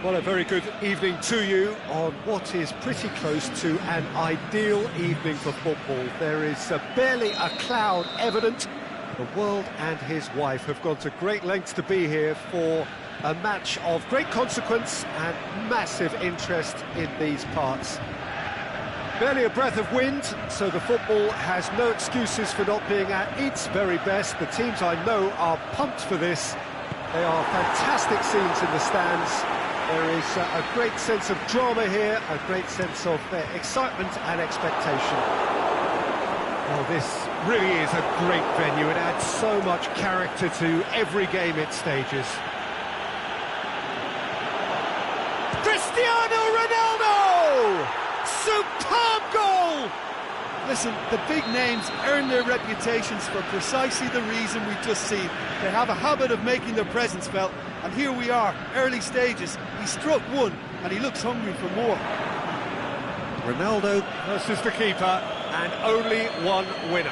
Well, a very good evening to you on what is pretty close to an ideal evening for football. There is barely a cloud evident. The world and his wife have gone to great lengths to be here for a match of great consequence and massive interest in these parts. Barely a breath of wind, so the football has no excuses for not being at its very best. The teams I know are pumped for this. They are fantastic scenes in the stands. There is a great sense of drama here, a great sense of excitement and expectation. Well, this really is a great venue. It adds so much character to every game it stages. Cristiano Ronaldo! Superb goal! Listen, the big names earn their reputations for precisely the reason we've just seen. They have a habit of making their presence felt, and here we are, early stages. He struck one, and he looks hungry for more. Ronaldo versus the keeper, and only one winner.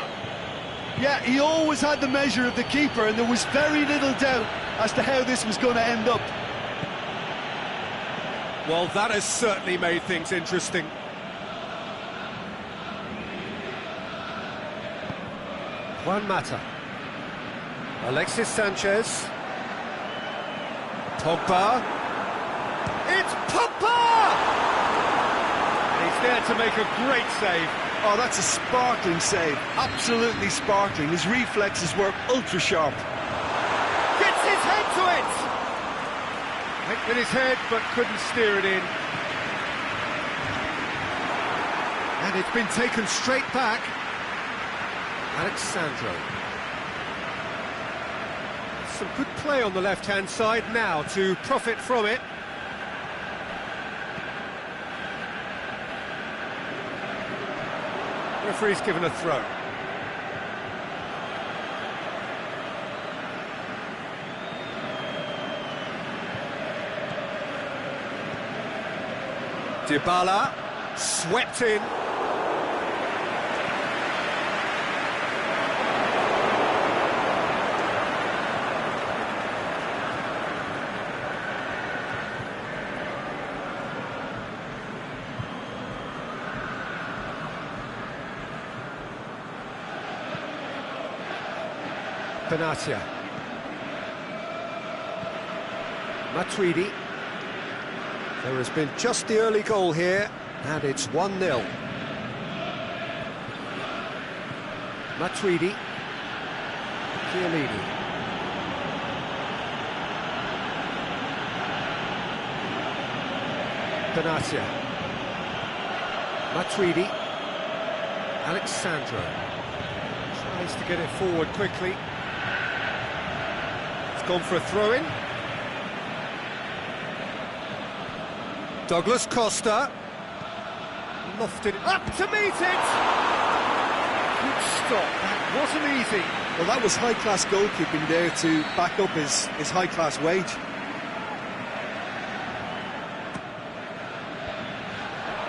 Yeah, he always had the measure of the keeper, and there was very little doubt as to how this was going to end up. Well, that has certainly made things interesting. Juan Mata, Alexis Sanchez, Pogba, it's Pogba! And he's there to make a great save. Oh, that's a sparkling save, absolutely sparkling. His reflexes were ultra-sharp. Gets his head to it! Hit with his head, but couldn't steer it in. And it's been taken straight back. Alexandro. Some good play on the left-hand side now to profit from it. Referee's given a throw. Dybala swept in. Benatia. Matuidi. There has been just the early goal here, and it's 1-0. Matuidi. Chiellini. Benatia. Matuidi. Alexandro. Tries to get it forward quickly. Gone for a throw-in. Douglas Costa lofted it up to meet it. Good stop. That wasn't easy. Well, that was high-class goalkeeping there to back up his high-class wage.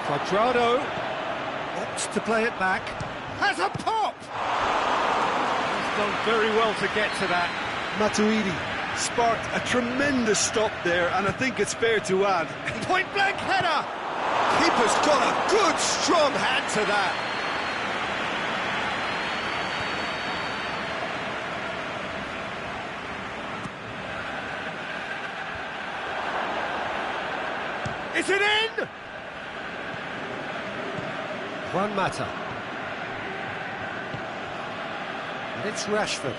Quadrado opts to play it back. Has a pop. He's done very well to get to that. Matuidi sparked a tremendous stop there, and I think it's fair to add, point-blank header! Keeper's got a good, strong hand to that. Is it in? Juan Mata. And it's Rashford.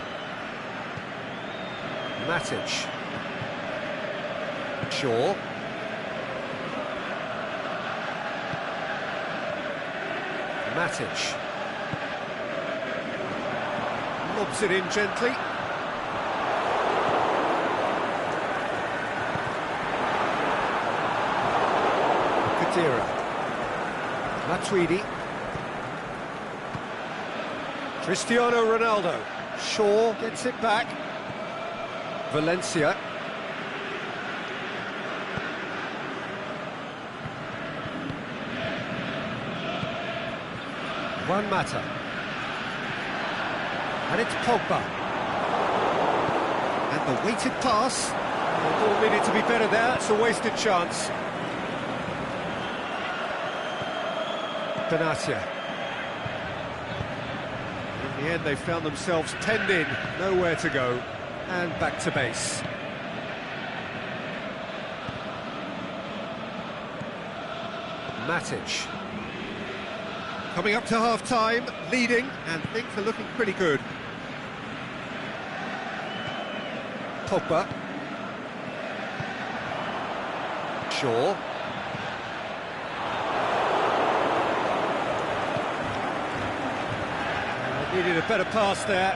Matic. Shaw. Matic. Lobs it in gently. Kadira. Matuidi. Cristiano Ronaldo. Shaw gets it back. Valencia. Juan Mata. And it's Pogba. And the weighted pass. They all needed to be better there. It's a wasted chance. Benatia. In the end, they found themselves penned in, nowhere to go, and back to base. Matic. Coming up to half-time, leading, and things are looking pretty good. Pogba. Shaw. Needed a better pass there.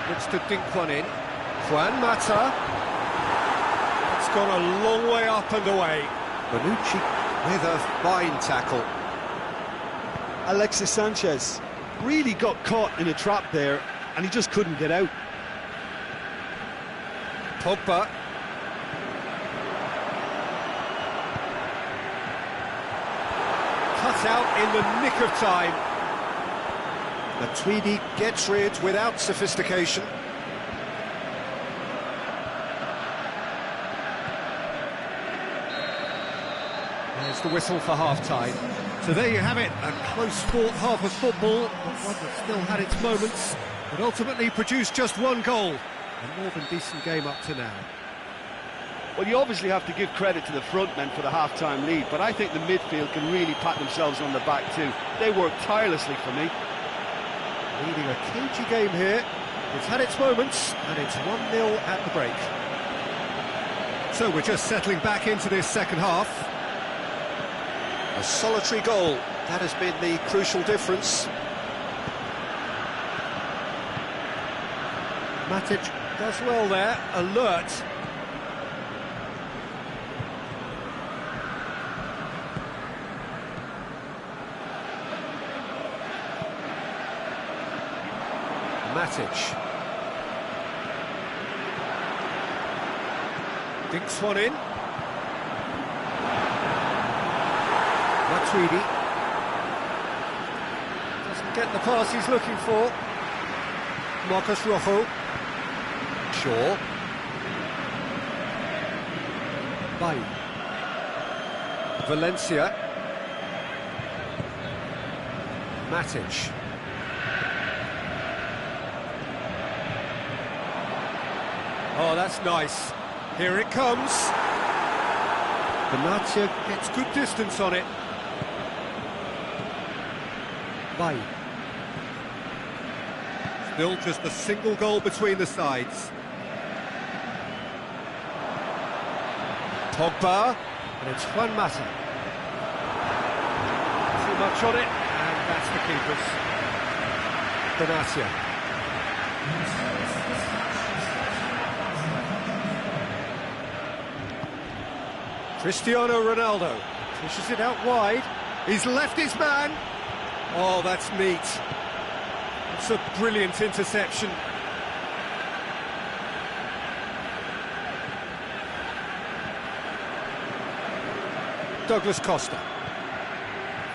Looks to dink one in. Juan Mata. It's gone a long way up and away. Bonucci with a fine tackle. Alexis Sanchez really got caught in a trap there, and he just couldn't get out. Pogba. Cut out in the nick of time. Matuidi gets rid without sophistication. There's the whistle for half-time. So there you have it, a close-fought half of football, but one that still had its moments, but ultimately produced just one goal. A more than decent game up to now. Well, you obviously have to give credit to the front men for the half-time lead, but I think the midfield can really pat themselves on the back too. They worked tirelessly for me. Leading a cagey game here. It's had its moments, and it's 1-0 at the break. So we're just settling back into this second half. A solitary goal, that has been the crucial difference. Matic does well there, alert. Matic. Dinks one in. Matuidi. Doesn't get the pass he's looking for. Marcos Rojo. Shaw. Bay. Valencia. Matic. Oh, that's nice. Here it comes. Benatia gets good distance on it. Bay. Still just a single goal between the sides. Pogba, and it's Juan Mata. Too much on it, and that's the keeper's. Benatia. Cristiano Ronaldo pushes it out wide. He's left his man. Oh, that's neat. It's a brilliant interception. Douglas Costa.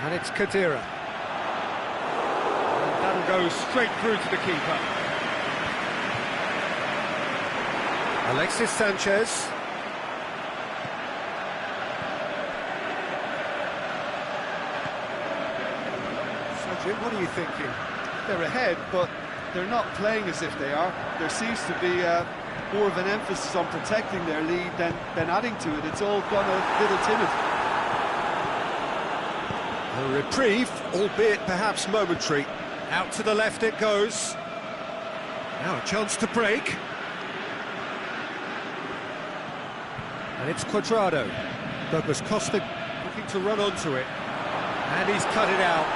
And it's Khedira. And that'll go straight through to the keeper. Alexis Sanchez. Jim, what are you thinking? They're ahead, but they're not playing as if they are. There seems to be more of an emphasis on protecting their lead than adding to it. It's all gone a little timid. A reprieve, albeit perhaps momentary. Out to the left it goes. Now a chance to break. And it's Cuadrado. Douglas Costa looking to run onto it. And he's cut it out.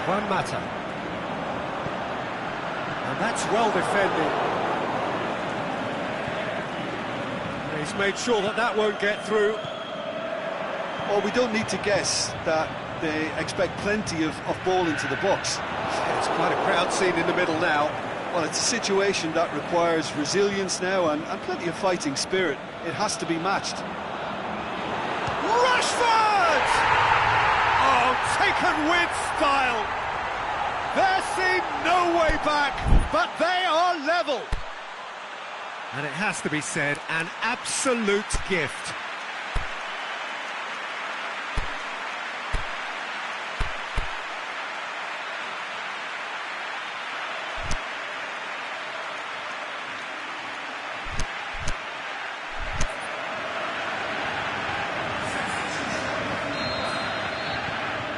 Juan Mata. And that's well defended. And he's made sure that that won't get through. Well, we don't need to guess that they expect plenty of ball into the box. It's quite a crowd scene in the middle now. Well, it's a situation that requires resilience now and plenty of fighting spirit. It has to be matched. Rashford! Oh, taken with style. There seemed no way back. but they are level. And it has to be said, an absolute gift.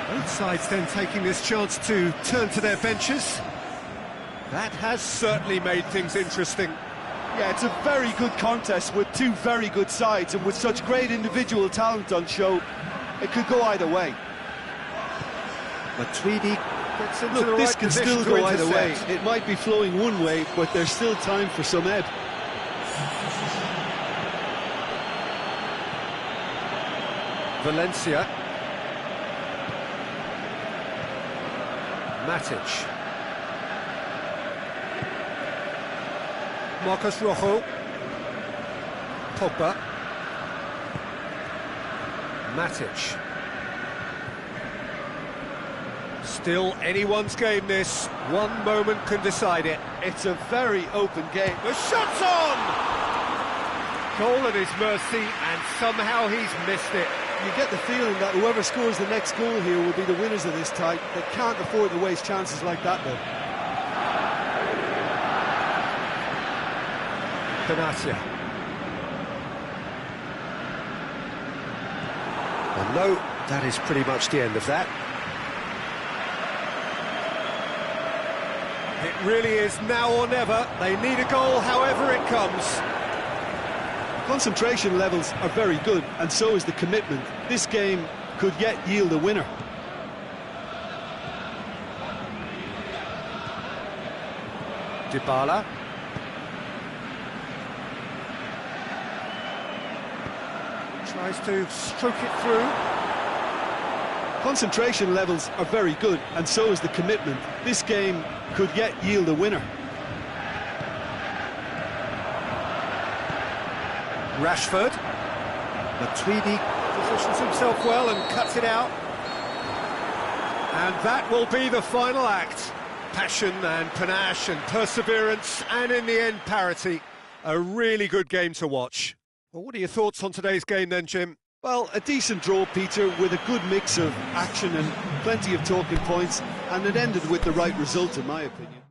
Both sides then taking this chance to turn to their benches. That has certainly made things interesting. Yeah, it's a very good contest with two very good sides, and with such great individual talent on show, it could go either way. Matuidi gets into the Look, right this can position still to go either way. intercept. It might be flowing one way, but there's still time for some ebb. Valencia. Matic. Marcos Rojo. Pogba. Matic. Still anyone's game this. One moment can decide it. It's a very open game. The shot's on! Goal at his mercy, and somehow he's missed it. You get the feeling that whoever scores the next goal here will be the winners of this tie. They can't afford to waste chances like that, though. Benatia. Well, no, that is pretty much the end of that. It really is now or never. They need a goal however it comes. Concentration levels are very good, and so is the commitment. This game could yet yield a winner. Dybala. Tries to stroke it through. Concentration levels are very good, and so is the commitment. This game could yet yield a winner. Rashford. Matuidi positions himself well and cuts it out. And that will be the final act. Passion and panache and perseverance, and in the end, parity. A really good game to watch. Well, what are your thoughts on today's game then, Jim? Well, a decent draw, Peter, with a good mix of action and plenty of talking points, and it ended with the right result, in my opinion.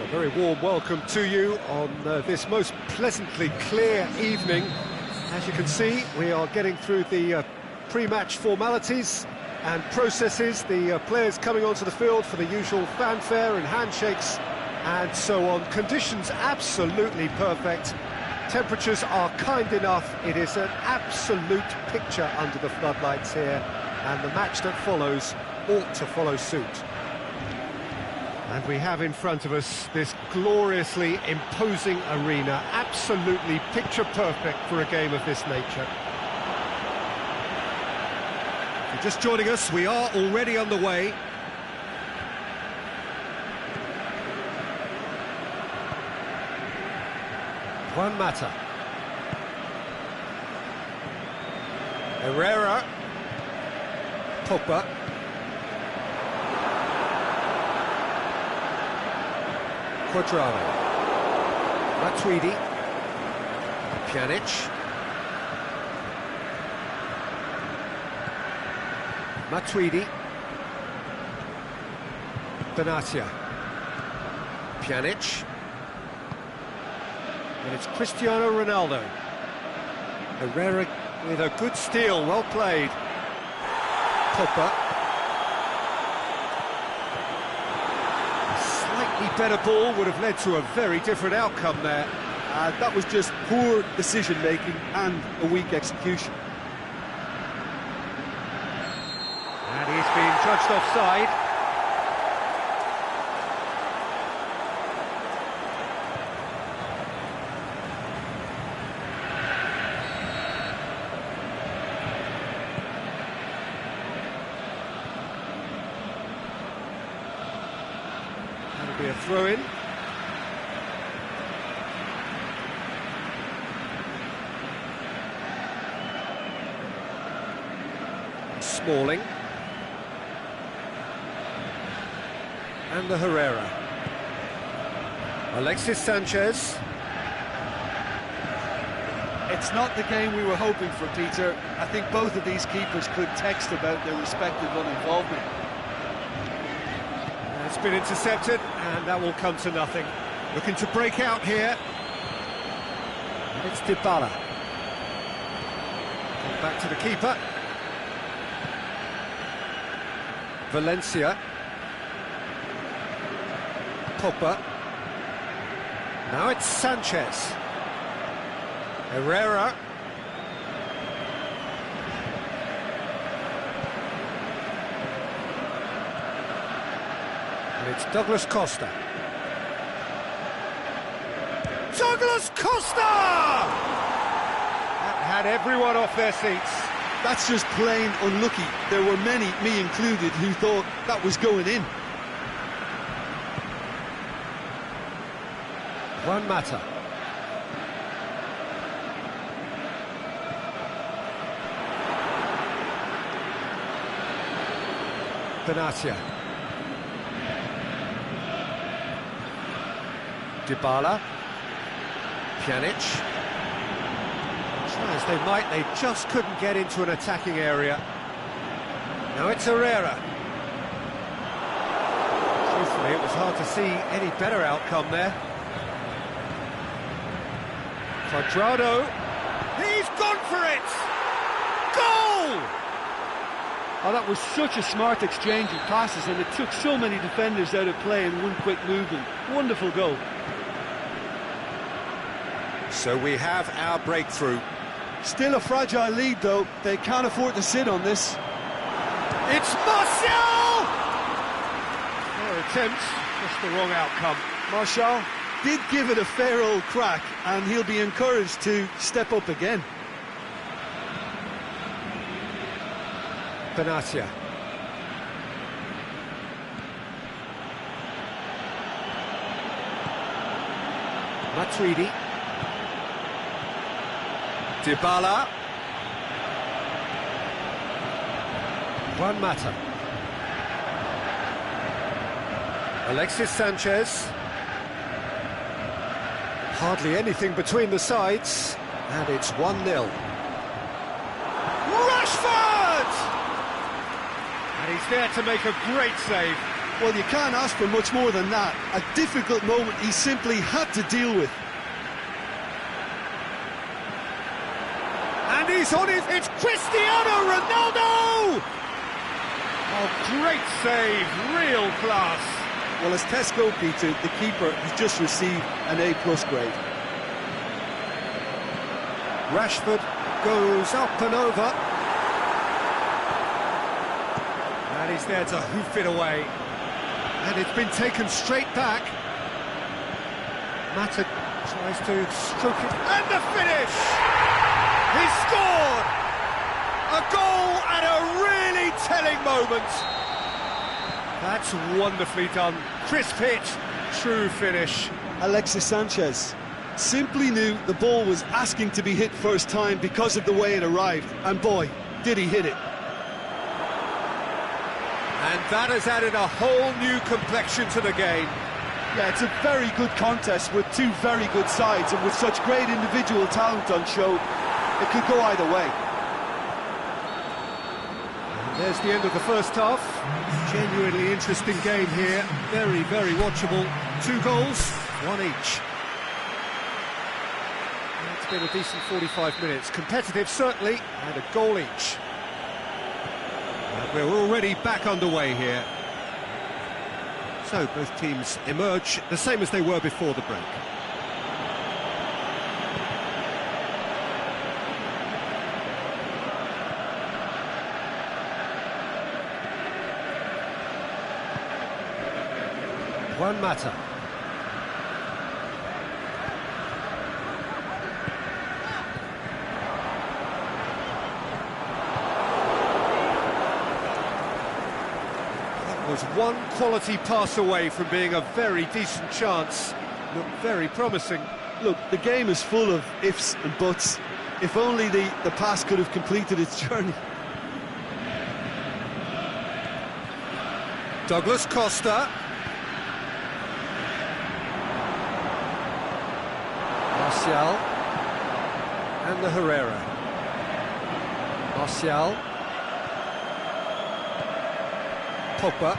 A very warm welcome to you on this most pleasantly clear evening. As you can see, we are getting through the pre-match formalities and processes, the players coming onto the field for the usual fanfare and handshakes and so on. Conditions absolutely perfect. Temperatures are kind enough. It is an absolute picture under the floodlights here, and the match that follows ought to follow suit. And we have in front of us this gloriously imposing arena, absolutely picture perfect for a game of this nature. If you're just joining us, we are already underway. Juan Mata. Herrera. Pogba. Quadrado. Matuidi. Pjanic. Matuidi. Benatia. Pjanic. And it's Cristiano Ronaldo. Herrera with a good steal, well played. Pogba. Better ball would have led to a very different outcome there. That was just poor decision-making and a weak execution. And he's been judged offside. Be a throw-in. Smalling. And the Herrera. Alexis Sanchez. It's not the game we were hoping for, Peter. I think both of these keepers could text about their respective uninvolvement. It's been intercepted, and that will come to nothing. Looking to break out here. It's Dybala. Back to the keeper. Valencia. Pogba. Now it's Sanchez. Herrera. It's Douglas Costa. Douglas Costa! That had everyone off their seats. That's just plain unlucky. There were many, me included, who thought that was going in. Juan Mata. Benatia. Dybala. Pjanic. Try as they might, they just couldn't get into an attacking area. Now it's Herrera. Truthfully, it was hard to see any better outcome there. Quadrado. He's gone for it! Goal! Oh, that was such a smart exchange of passes, and it took so many defenders out of play in one quick movement. Wonderful goal. So we have our breakthrough. Still a fragile lead, though. They can't afford to sit on this. It's Martial! Their attempts, just the wrong outcome. Martial did give it a fair old crack, and he'll be encouraged to step up again. Benatia. Matuidi. Dybala. Juan Mata. Alexis Sanchez. Hardly anything between the sides, and it's 1-0. Rashford! And he's there to make a great save. Well, you can't ask for much more than that. A difficult moment he simply had to deal with. And he's on it. It's Cristiano Ronaldo! Oh, great save, real class. Well, as Tesco, Peter, the keeper has just received an A+ grade. Rashford goes up and over. And he's there to hoof it away. And it's been taken straight back. Mata tries to stroke it. And the finish! He scored! A goal at a really telling moment. That's wonderfully done. Crisp hit, true finish. Alexis Sanchez simply knew the ball was asking to be hit first time because of the way it arrived. And boy, did he hit it. And that has added a whole new complexion to the game. Yeah, it's a very good contest with two very good sides, and with such great individual talent on show, it could go either way. And there's the end of the first half. Genuinely interesting game here. Very, very watchable. 2 goals, 1 each. It's been a decent 45 minutes. Competitive, certainly, and a goal each. And we're already back underway here. So both teams emerge the same as they were before the break. Juan Mata. Was one quality pass away from being a very decent chance. Looked very promising. Look, the game is full of ifs and buts. If only the pass could have completed its journey. Douglas Costa. Martial. And the Herrera. Martial. Pogba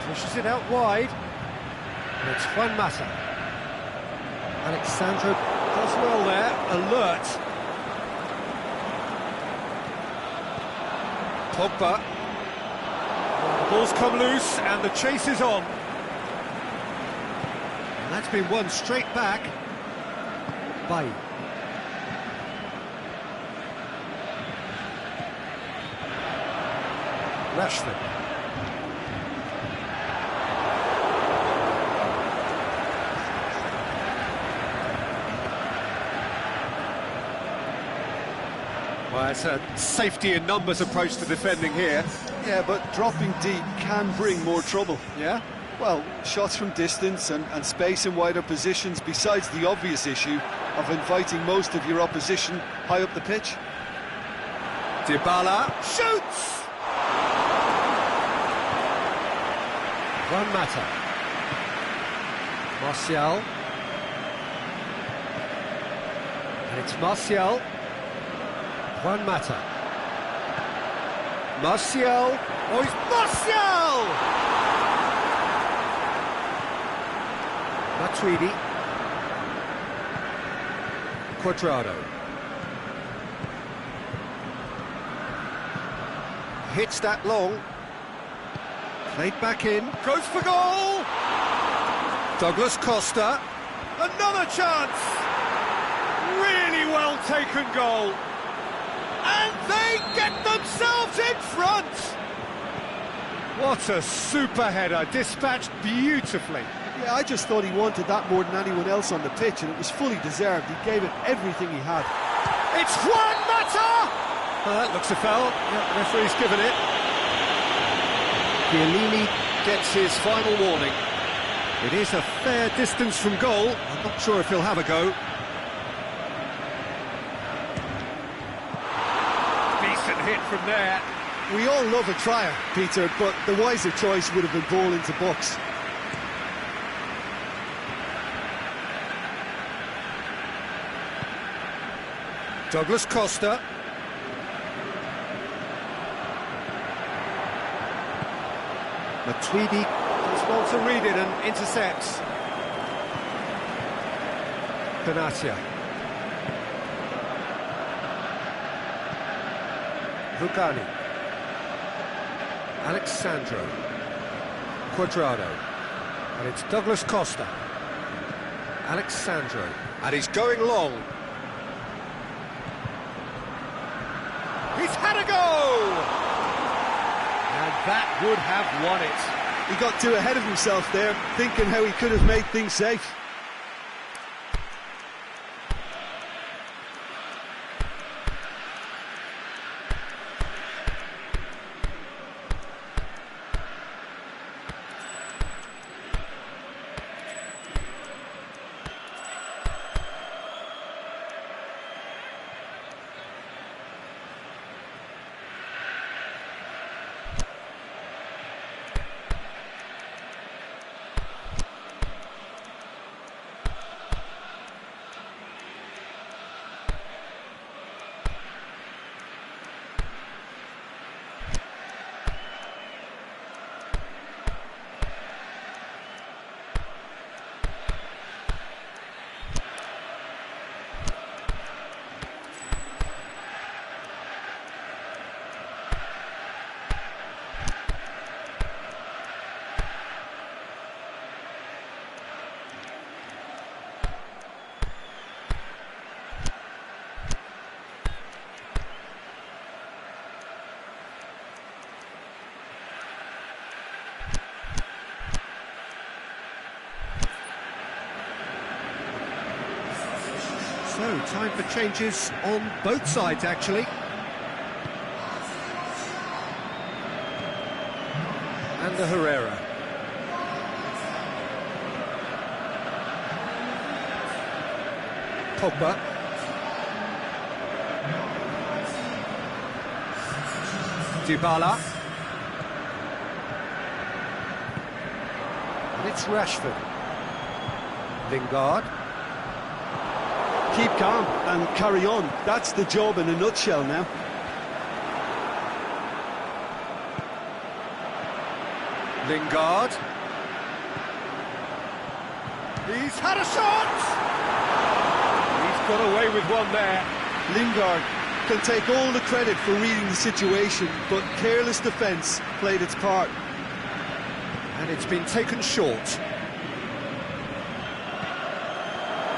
pushes it out wide, and it's Juan Mata. Alexandro does well there, alert. Pogba. The ball's come loose, and the chase is on. And that's been won straight back by Rashford. Well, it's a safety in numbers approach to defending here. Yeah, but dropping deep can bring more trouble. Yeah? Well, shots from distance and space in wider positions, besides the obvious issue of inviting most of your opposition high up the pitch. Dybala shoots! Juan Mata. Martial. And it's Martial. Juan Mata. Martial. Oh, it's Martial! Matuidi. Quadrado. Hits that long. Played back in. Goes for goal! Douglas Costa. Another chance! Really well taken goal. And they get themselves in front! What a super header, dispatched beautifully. Yeah, I just thought he wanted that more than anyone else on the pitch, and it was fully deserved. He gave it everything he had. It's Juan Mata! Oh, that looks a foul. Yep, the referee's given it. Chiellini gets his final warning. It is a fair distance from goal. I'm not sure if he'll have a go. Decent hit from there. We all love a trier, Peter, but the wiser choice would have been ball into box. Douglas Costa. Matuidi does well to read it and intercepts. Benatia. Rugani. Alexandro. Cuadrado. And it's Douglas Costa. Alexandro. And he's going long. He's had a go! And that would have won it. He got too ahead of himself there, thinking how he could have made things safe. So, time for changes on both sides, actually. And the Herrera. Pogba. Dybala. And it's Rashford. Lingard. Keep calm and carry on. That's the job in a nutshell now. Lingard. He's had a shot! He's got away with one there. Lingard can take all the credit for reading the situation, but careless defence played its part. And it's been taken short.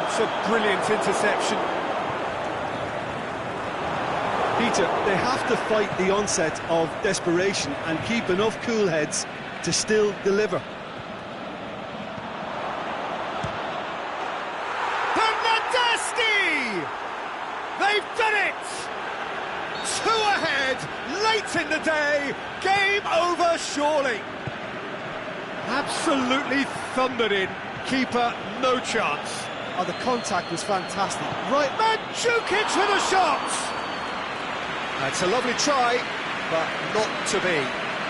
It's a brilliant interception. Peter, they have to fight the onset of desperation and keep enough cool heads to still deliver. Bernardeschi! They've done it! 2 ahead, late in the day, game over surely. Absolutely thundered in, keeper no chance. Oh, the contact was fantastic. Right, Mandzukic with a shot! That's a lovely try, but not to be.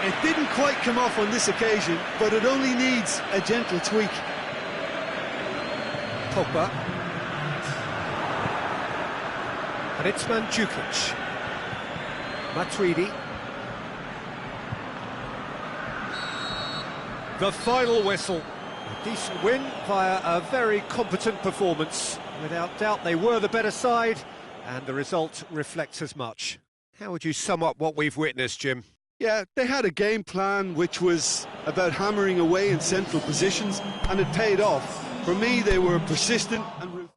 It didn't quite come off on this occasion, but it only needs a gentle tweak. Pogba. And it's Mandzukic. Matuidi. The final whistle. A decent win via a very competent performance. Without doubt, they were the better side, and the result reflects as much. How would you sum up what we've witnessed, Jim? Yeah, they had a game plan which was about hammering away in central positions, and it paid off. For me, they were persistent and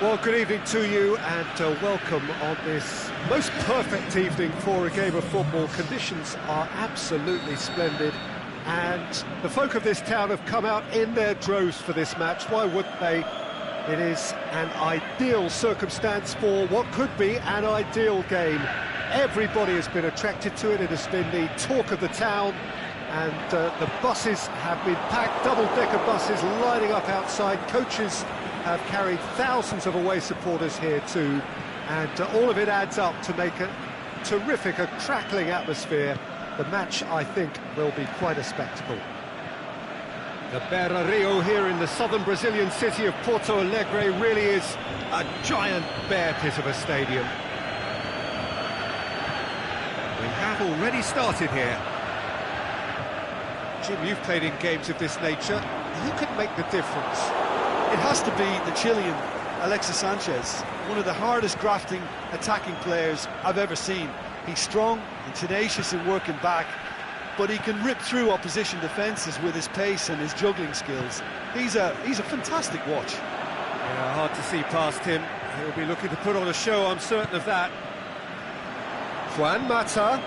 Well, good evening to you and welcome on this most perfect evening for a game of football. Conditions are absolutely splendid and the folk of this town have come out in their droves for this match. Why wouldn't they? It is an ideal circumstance for what could be an ideal game. Everybody has been attracted to it. It has been the talk of the town, and the buses have been packed, double-decker buses lining up outside. Coaches have carried thousands of away supporters here too, and all of it adds up to make a terrific, a crackling atmosphere. The match, I think, will be quite a spectacle. The Beira Rio here in the southern Brazilian city of Porto Alegre really is a giant bear pit of a stadium. We have already started here. Jim, you've played in games of this nature. Who can make the difference? It has to be the Chilean, Alexis Sanchez, one of the hardest grafting attacking players I've ever seen. He's strong and tenacious in working back, but he can rip through opposition defences with his pace and his juggling skills. He's a fantastic watch. Yeah, hard to see past him. He'll be looking to put on a show, I'm certain of that. Juan Mata,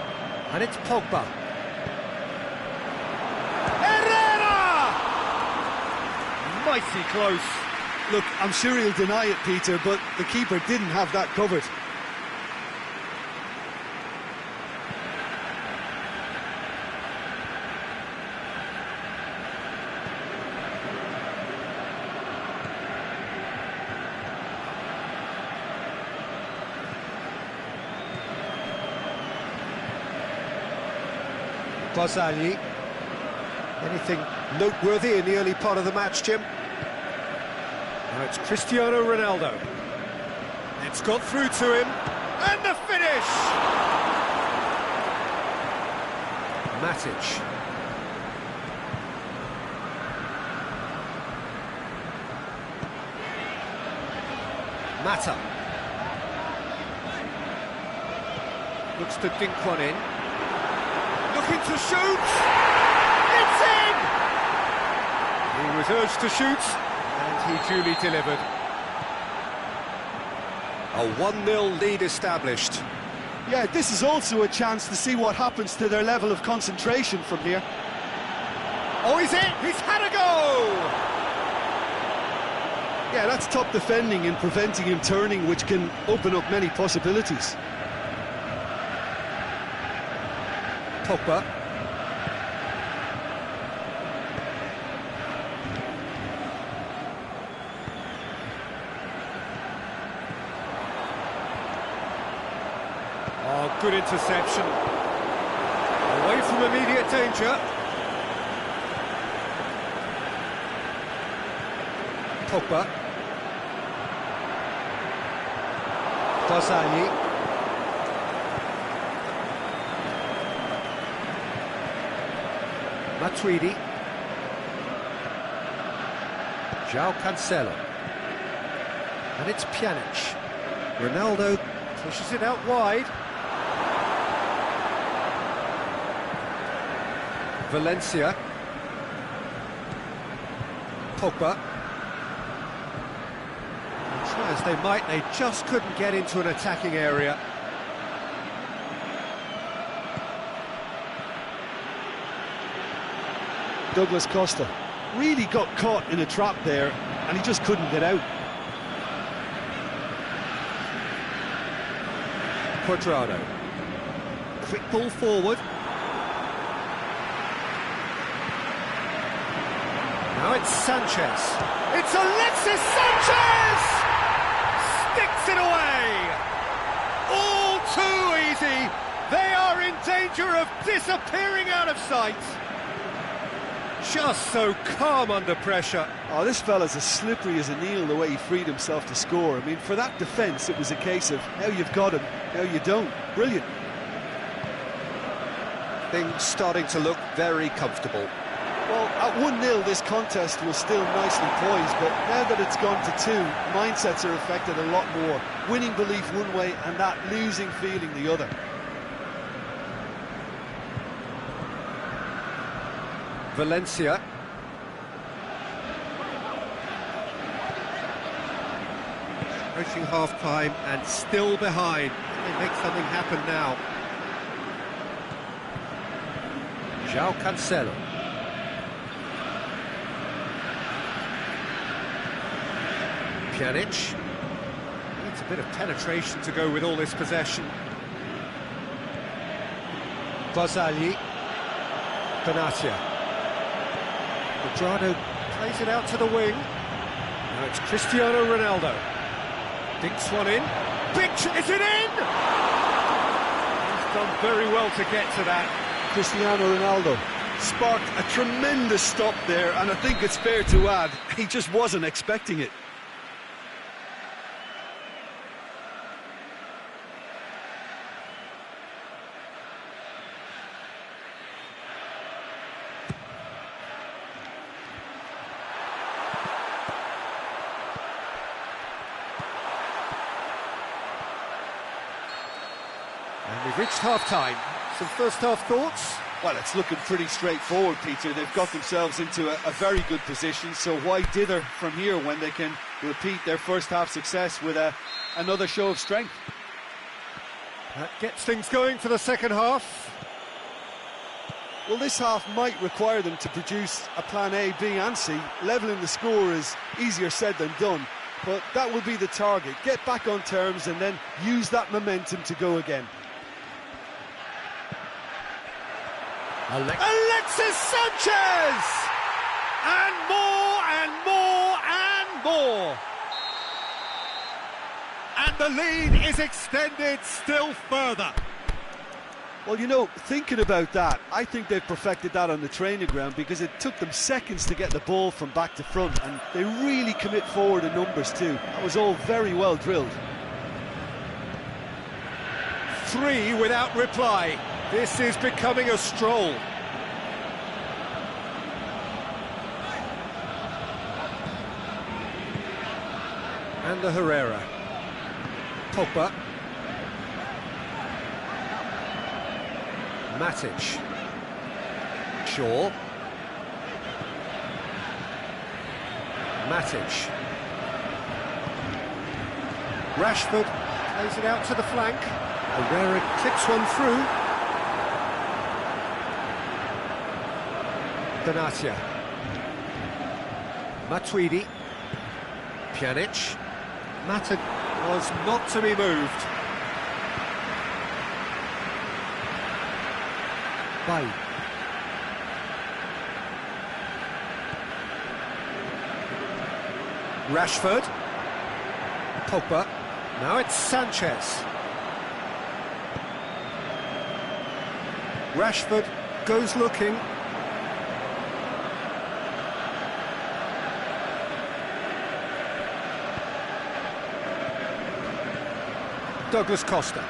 and it's Pogba. Mighty close. Look, I'm sure he'll deny it, Peter, but the keeper didn't have that covered. Barzagli. Anything noteworthy in the early part of the match, Jim? Now it's Cristiano Ronaldo. It's got through to him, and the finish! Matic. Mata. Looks to dink one in. Looking to shoot! It's in! He was urged to shoot, and he duly delivered. A 1-0 lead established. Yeah, this is also a chance to see what happens to their level of concentration from here. Oh, he's in! He's had a go! Yeah, that's top defending and preventing him turning, which can open up many possibilities. Pogba. Oh, good interception. Away from immediate danger. Pogba. Barzagli. Matuidi. João Cancelo. And it's Pjanic. Ronaldo pushes it out wide. Valencia. Pogba. And try as they might, they just couldn't get into an attacking area. Douglas Costa really got caught in a trap there, and he just couldn't get out. Quadrado. Quick ball forward. Now it's Sanchez. It's Alexis Sanchez! Sticks it away! All too easy. They are in danger of disappearing out of sight. Just so calm under pressure. Oh, this fella's as slippery as an eel the way he freed himself to score. I mean, for that defence, it was a case of now you've got him, now you don't. Brilliant. Things starting to look very comfortable. Well, at 1-0, this contest was still nicely poised, but now that it's gone to 2, mindsets are affected a lot more. Winning belief one way and that losing feeling the other. Valencia. Approaching half-time and still behind. Can they make something happen now? João Cancelo. Pjanic. Needs a bit of penetration to go with all this possession. Barzagli. Benatia. Cuadrado plays it out to the wing. Now it's Cristiano Ronaldo. Dinks one in. Is it in? He's done very well to get to that. Cristiano Ronaldo sparked a tremendous stop there, and I think it's fair to add, he just wasn't expecting it. And we've reached half-time. Some first-half thoughts? Well, it's looking pretty straightforward, Peter. They've got themselves into a very good position, so why dither from here when they can repeat their first-half success with another show of strength? That gets things going for the second half. Well, this half might require them to produce a plan A, B and C. Levelling the score is easier said than done, but that will be the target. Get back on terms and then use that momentum to go again. Alexis Sanchez! And more and more and more! And the lead is extended still further. Well, you know, thinking about that, I think they've perfected that on the training ground because it took them seconds to get the ball from back to front, and they really commit forward in numbers too. That was all very well drilled. 3 without reply. This is becoming a stroll. And the Herrera. Pogba. Matic. Shaw. Matic. Rashford plays it out to the flank. Herrera clips one through. Benatia. Matuidi. Pjanic. Mata was not to be moved. Bay. Rashford. Pogba. Now it's Sanchez. Rashford goes looking. Douglas Costa.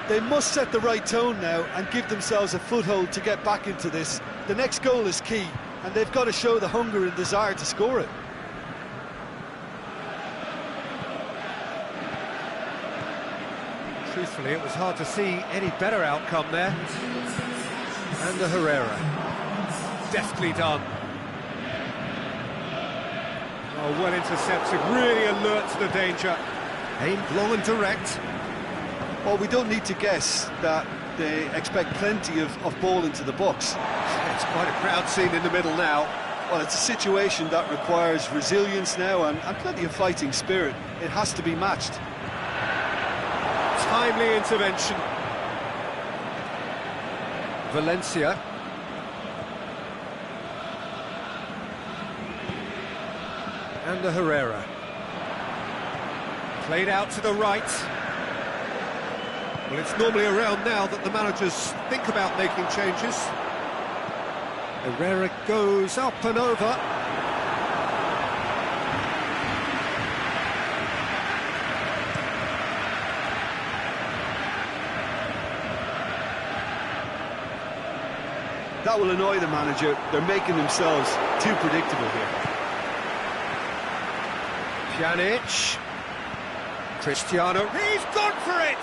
They must set the right tone now and give themselves a foothold to get back into this. The next goal is key, and they've got to show the hunger and desire to score it. Truthfully, it was hard to see any better outcome there. And the Herrera. Deftly done. Oh, well intercepted, really alert to the danger. Aimed long and direct. Well, we don't need to guess that they expect plenty of ball into the box. It's quite a crowd scene in the middle now. Well, it's a situation that requires resilience now and plenty of fighting spirit. It has to be matched. Timely intervention. Valencia. And the Herrera. Played out to the right. Well, it's normally around now that the managers think about making changes. Herrera goes up and over. That will annoy the manager. They're making themselves too predictable here. Pjanic. Cristiano. He's gone for it!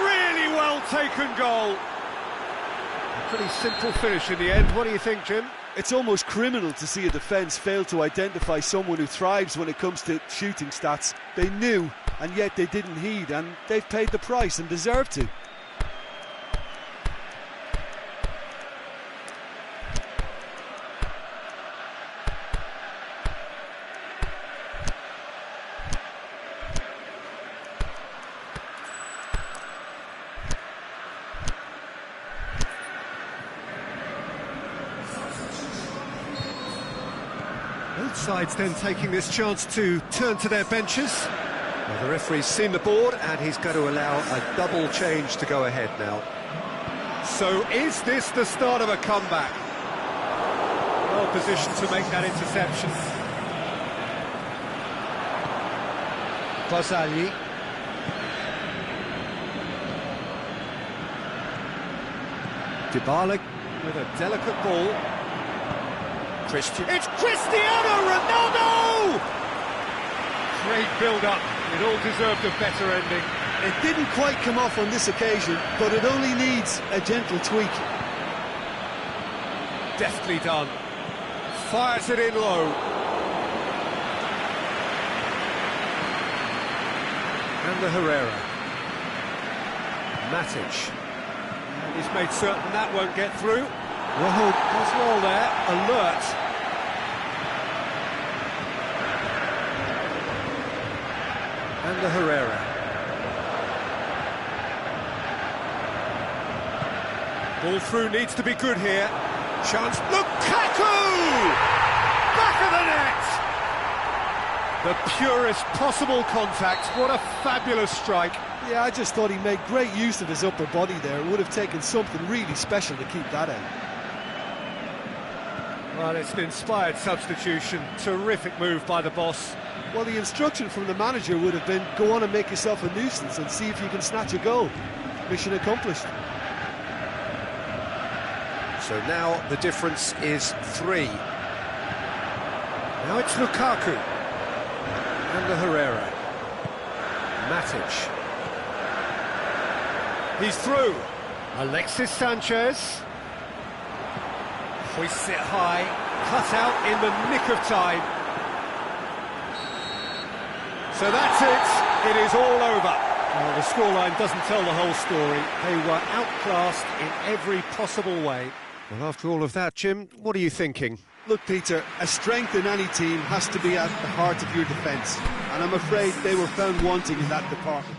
Really well taken goal. A pretty simple finish in the end. What do you think, Jim? It's almost criminal to see a defence fail to identify someone who thrives when it comes to shooting stats. They knew, and yet they didn't heed, and they've paid the price and deserve to. Both sides then taking this chance to turn to their benches. Well, the referee's seen the board and he's going to allow a double change to go ahead now. So is this the start of a comeback? Well positioned to make that interception. Vasali. Dybala with a delicate ball. It's Cristiano Ronaldo! Great build-up. It all deserved a better ending. It didn't quite come off on this occasion, but it only needs a gentle tweak. Deftly done. Fires it in low. And the Herrera. Matic. And he's made certain that won't get through. Rahul Oswald there, alert. And the Herrera. Ball through needs to be good here. Chance, Lukaku! Back of the net! The purest possible contact, what a fabulous strike. Yeah, I just thought he made great use of his upper body there. It would have taken something really special to keep that out. Well, it's an inspired substitution. Terrific move by the boss. Well, the instruction from the manager would have been, go on and make yourself a nuisance and see if you can snatch a goal. Mission accomplished. So now the difference is 3. Now it's Lukaku. And the Herrera. Matic. He's through. Alexis Sanchez. Hoists it high, cut out in the nick of time. So that's it, it is all over. Well, the scoreline doesn't tell the whole story. They were outclassed in every possible way. Well, after all of that, Jim, what are you thinking? Look, Peter, a strength in any team has to be at the heart of your defence, and I'm afraid they were found wanting in that department.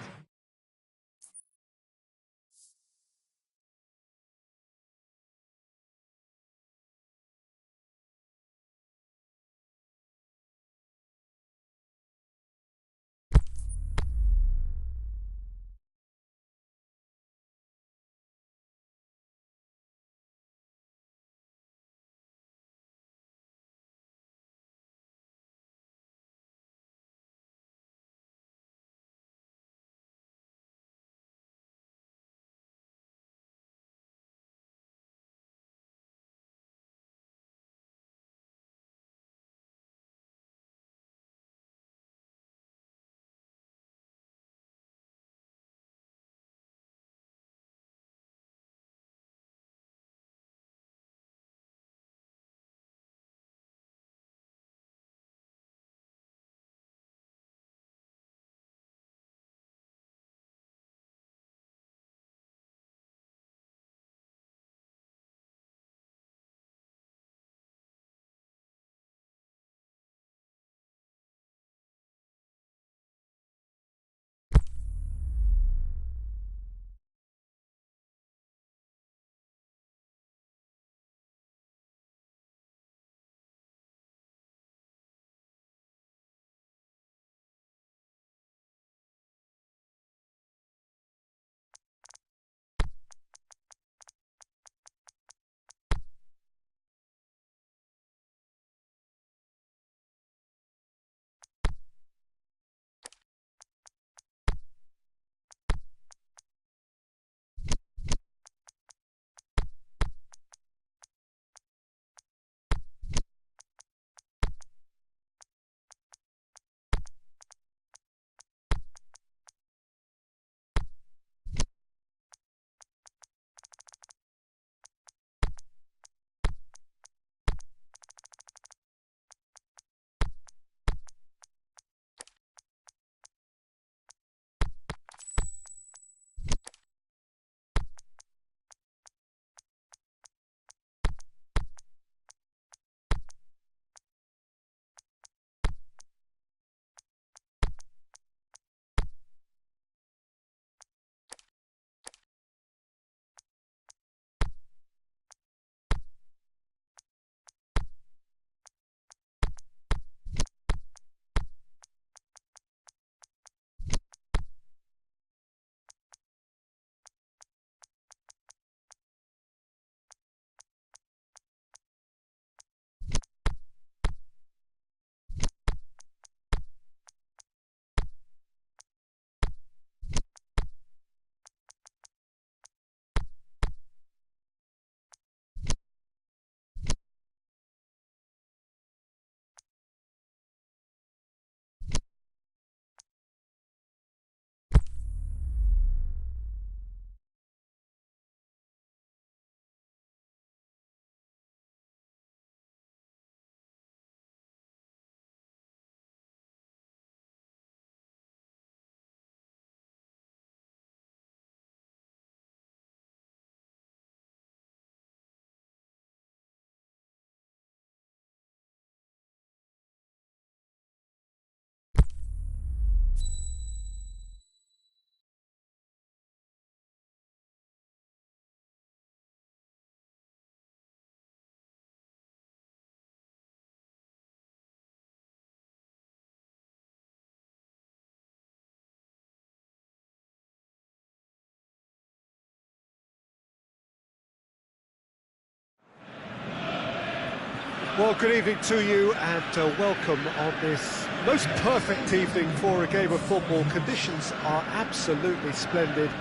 Well, good evening to you and welcome on this most perfect evening for a game of football. Conditions are absolutely splendid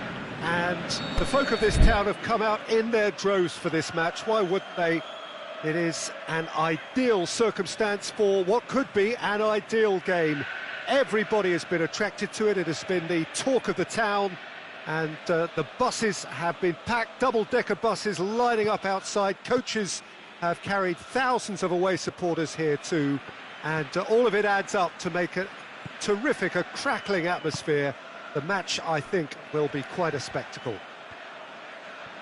and the folk of this town have come out in their droves for this match. Why wouldn't they? It is an ideal circumstance for what could be an ideal game. Everybody has been attracted to it. It has been the talk of the town and the buses have been packed, double-decker buses lining up outside. Coaches have carried thousands of away supporters here too, and all of it adds up to make a terrific, a crackling atmosphere. The match, I think, will be quite a spectacle.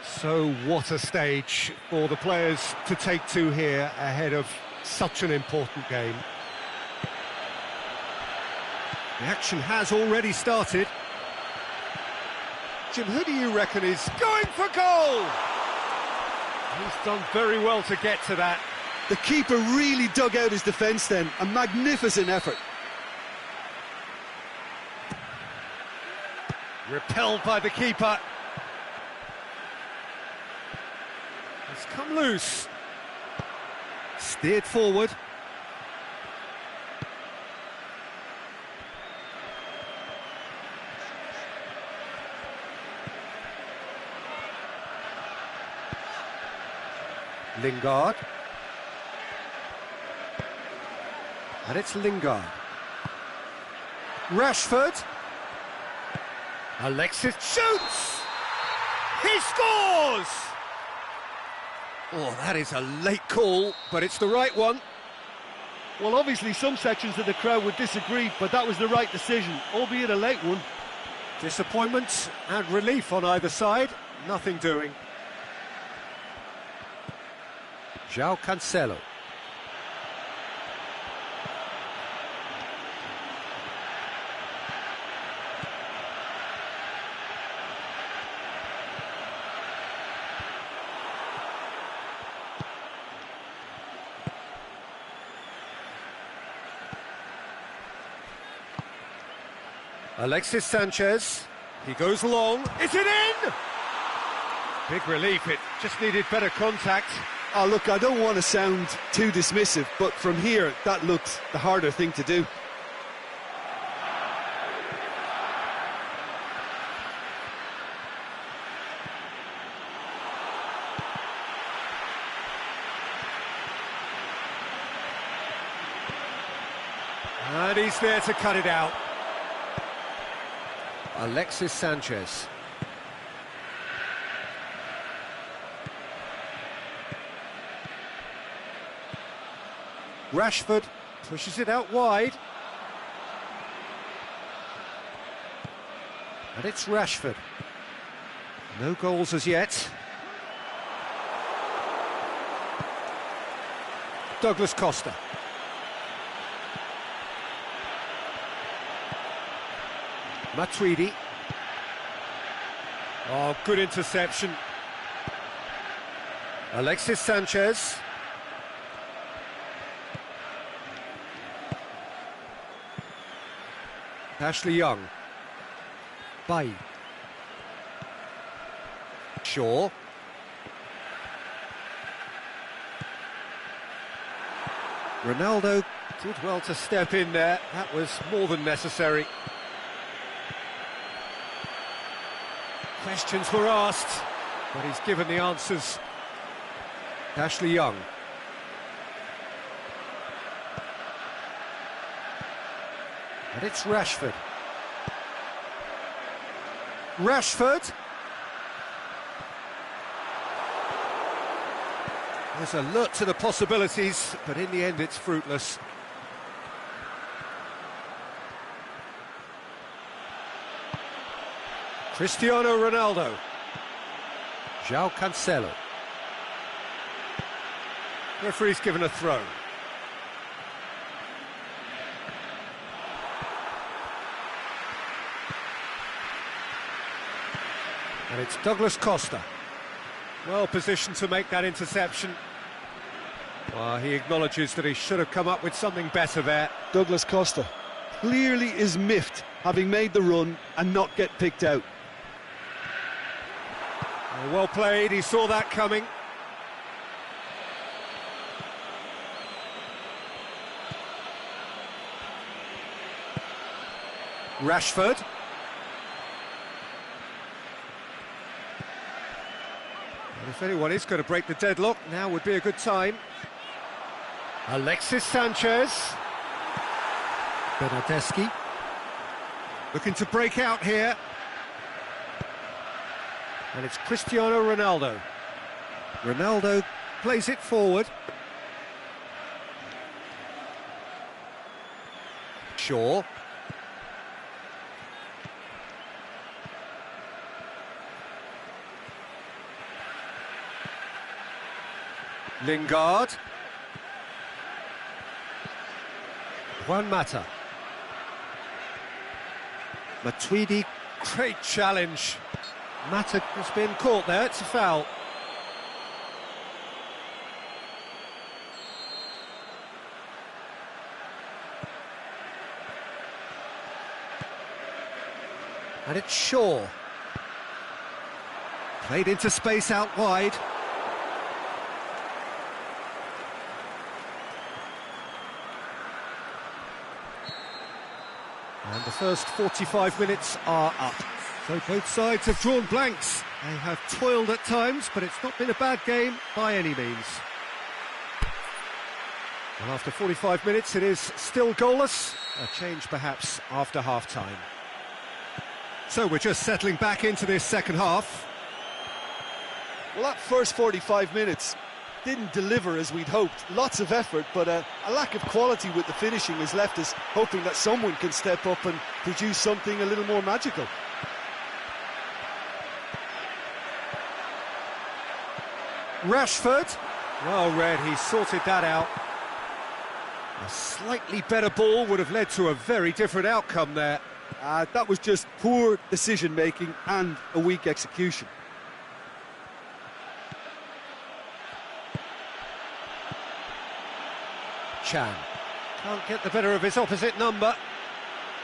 So what a stage for the players to take to here ahead of such an important game. The action has already started. Jim, who do you reckon is going for goal? He's done very well to get to that. The keeper really dug out his defence then, a magnificent effort. Repelled by the keeper. It's come loose. Steered forward. Lingard. And it's Lingard. Rashford. Alexis shoots! He scores! Oh, that is a late call, but it's the right one. Well, obviously some sections of the crowd would disagree, but that was the right decision, albeit a late one. Disappointment and relief on either side, nothing doing. João Cancelo. Alexis Sanchez, he goes long, is it in? Big relief, it just needed better contact. Oh, look, I don't want to sound too dismissive, but from here, that looks the harder thing to do. And he's there to cut it out. Alexis Sanchez. Rashford pushes it out wide. And it's Rashford. No goals as yet. Douglas Costa. Matuidi. Oh, good interception. Alexis Sanchez. Ashley Young. Bay. Shaw. Ronaldo did well to step in there. That was more than necessary. Questions were asked, but he's given the answers. Ashley Young. And it's Rashford. Rashford. There's alert to the possibilities, but in the end it's fruitless. Cristiano Ronaldo. João Cancelo. Referee's given a throw. And it's Douglas Costa. Well positioned to make that interception. Well, he acknowledges that he should have come up with something better there. Douglas Costa clearly is miffed, having made the run and not get picked out. Well played, he saw that coming. Rashford. And if anyone is going to break the deadlock, now would be a good time. Alexis Sanchez. Bernardeschi. Looking to break out here. And it's Cristiano Ronaldo. Ronaldo plays it forward. Shaw. Lingard. Juan Mata. Matuidi, great challenge. Mata has been caught there, it's a foul. And it's Shaw. Played into space out wide. And the first 45 minutes are up. So both sides have drawn blanks. They have toiled at times, but it's not been a bad game by any means. Well, after 45 minutes, it is still goalless. A change perhaps after half-time. So we're just settling back into this second half. Well, that first 45 minutes didn't deliver as we'd hoped. Lots of effort, but a lack of quality with the finishing has left us hoping that someone can step up and produce something a little more magical. Rashford. Well read, he sorted that out. A slightly better ball would have led to a very different outcome there. That was just poor decision-making and a weak execution. Chan can't get the better of his opposite number.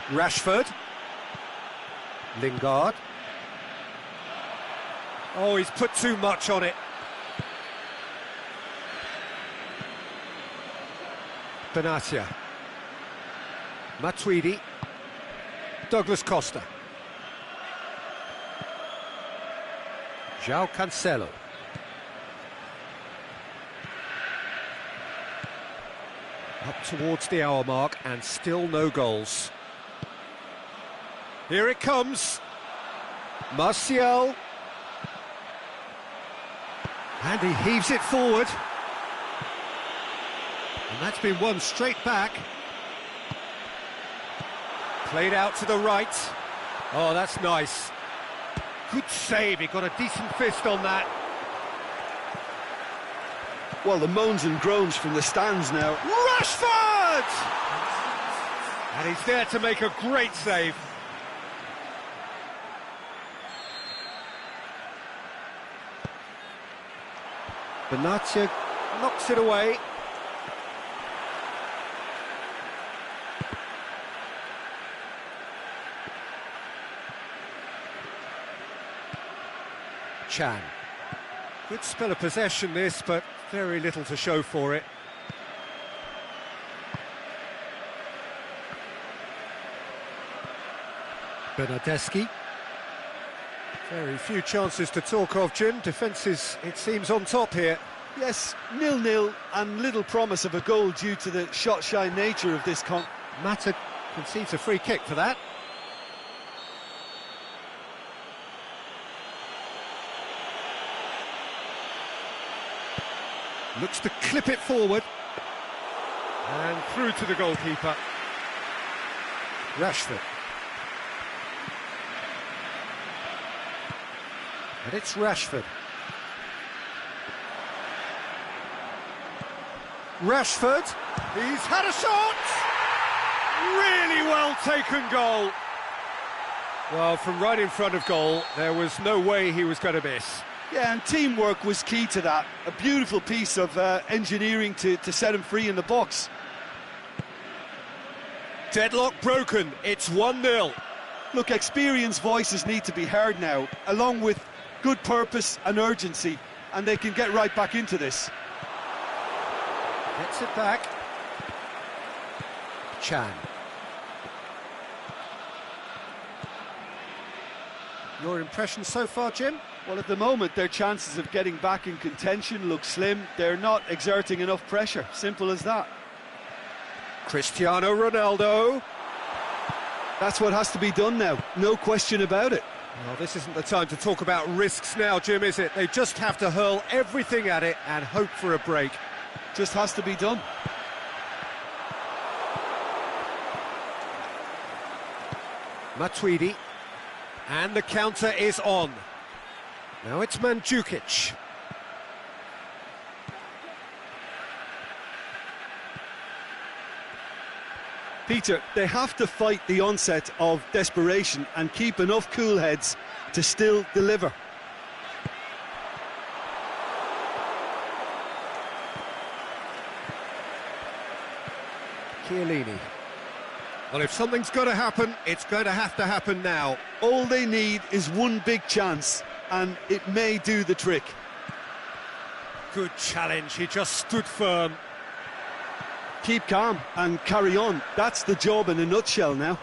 Rashford. Lingard. Oh, he's put too much on it. Benatia. Matuidi. Douglas Costa. João Cancelo. Up towards the hour mark and still no goals. Here it comes. Martial. And he heaves it forward. And that's been won straight back. Played out to the right. Oh, that's nice. Good save, he got a decent fist on that. Well, the moans and groans from the stands now. Rashford! And he's there to make a great save. Benatia knocks it away. Chan. Good spell of possession this, but very little to show for it. Bernardeschi. Very few chances to talk of, Jim. Defence is, it seems, on top here. Yes, 0-0 and little promise of a goal due to the shot-shy nature of this Mata concedes a free kick for that. Looks to clip it forward. And through to the goalkeeper. Rashford. And it's Rashford. Rashford. He's had a shot! Really well taken goal. Well, from right in front of goal, there was no way he was going to miss. Yeah, and teamwork was key to that. A beautiful piece of engineering to set him free in the box. Deadlock broken, it's 1-0. Look, experienced voices need to be heard now, along with good purpose and urgency, and they can get right back into this. Gets it back. Chan. Your impression so far, Jim? Well, at the moment, their chances of getting back in contention look slim. They're not exerting enough pressure. Simple as that. Cristiano Ronaldo. That's what has to be done now. No question about it. Well, this isn't the time to talk about risks now, Jim, is it? They just have to hurl everything at it and hope for a break. Just has to be done. Matuidi. And the counter is on. Now it's Mandzukic. Peter, they have to fight the onset of desperation and keep enough cool heads to still deliver. Chiellini. Well, if something's going to happen, it's going to happen now. All they need is one big chance, and it may do the trick. Good challenge, he just stood firm. Keep calm and carry on. That's the job in a nutshell now.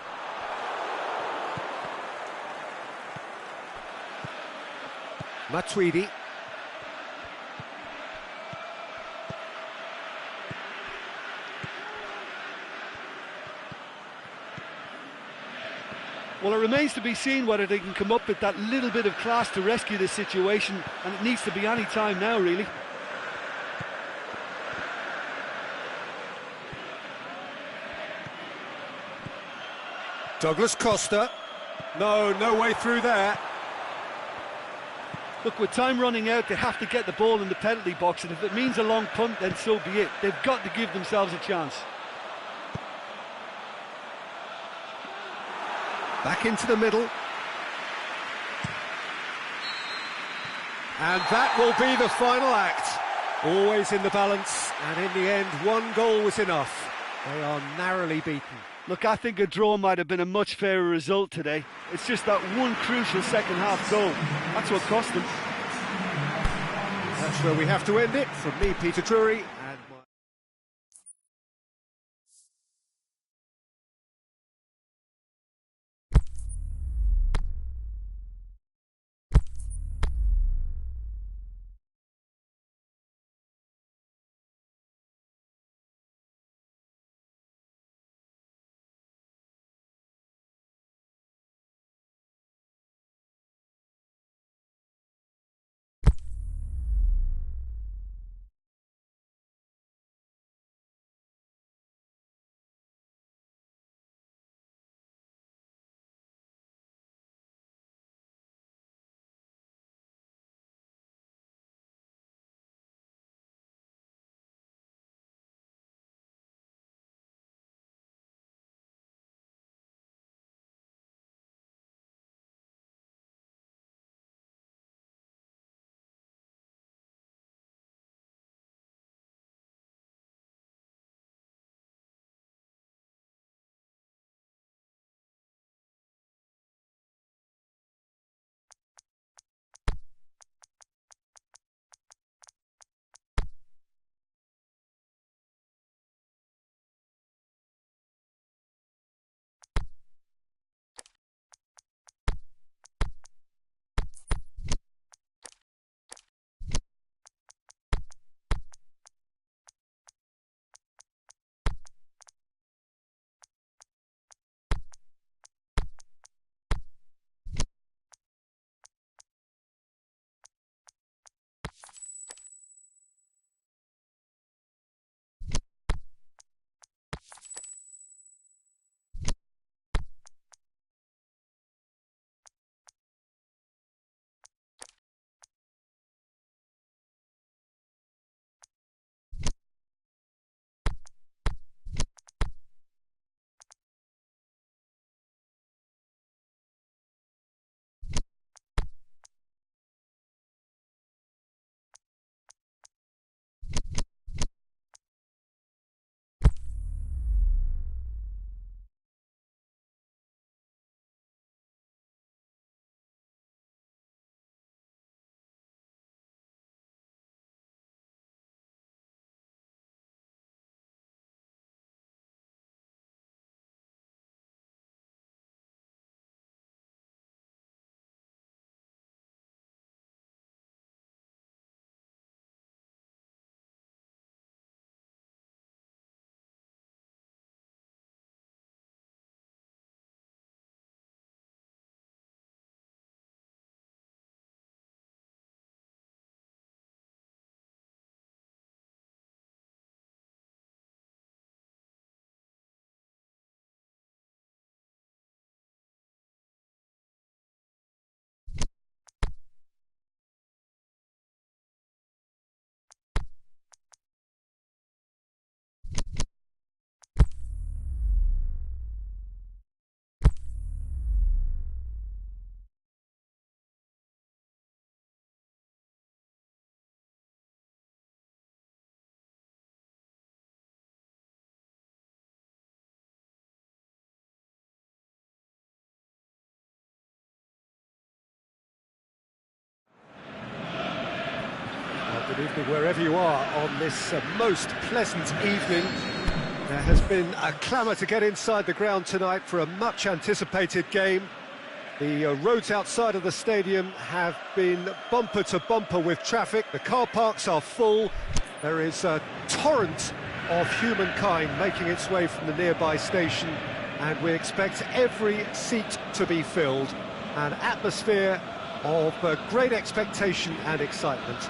Matuidi. Well, it remains to be seen whether they can come up with that little bit of class to rescue this situation, and it needs to be any time now, really. Douglas Costa. No way through there. Look, with time running out, they have to get the ball in the penalty box, and if it means a long punt, then so be it. They've got to give themselves a chance. Back into the middle. And that will be the final act. Always in the balance, and in the end, one goal was enough. They are narrowly beaten. Look, I think a draw might have been a much fairer result today. It's just that one crucial second-half goal. That's what cost them. That's where we have to end it. From me, Peter Drury. Wherever you are on this most pleasant evening, there has been a clamour to get inside the ground tonight for a much-anticipated game. The roads outside of the stadium have been bumper to bumper with traffic. The car parks are full. There is a torrent of humankind making its way from the nearby station, and we expect every seat to be filled. An atmosphere of great expectation and excitement.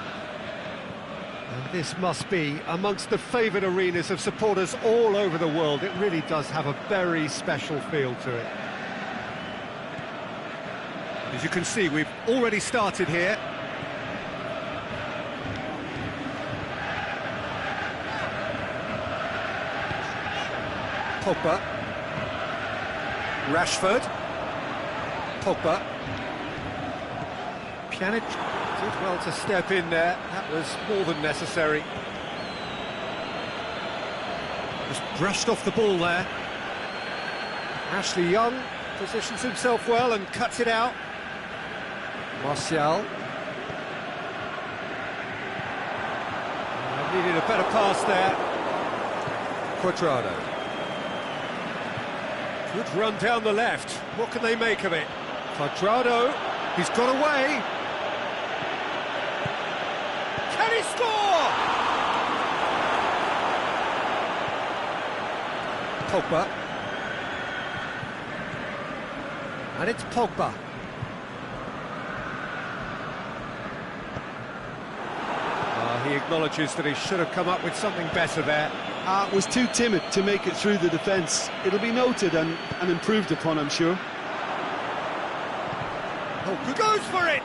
And this must be amongst the favoured arenas of supporters all over the world. It really does have a very special feel to it. As you can see, we've already started here. Pogba. Rashford. Pogba. Pjanic did well to step in there. That was more than necessary. Just brushed off the ball there. Ashley Young positions himself well and cuts it out. Martial. Needed a better pass there. Quadrado. Good run down the left. What can they make of it? Quadrado. He's got away. Can he score? Pogba. And it's Pogba. He acknowledges that he should have come up with something better there. Was too timid to make it through the defence. It'll be noted and improved upon, I'm sure. Oh, who goes for it?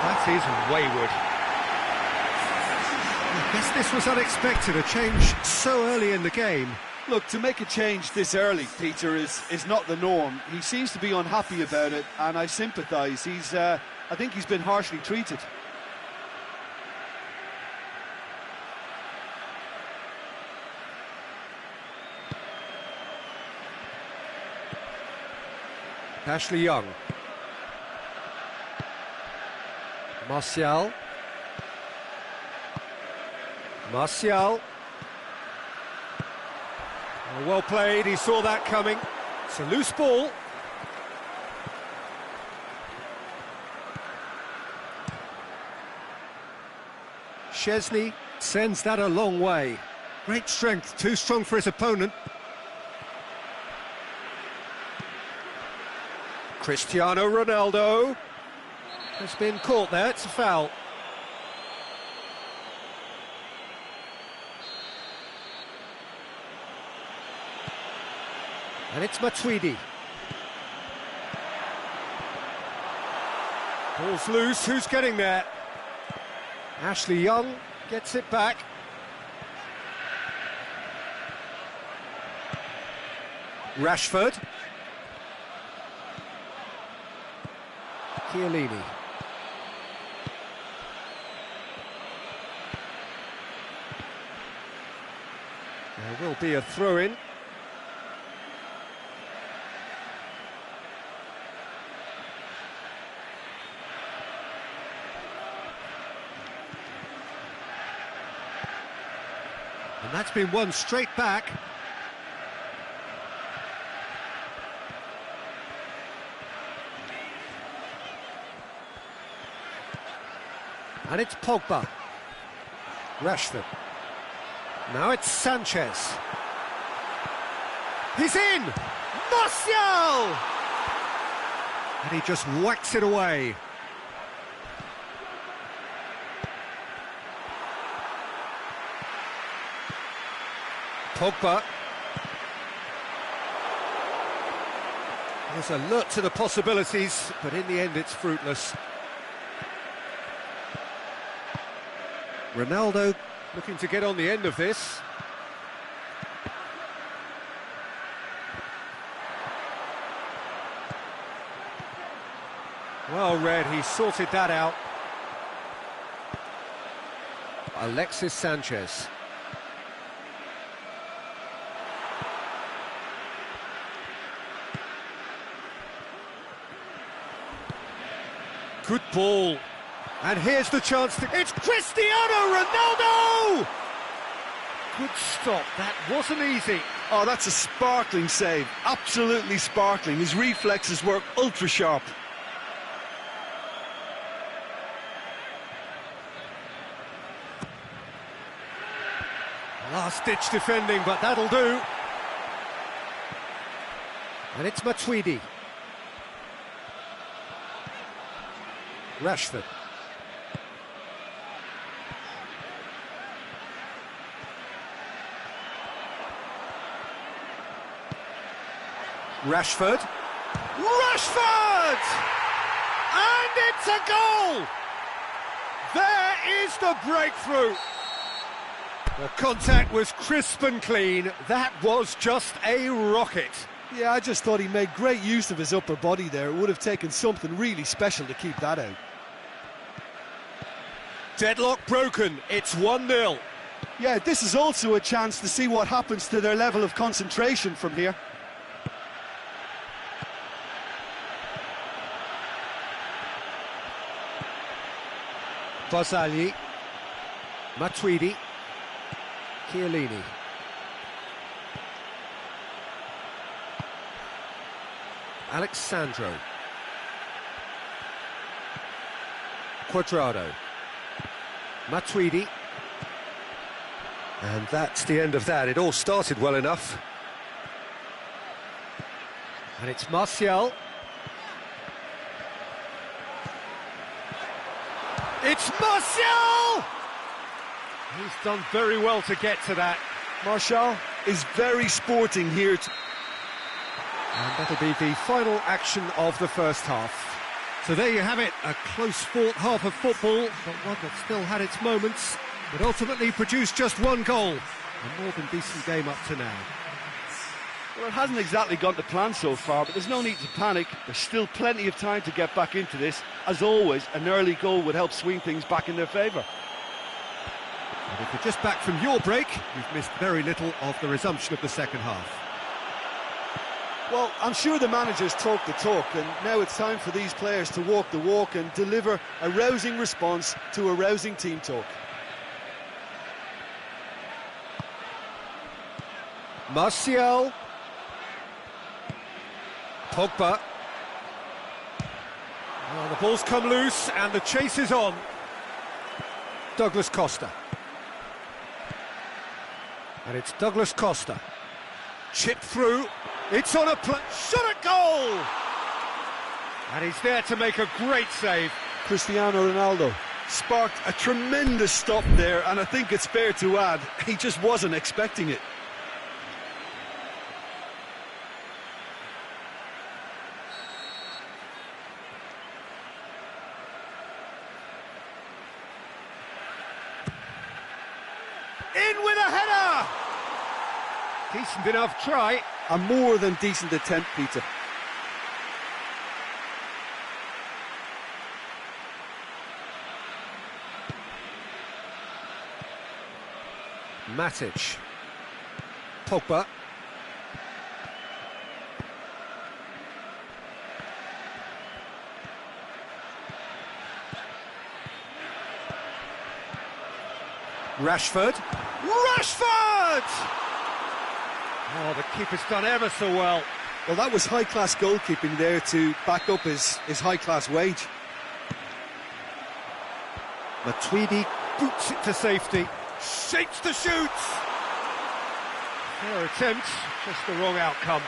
That is wayward. I guess this was unexpected, a change so early in the game. Look, to make a change this early, Peter, is not the norm. He seems to be unhappy about it, and I sympathise. I think he's been harshly treated. Ashley Young. Martial. Martial. Oh, well played, he saw that coming. It's a loose ball. Chesney sends that a long way. Great strength, too strong for his opponent. Cristiano Ronaldo has been caught there, it's a foul. And it's Matuidi. Ball's loose, who's getting there? Ashley Young gets it back. Rashford. Chiellini. There will be a throw-in. And that's been won straight back. And it's Pogba. Rashford. Now it's Sanchez. He's in! Martial! And he just whacks it away. Pogba. There's alert to the possibilities, but in the end it's fruitless. Ronaldo looking to get on the end of this. Well read, he sorted that out. Alexis Sanchez. Good ball. And here's the chance to... It's Cristiano Ronaldo! Good stop, that wasn't easy. Oh, that's a sparkling save, absolutely sparkling. His reflexes work ultra sharp. Last-ditch defending, but that'll do. And it's Matuidi. Rashford. Rashford. Rashford! And it's a goal! There is the breakthrough. The contact was crisp and clean. That was just a rocket. Yeah, I just thought he made great use of his upper body there. It would have taken something really special to keep that out. Deadlock broken. It's 1-0. Yeah, this is also a chance to see what happens to their level of concentration from here. Barzagli, Matuidi, Chiellini. Alexandro. Cuadrado. Matuidi. And that's the end of that. It all started well enough. And it's Martial. It's Martial! He's done very well to get to that. Martial is very sporting here. And that'll be the final action of the first half. So there you have it, a close-fought half of football, but one that still had its moments, but ultimately produced just one goal. A more than decent game up to now. Well, it hasn't exactly gone to plan so far, but there's no need to panic. There's still plenty of time to get back into this. As always, an early goal would help swing things back in their favour. And if you're just back from your break, you've missed very little of the resumption of the second half. Well, I'm sure the managers talk the talk, and now it's time for these players to walk the walk and deliver a rousing response to a rousing team talk. Martial. Pogba. Oh, the ball's come loose and the chase is on. Douglas Costa. And it's Douglas Costa. Chipped through. It's on a shot at goal! And he's there to make a great save. Cristiano Ronaldo sparked a tremendous stop there, and I think it's fair to add, he just wasn't expecting it. In with a header! Decent enough try. A more than decent attempt, Peter. Matic. Pogba. Rashford. Rashford! Oh, the keeper's done ever so well. Well, that was high-class goalkeeping there to back up his high-class wage. Matuidi boots it to safety. Shapes to shoot! Fair attempt, just the wrong outcome.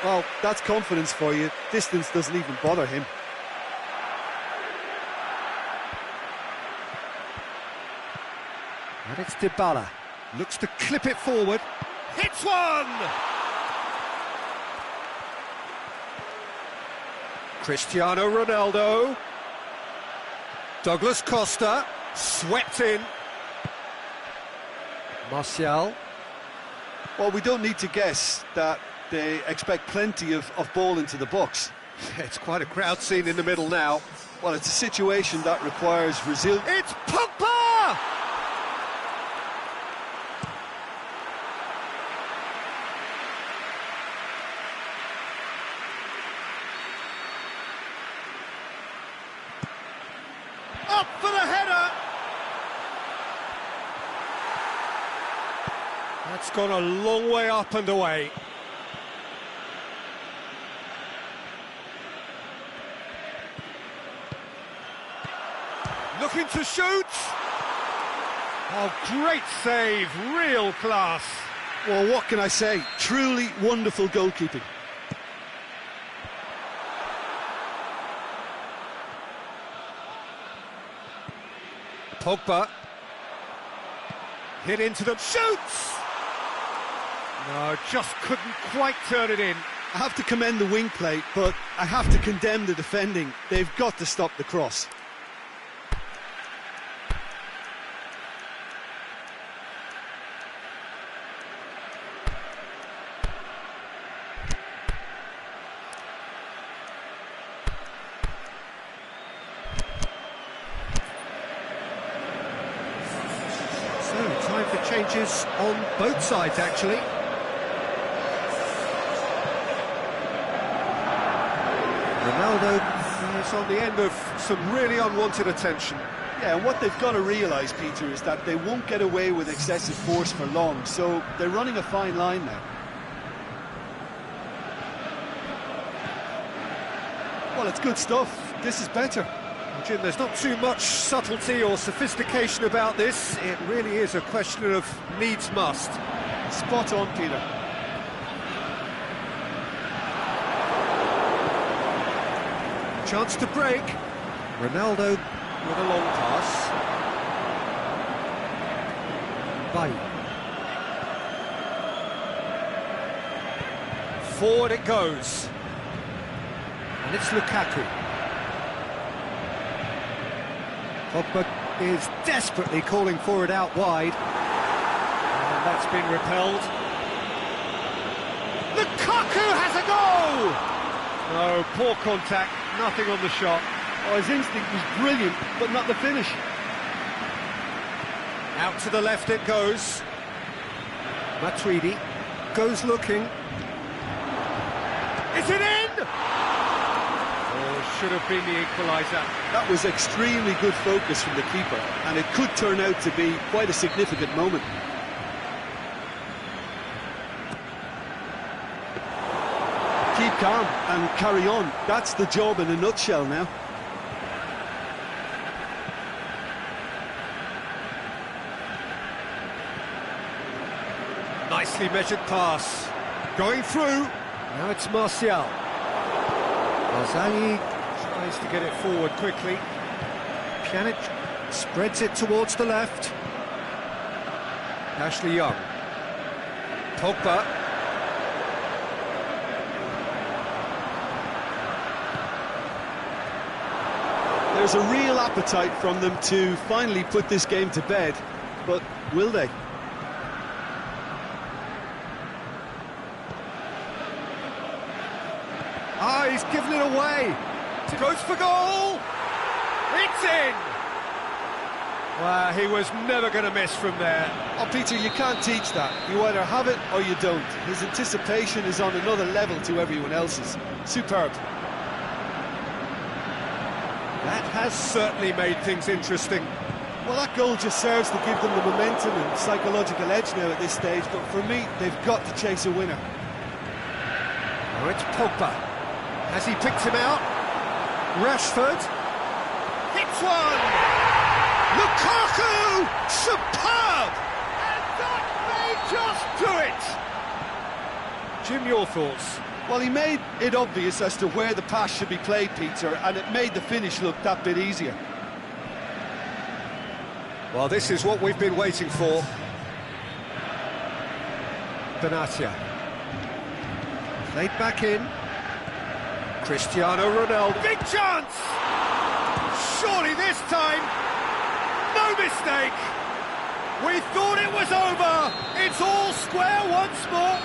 Well, that's confidence for you. Distance doesn't even bother him. And it's Dybala. Looks to clip it forward. Hits one! Cristiano Ronaldo. Douglas Costa. Swept in. Martial. Well, we don't need to guess that they expect plenty of ball into the box. It's quite a crowd scene in the middle now. Well, it's a situation that requires resilience. It's Pogba! Up That's gone a long way up and away. Looking to shoot. Oh, great save, real class. Well, what can I say? Truly wonderful goalkeeping. Pogba. Hit into them, shoots! No, just couldn't quite turn it in. I have to commend the wing play, but I have to condemn the defending. They've got to stop the cross. So, time for changes on both sides, actually. Ronaldo is on the end of some really unwanted attention. Yeah, and what they've got to realise, Peter, is that they won't get away with excessive force for long, so they're running a fine line now. Well, it's good stuff. This is better. Jim, there's not too much subtlety or sophistication about this. It really is a question of needs must. Spot on, Peter. Chance to break. Ronaldo with a long pass. Bailly. Forward it goes. And it's Lukaku. Pogba is desperately calling for it out wide. And that's been repelled. Lukaku has a goal! No, poor contact, nothing on the shot. Oh, his instinct was brilliant, but not the finish. Out to the left it goes. Matuidi goes looking. Is it in? Oh, should have been the equaliser. That was extremely good focus from the keeper, and it could turn out to be quite a significant moment. Keep calm and carry on. That's the job in a nutshell now. Nicely measured pass. Going through. Now it's Martial. Barzagli tries to get it forward quickly. Pjanic spreads it towards the left. Ashley Young. Pogba. There's a real appetite from them to finally put this game to bed, but will they? Ah, he's given it away. Goes for goal. It's in. Well, he was never going to miss from there. Oh, Peter, you can't teach that. You either have it or you don't. His anticipation is on another level to everyone else's. Superb. That has certainly made things interesting. Well, that goal just serves to give them the momentum and psychological edge now at this stage, but for me, they've got to chase a winner. Now it's Pogba. Has he picked him out? Rashford. Hits one! Lukaku! Superb! And that may just do it! Jim, your thoughts? Well, he made it obvious as to where the pass should be played, Peter, and it made the finish look that bit easier. Well, this is what we've been waiting for. Benatia. Played back in. Cristiano Ronaldo. Big chance! Surely this time, no mistake! We thought it was over! It's all square once more!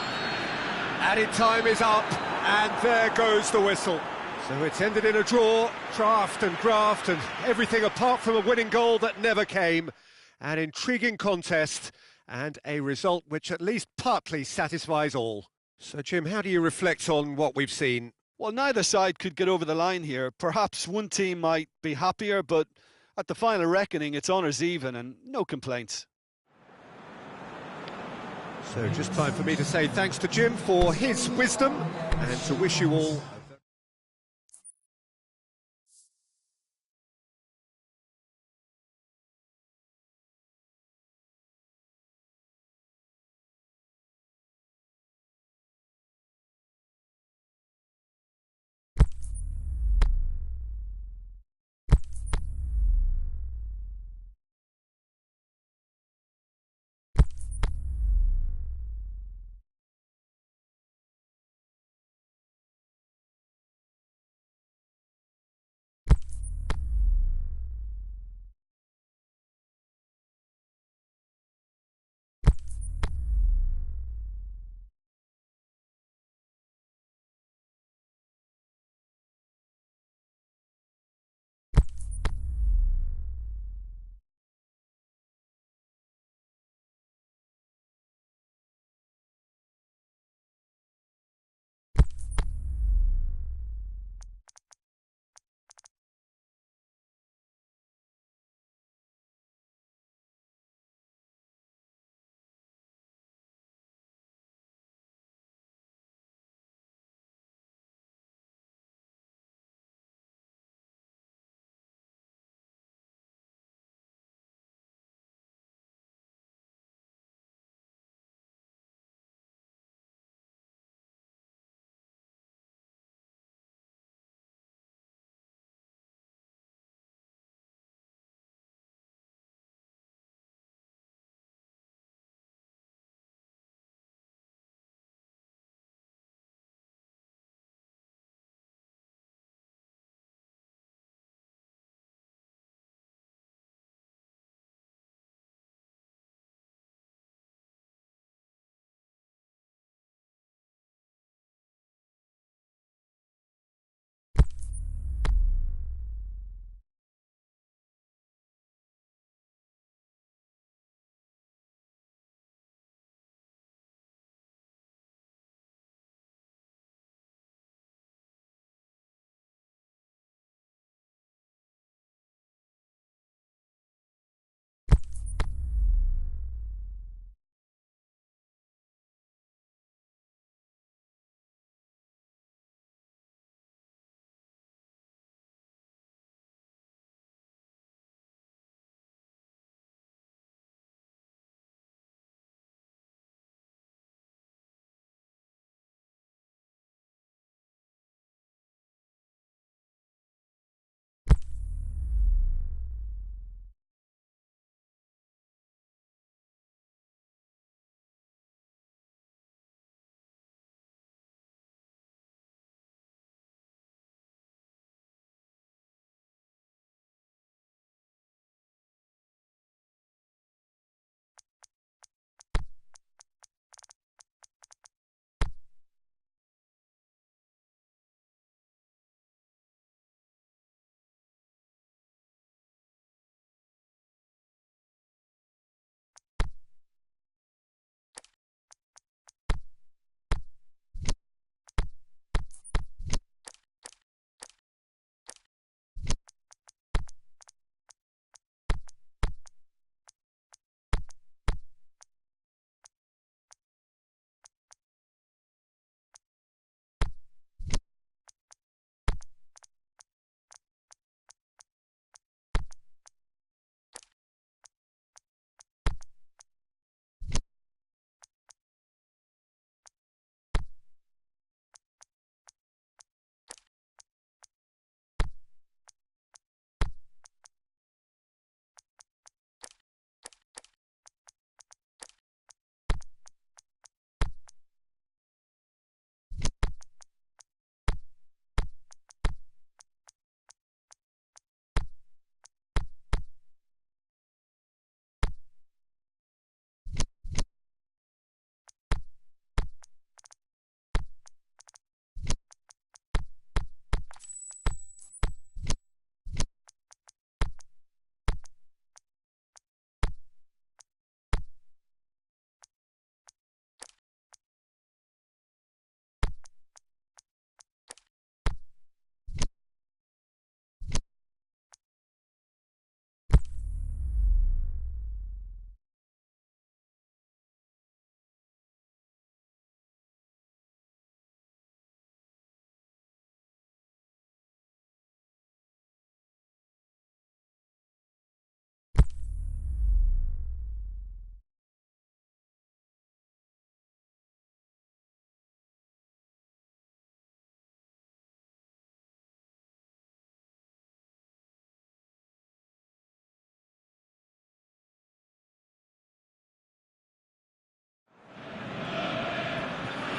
Added time is up, and there goes the whistle. So it's ended in a draw, draft and graft, and everything apart from a winning goal that never came. An intriguing contest, and a result which at least partly satisfies all. So, Jim, how do you reflect on what we've seen? Well, neither side could get over the line here. Perhaps one team might be happier, but at the final reckoning, it's honours even and no complaints. So just time for me to say thanks to Jim for his wisdom and to wish you all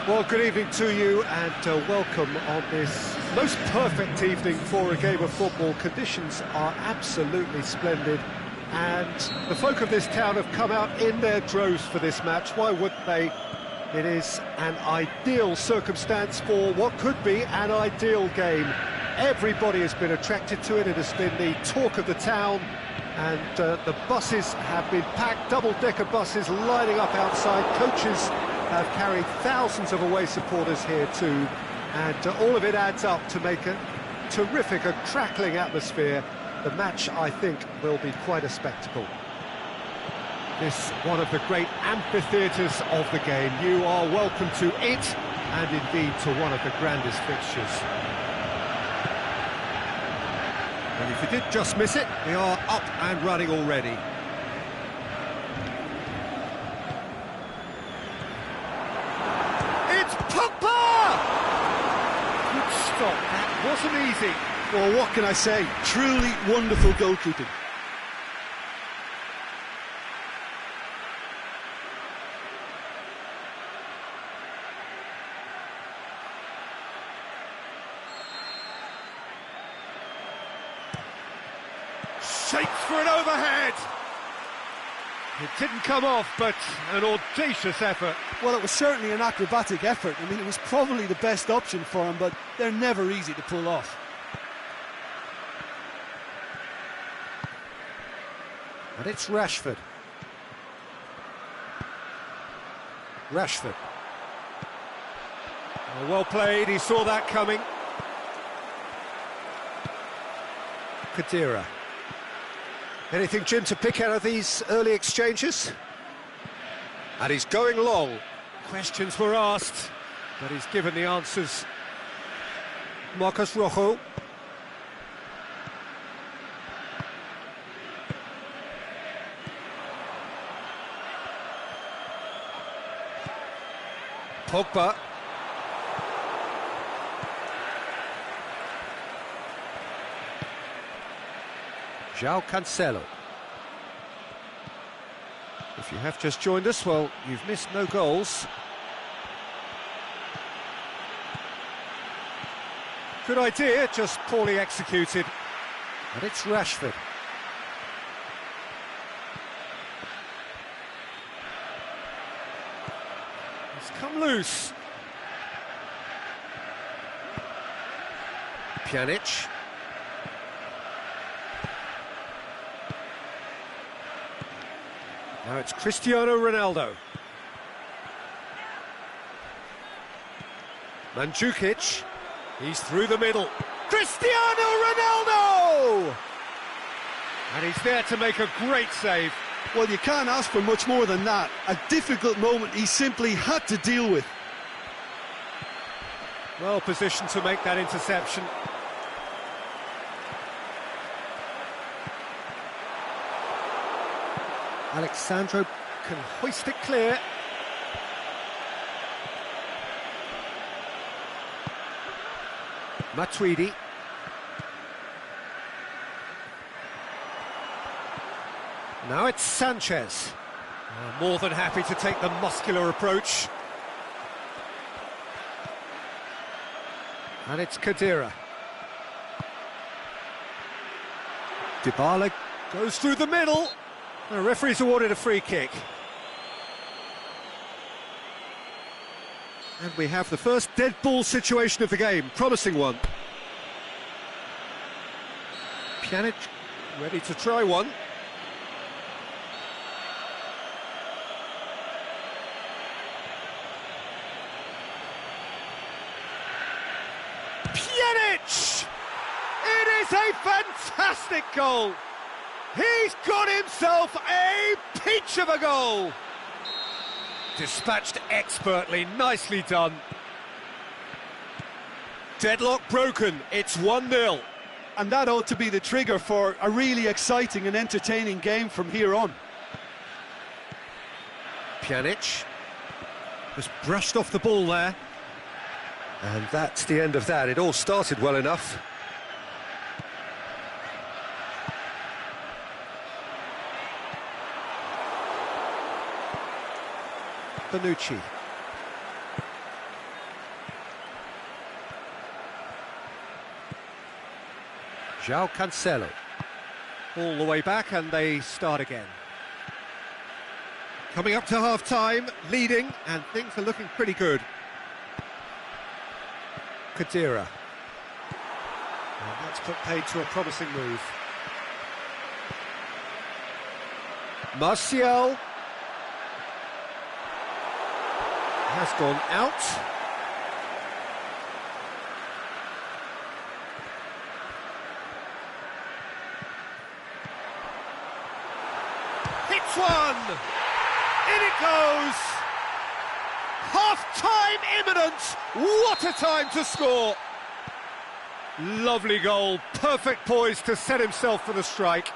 Well, good evening to you and welcome on this most perfect evening for a game of football. Conditions are absolutely splendid and the folk of this town have come out in their droves for this match. Why wouldn't they? It is an ideal circumstance for what could be an ideal game. Everybody has been attracted to it. It has been the talk of the town and the buses have been packed, double-decker buses lining up outside. Coaches have carried thousands of away supporters here too, and all of it adds up to make a terrific, a crackling atmosphere. The match, I think, will be quite a spectacle. This one of the great amphitheatres of the game. You are welcome to it, and indeed to one of the grandest fixtures. And if you did just miss it, we are up and running already. That wasn't easy. Well, what can I say? Truly wonderful goalkeeping. Shapes for an overhead. It didn't come off, but an audacious effort. Well, it was certainly an acrobatic effort. I mean, it was probably the best option for him, but they're never easy to pull off. And it's Rashford. Rashford. Oh, well played, he saw that coming. Khedira. Anything, Jim, to pick out of these early exchanges? And he's going long. Questions were asked, but he's given the answers. Marcos Rojo. Pogba. João Cancelo. If you have just joined us, well, you've missed no goals. Good idea, just poorly executed. And it's Rashford. It's come loose. Pjanic. Now it's Cristiano Ronaldo. Mandzukic. He's through the middle. Cristiano Ronaldo! And he's there to make a great save. Well, you can't ask for much more than that. A difficult moment he simply had to deal with. Well positioned to make that interception. Alexandro can hoist it clear. Matuidi. Now it's Sanchez. More than happy to take the muscular approach. And it's Khedira. Dybala goes through the middle. The referee's awarded a free kick. And we have the first dead ball situation of the game, promising one. Pjanic ready to try one. Pjanic! It is a fantastic goal! He's got himself a peach of a goal! Dispatched expertly, nicely done. Deadlock broken, it's 1-0. And that ought to be the trigger for a really exciting and entertaining game from here on. Pjanic just brushed off the ball there. And that's the end of that. It all started well enough. Bonucci. João Cancelo. All the way back and they start again. Coming up to half-time, leading, and things are looking pretty good. Khedira. And that's put paid to a promising move. Martial. Has gone out. Hits one! In it goes! Half-time imminent! What a time to score! Lovely goal, perfect poise to set himself for the strike.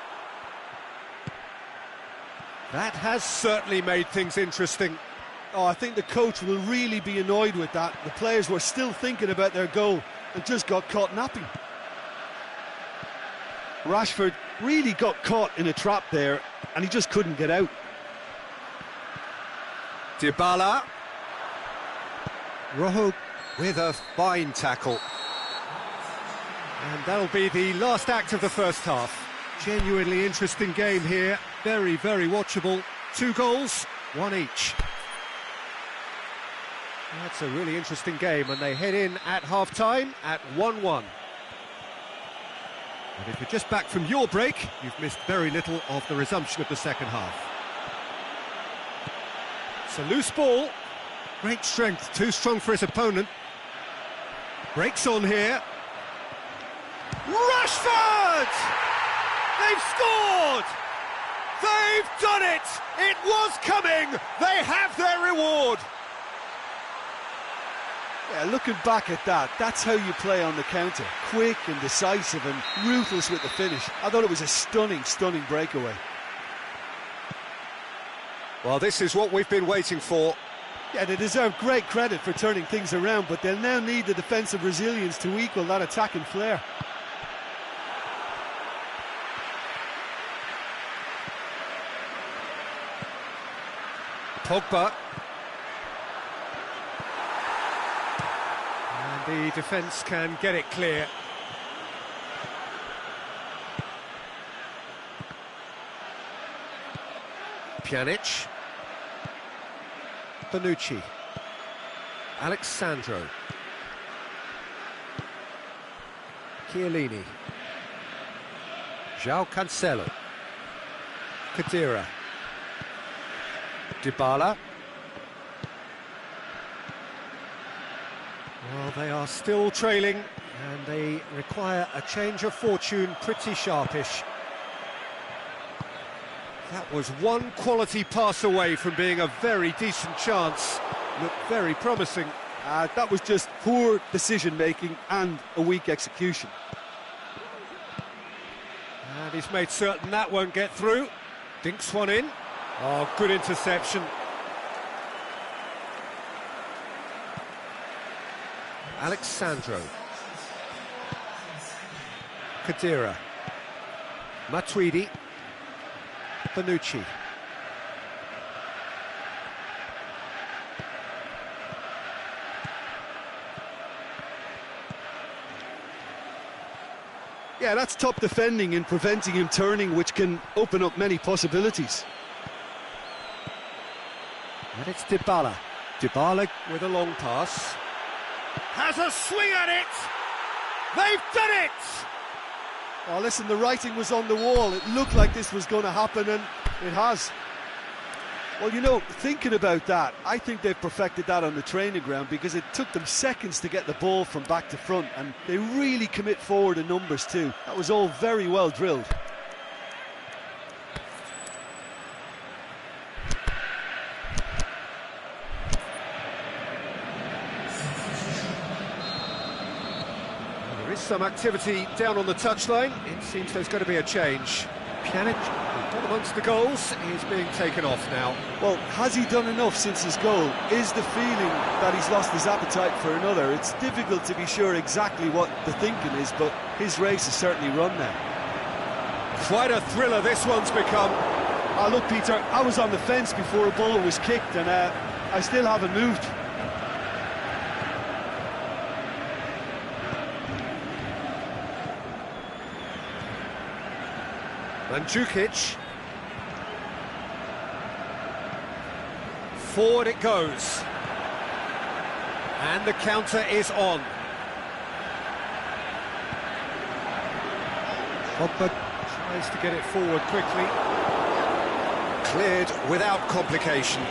That has certainly made things interesting. Oh, I think the coach will really be annoyed with that. The players were still thinking about their goal and just got caught napping. Rashford really got caught in a trap there and he just couldn't get out. Dybala. Rojo with a fine tackle. And that'll be the last act of the first half. Genuinely interesting game here. Very, very watchable. 2 goals, 1 each. That's a really interesting game, and they head in at half-time at 1-1. And if you're just back from your break, you've missed very little of the resumption of the second half. It's a loose ball. Great strength, too strong for his opponent. Breaks on here. Rashford! They've scored! They've done it! It was coming! They have their reward! Yeah, looking back at that, that's how you play on the counter. Quick and decisive and ruthless with the finish. I thought it was a stunning, stunning breakaway. Well, this is what we've been waiting for. Yeah, they deserve great credit for turning things around, but they'll now need the defensive resilience to equal that attacking flair. Pogba. And the defence can get it clear. Pjanic. Bonucci. Alexandro. Chiellini. João Cancelo. Khedira. Dybala. Well, they are still trailing, and they require a change of fortune pretty sharpish. That was one quality pass away from being a very decent chance. Looked very promising. That was just poor decision-making and a weak execution. And he's made certain that won't get through. Dinks one in. Oh, good interception. Alexandro. Khedira. Matuidi. Bonucci. Yeah, that's top defending and preventing him turning, which can open up many possibilities. And it's Dybala. Dybala with a long pass. Has a swing at it! They've done it! Oh, listen, the writing was on the wall. It looked like this was going to happen, and it has. Well, you know, thinking about that, I think they've perfected that on the training ground because it took them seconds to get the ball from back to front, and they really commit forward in numbers too. That was all very well drilled. There is some activity down on the touchline. It seems there's going to be a change. Pjanic, not amongst the goals, is being taken off now. Well, has he done enough since his goal? Is the feeling that he's lost his appetite for another? It's difficult to be sure exactly what the thinking is, but his race is certainly run now. Quite a thriller this one's become. Oh, look, Peter, I was on the fence before a ball was kicked, and I still haven't moved. Mandzukic. Forward it goes. And the counter is on. Pogba tries to get it forward quickly. Cleared without complication.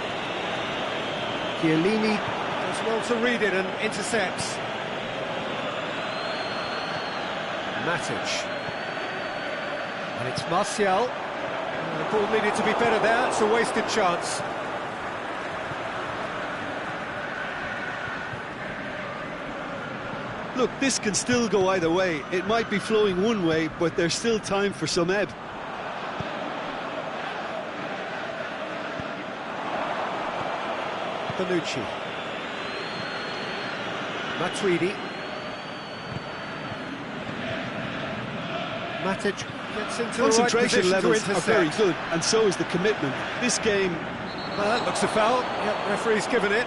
Chiellini does well to read it and intercepts. Matic. And it's Martial. The ball needed to be better there, it's a wasted chance. Look, this can still go either way. It might be flowing one way, but there's still time for some ebb. Bonucci. Matuidi. Matic gets into Concentration the right levels to are very good, and so is the commitment. This game... Well, that looks a foul. Yep, referee's given it.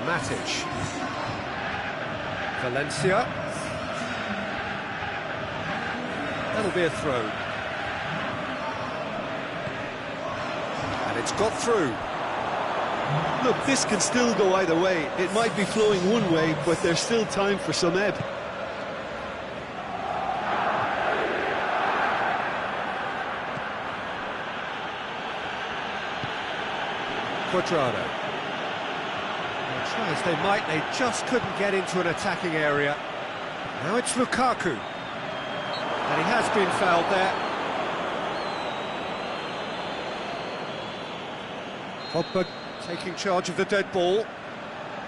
Matic. Valencia. That'll be a throw. And it's got through. Look, this can still go either way. It might be flowing one way, but there's still time for some ebb. Quadrado. Try as they might, they just couldn't get into an attacking area. Now it's Lukaku. And he has been fouled there. Pogba taking charge of the dead ball.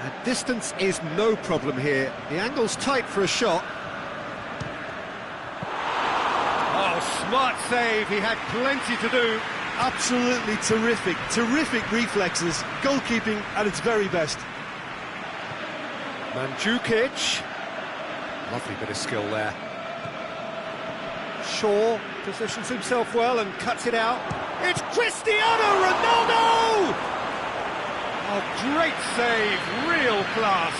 And distance is no problem here. The angle's tight for a shot. Oh, smart save. He had plenty to do. Absolutely terrific. Terrific reflexes. Goalkeeping at its very best. Mandzukic. Lovely bit of skill there. Shaw positions himself well and cuts it out. It's Cristiano Ronaldo! Oh, great save, real class.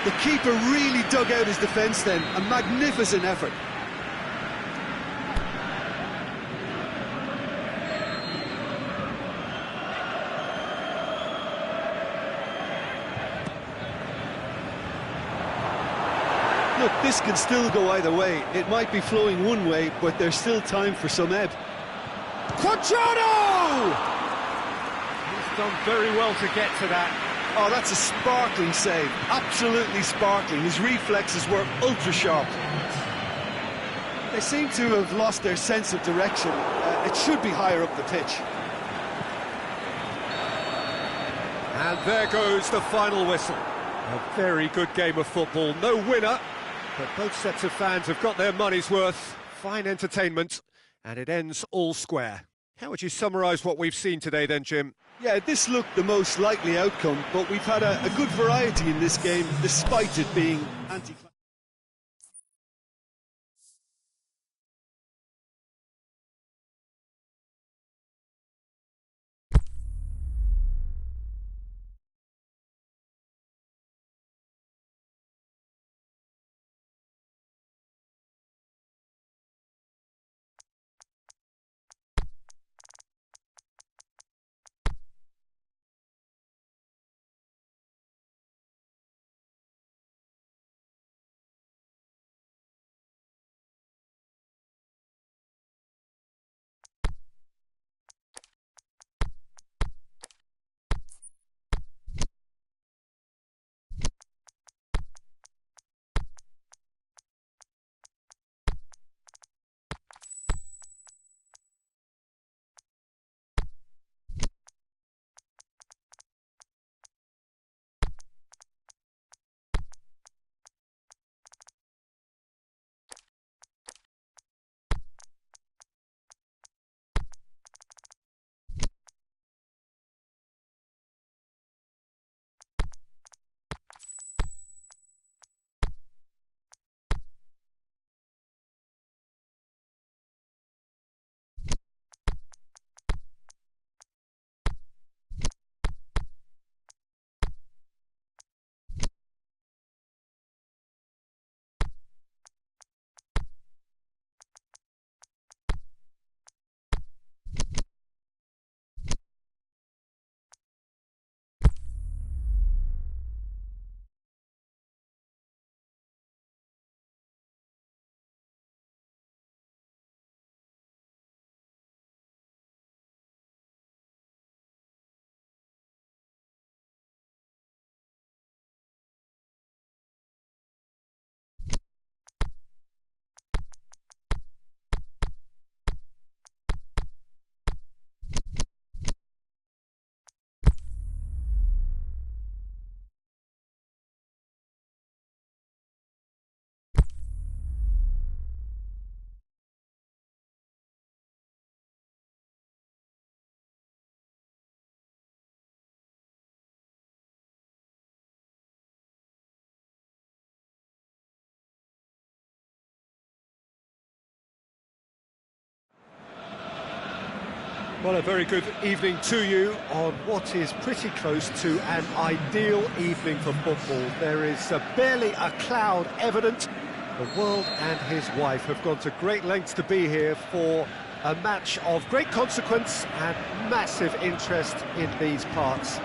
The keeper really dug out his defence then. A magnificent effort. Look, this can still go either way. It might be flowing one way, but there's still time for some ebb. Quadrado! He's done very well to get to that. Oh, that's a sparkling save. Absolutely sparkling. His reflexes were ultra-sharp. They seem to have lost their sense of direction. It should be higher up the pitch. And there goes the final whistle. A very good game of football. No winner. But both sets of fans have got their money's worth. Fine entertainment, and it ends all square. How would you summarise what we've seen today then, Jim? Yeah, this looked the most likely outcome, but we've had a good variety in this game, despite it being anti-climactic. Well, a very good evening to you on what is pretty close to an ideal evening for football. There is barely a cloud evident. The world and his wife have gone to great lengths to be here for a match of great consequence and massive interest in these parts.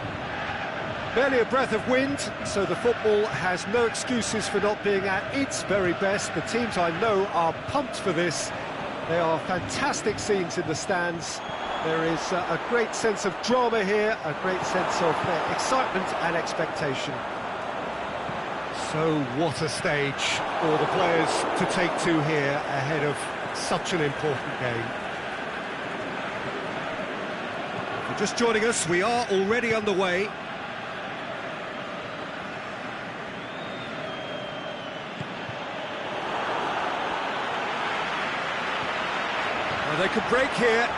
Barely a breath of wind, so the football has no excuses for not being at its very best. The teams I know are pumped for this. There are fantastic scenes in the stands. There is a great sense of drama here, a great sense of excitement and expectation. So what a stage for the players to take to here ahead of such an important game. If you're just joining us, we are already underway. Well, they could break here.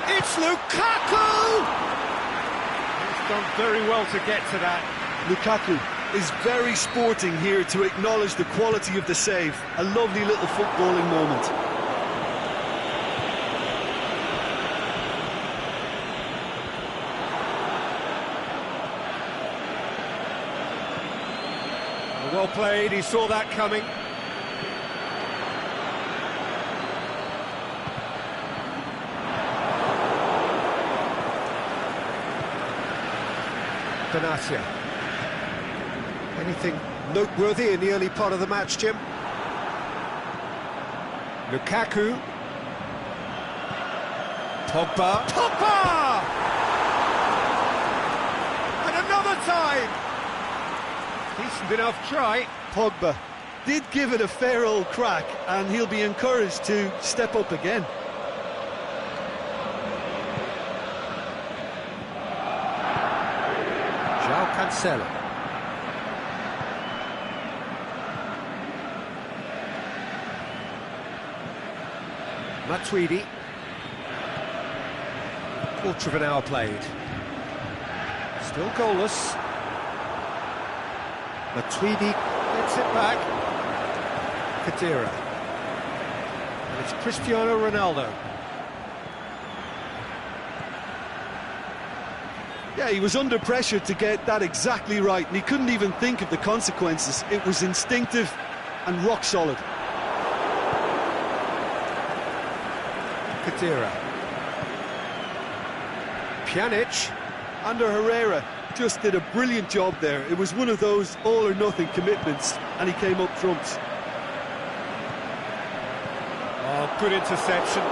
It's Lukaku! He's done very well to get to that. Lukaku is very sporting here to acknowledge the quality of the save. A lovely little footballing moment. Well played, he saw that coming. Benatia. Anything noteworthy in the early part of the match, Jim? Lukaku. Pogba. Pogba! And another time! Decent enough try. Pogba did give it a fair old crack, and he'll be encouraged to step up again. Cancelo. Matuidi. Quarter of an hour played. Still goalless. Matuidi gets it back. Khedira. And it's Cristiano Ronaldo. Yeah, he was under pressure to get that exactly right, and he couldn't even think of the consequences. It was instinctive and rock solid. Khedira. Pjanic. Ander Herrera just did a brilliant job there. It was one of those all-or-nothing commitments, and he came up trumps. Oh, good interception.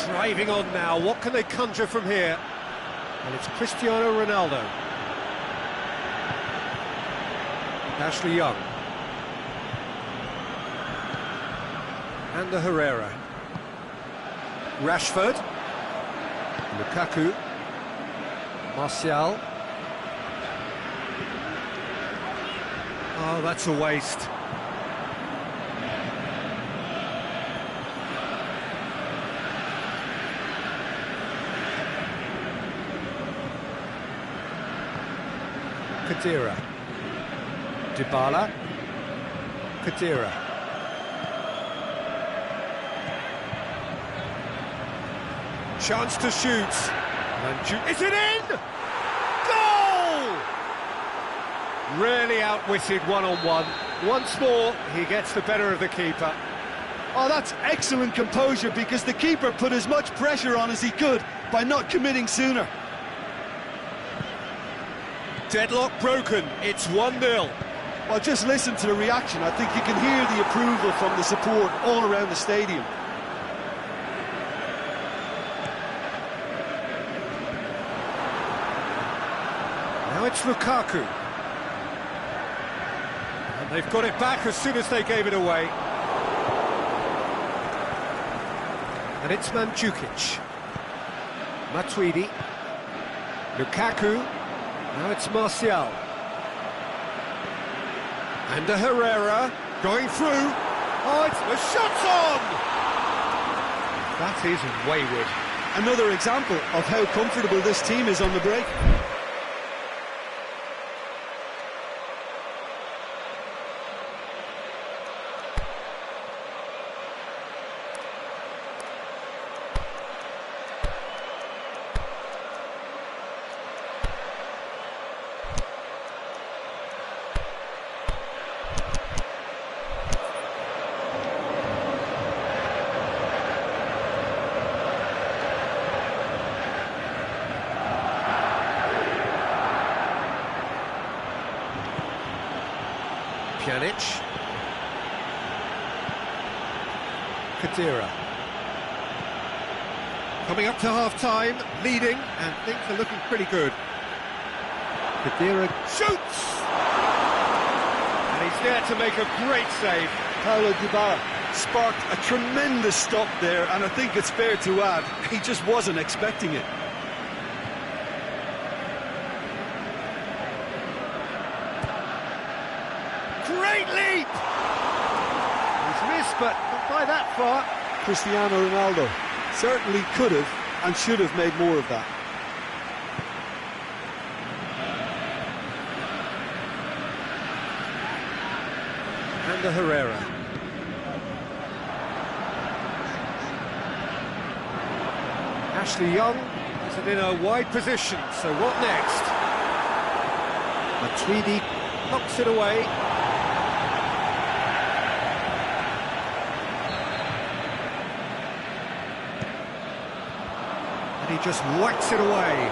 Driving on now, what can they conjure from here? And it's Cristiano Ronaldo. Ashley Young. Ander Herrera. Rashford. Lukaku. Martial. Oh, that's a waste. Khedira. Dybala. Khedira. Chance to shoot. Is it in? Goal! Really outwitted one-on-one. Once more, he gets the better of the keeper. Oh, that's excellent composure, because the keeper put as much pressure on as he could by not committing sooner. Deadlock broken, it's 1-0. Well, just listen to the reaction. I think you can hear the approval from the support all around the stadium. Now it's Lukaku. And they've got it back as soon as they gave it away. And it's Mandzukic. Matuidi. Lukaku. Now it's Martial. Ander Herrera going through. Oh, it's the shot's on! That is wayward. Another example of how comfortable this team is on the break. Pjanic. Khedira. Coming up to half-time, leading, and things are looking pretty good. Khedira shoots! And he's there to make a great save. Paulo Dybala sparked a tremendous stop there, and I think it's fair to add, he just wasn't expecting it. Great leap! He's missed, but not by that far. Cristiano Ronaldo certainly could have and should have made more of that. And Herrera. Ashley Young has it in a wide position, so what next? Matuidi knocks it away. And he just whacks it away.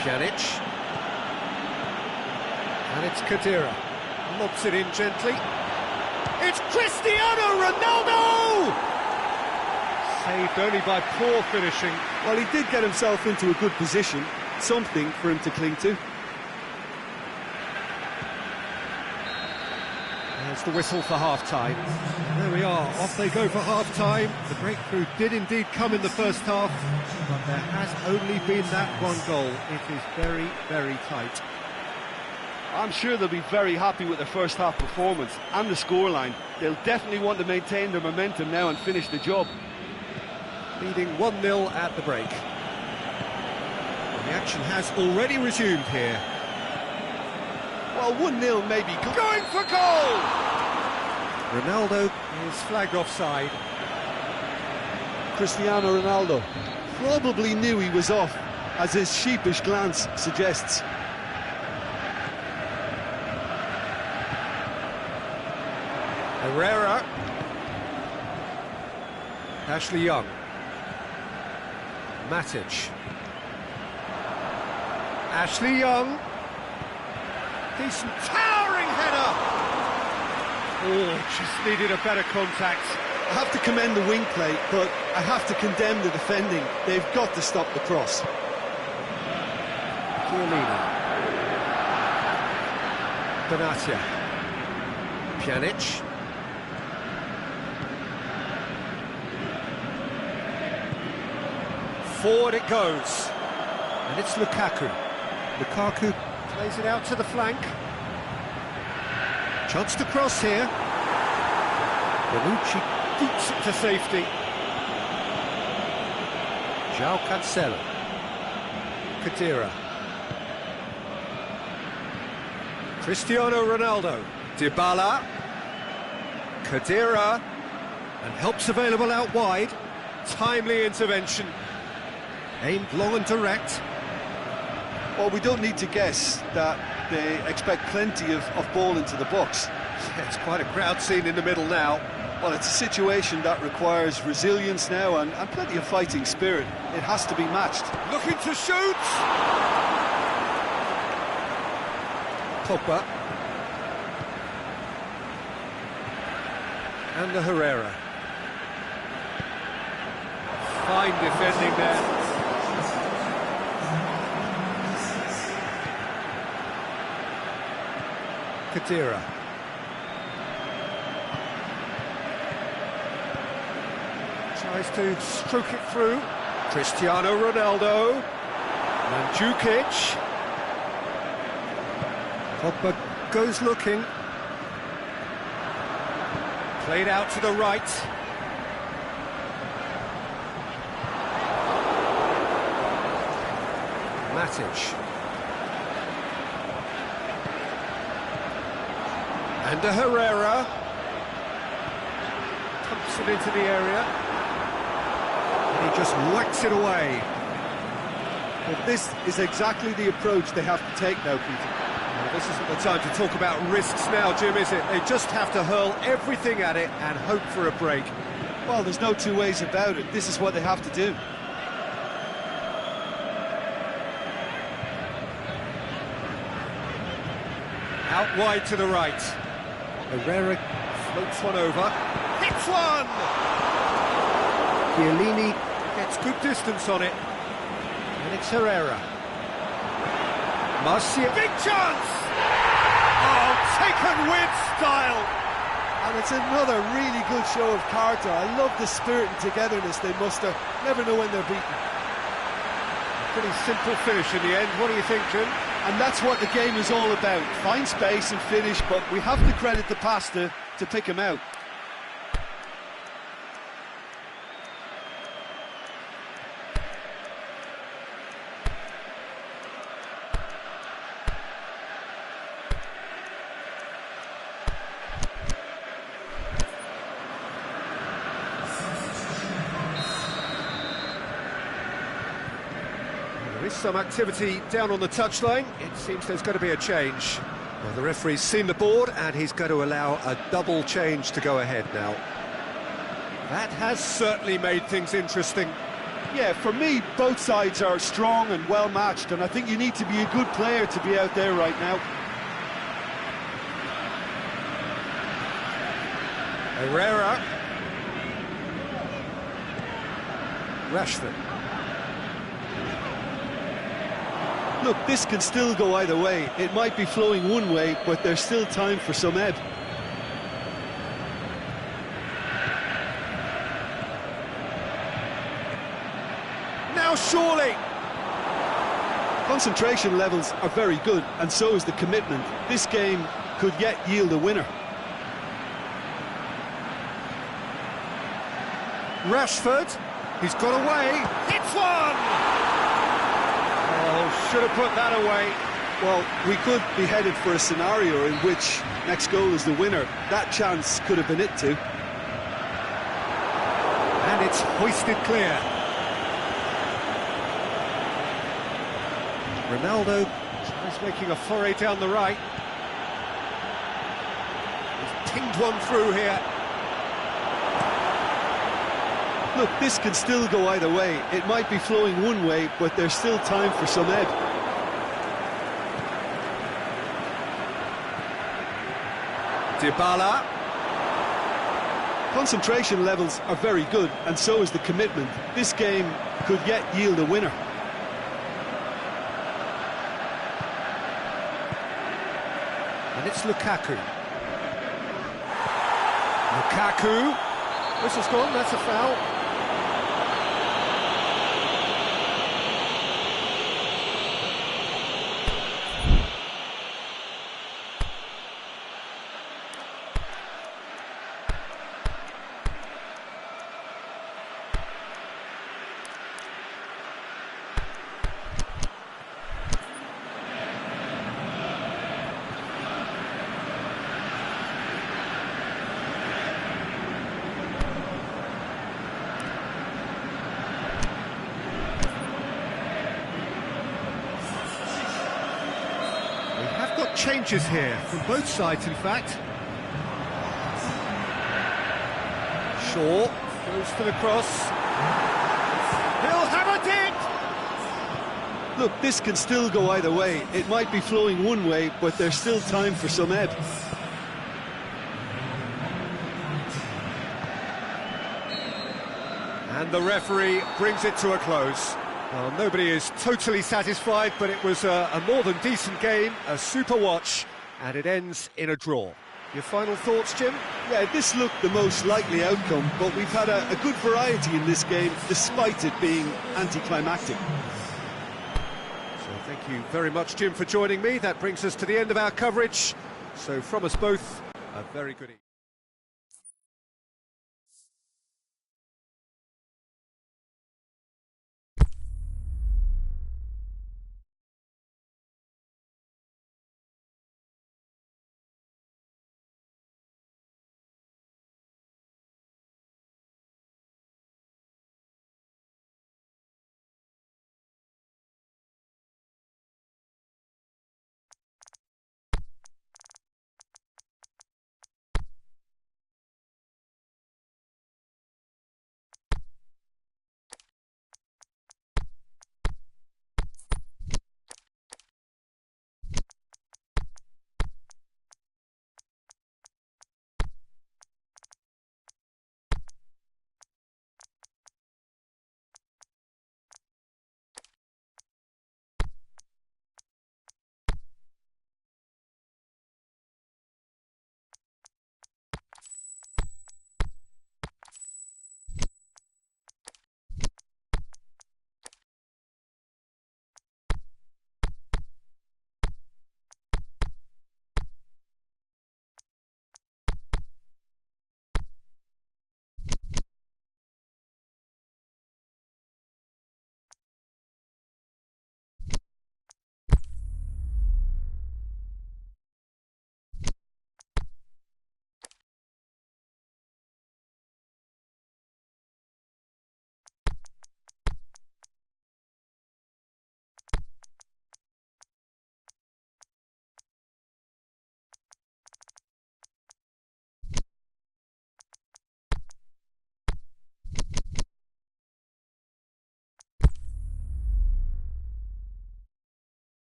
Pjanic. And it's Khedira. Lobs it in gently. It's Cristiano Ronaldo! Saved only by poor finishing. Well, he did get himself into a good position, something for him to cling to. There's the whistle for half-time. There we are, off they go for half-time. The breakthrough did indeed come in the first half, but there has only been that one goal. It is very, very tight. I'm sure they'll be very happy with their first half performance and the scoreline. They'll definitely want to maintain their momentum now and finish the job. Leading 1-0 at the break. The action has already resumed here. Well, 1-0 maybe. Going for goal! Ronaldo is flagged offside. Cristiano Ronaldo probably knew he was off, as his sheepish glance suggests. Herrera. Ashley Young. Matic. Ashley Young. Decent towering header. Oh, just needed a better contact. I have to commend the wing play, but I have to condemn the defending. They've got to stop the cross. Chiellini. Benatia. Pjanic. Forward it goes. And it's Lukaku. Lukaku plays it out to the flank. Chance to cross here. Bonucci boots it to safety. João Cancelo. Khedira. Cristiano Ronaldo. Dybala. Khedira. And help's available out wide. Timely intervention. Aimed long and direct. Well, we don't need to guess that they expect plenty of ball into the box. It's quite a crowd scene in the middle now. Well, it's a situation that requires resilience now and plenty of fighting spirit. It has to be matched. Looking to shoot! Pogba. And the Herrera. Fine defending there. Khedira. Tries to stroke it through. Cristiano Ronaldo. Mandzukic. Pogba goes looking. Played out to the right. Matic. And a Herrera. Pumps it into the area. And he just whacks it away. But this is exactly the approach they have to take now, Peter. Well, this isn't the time to talk about risks now, Jim, is it? They just have to hurl everything at it and hope for a break. Well, there's no two ways about it. This is what they have to do. Out wide to the right. Herrera floats one over. Hits one! Chiellini gets good distance on it. And it's Herrera. Marcia, big chance! Oh, taken with style! And it's another really good show of character. I love the spirit and togetherness they muster. Never know when they're beaten. Pretty simple finish in the end. What do you think, Jim? And that's what the game is all about. Find space and finish, but we have to credit the pasta to pick him out. There is some activity down on the touchline. It seems there's going to be a change. Well, the referee's seen the board and he's going to allow a double change to go ahead now. That has certainly made things interesting. Yeah, for me, both sides are strong and well matched, and I think you need to be a good player to be out there right now. Herrera. Rashford. Look, this can still go either way. It might be flowing one way, but there's still time for some ebb. Now surely! Concentration levels are very good, and so is the commitment. This game could yet yield a winner. Rashford, he's got away. Hits one! Oh, should have put that away. Well, we could be headed for a scenario in which next goal is the winner. That chance could have been it too. And it's hoisted clear. Ronaldo tries making a foray down the right. He's pinged one through here. Look, this can still go either way. It might be flowing one way, but there's still time for some ebb. Dybala. Concentration levels are very good, and so is the commitment. This game could yet yield a winner. And it's Lukaku. Lukaku. Whistle's gone, that's a foul. Changes here from both sides, in fact. Shaw goes for the cross. He'll hammer it! Look, this can still go either way. It might be flowing one way, but there's still time for some ebb. And the referee brings it to a close. Well, nobody is totally satisfied, but it was a more than decent game, a super watch, and it ends in a draw. Your final thoughts, Jim? Yeah, this looked the most likely outcome, but we've had a good variety in this game, despite it being anticlimactic. So thank you very much, Jim, for joining me. That brings us to the end of our coverage. So from us both, a very good evening.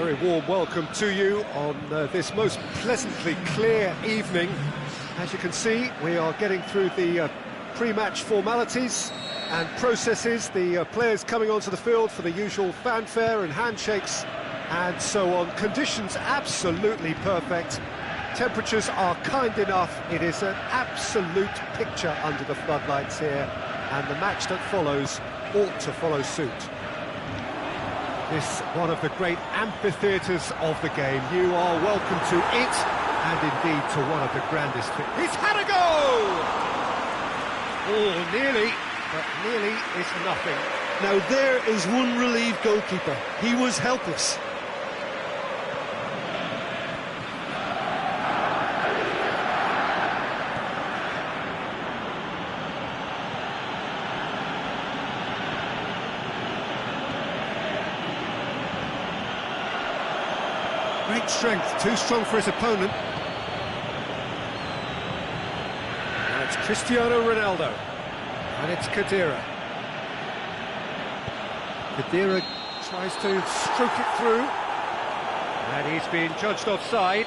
Very warm welcome to you on this most pleasantly clear evening. As you can see, we are getting through the pre-match formalities and processes, the players coming onto the field for the usual fanfare and handshakes and so on. Conditions absolutely perfect. Temperatures are kind enough. It is an absolute picture under the floodlights here, and the match that follows ought to follow suit. This one of the great amphitheatres of the game. You are welcome to it, and indeed to one of the grandest. He's had a go! Oh, nearly, but nearly is nothing. Now there is one relieved goalkeeper. He was helpless. Great strength, too strong for his opponent. Now it's Cristiano Ronaldo, and it's Khedira. Khedira tries to stroke it through, and he's being judged offside.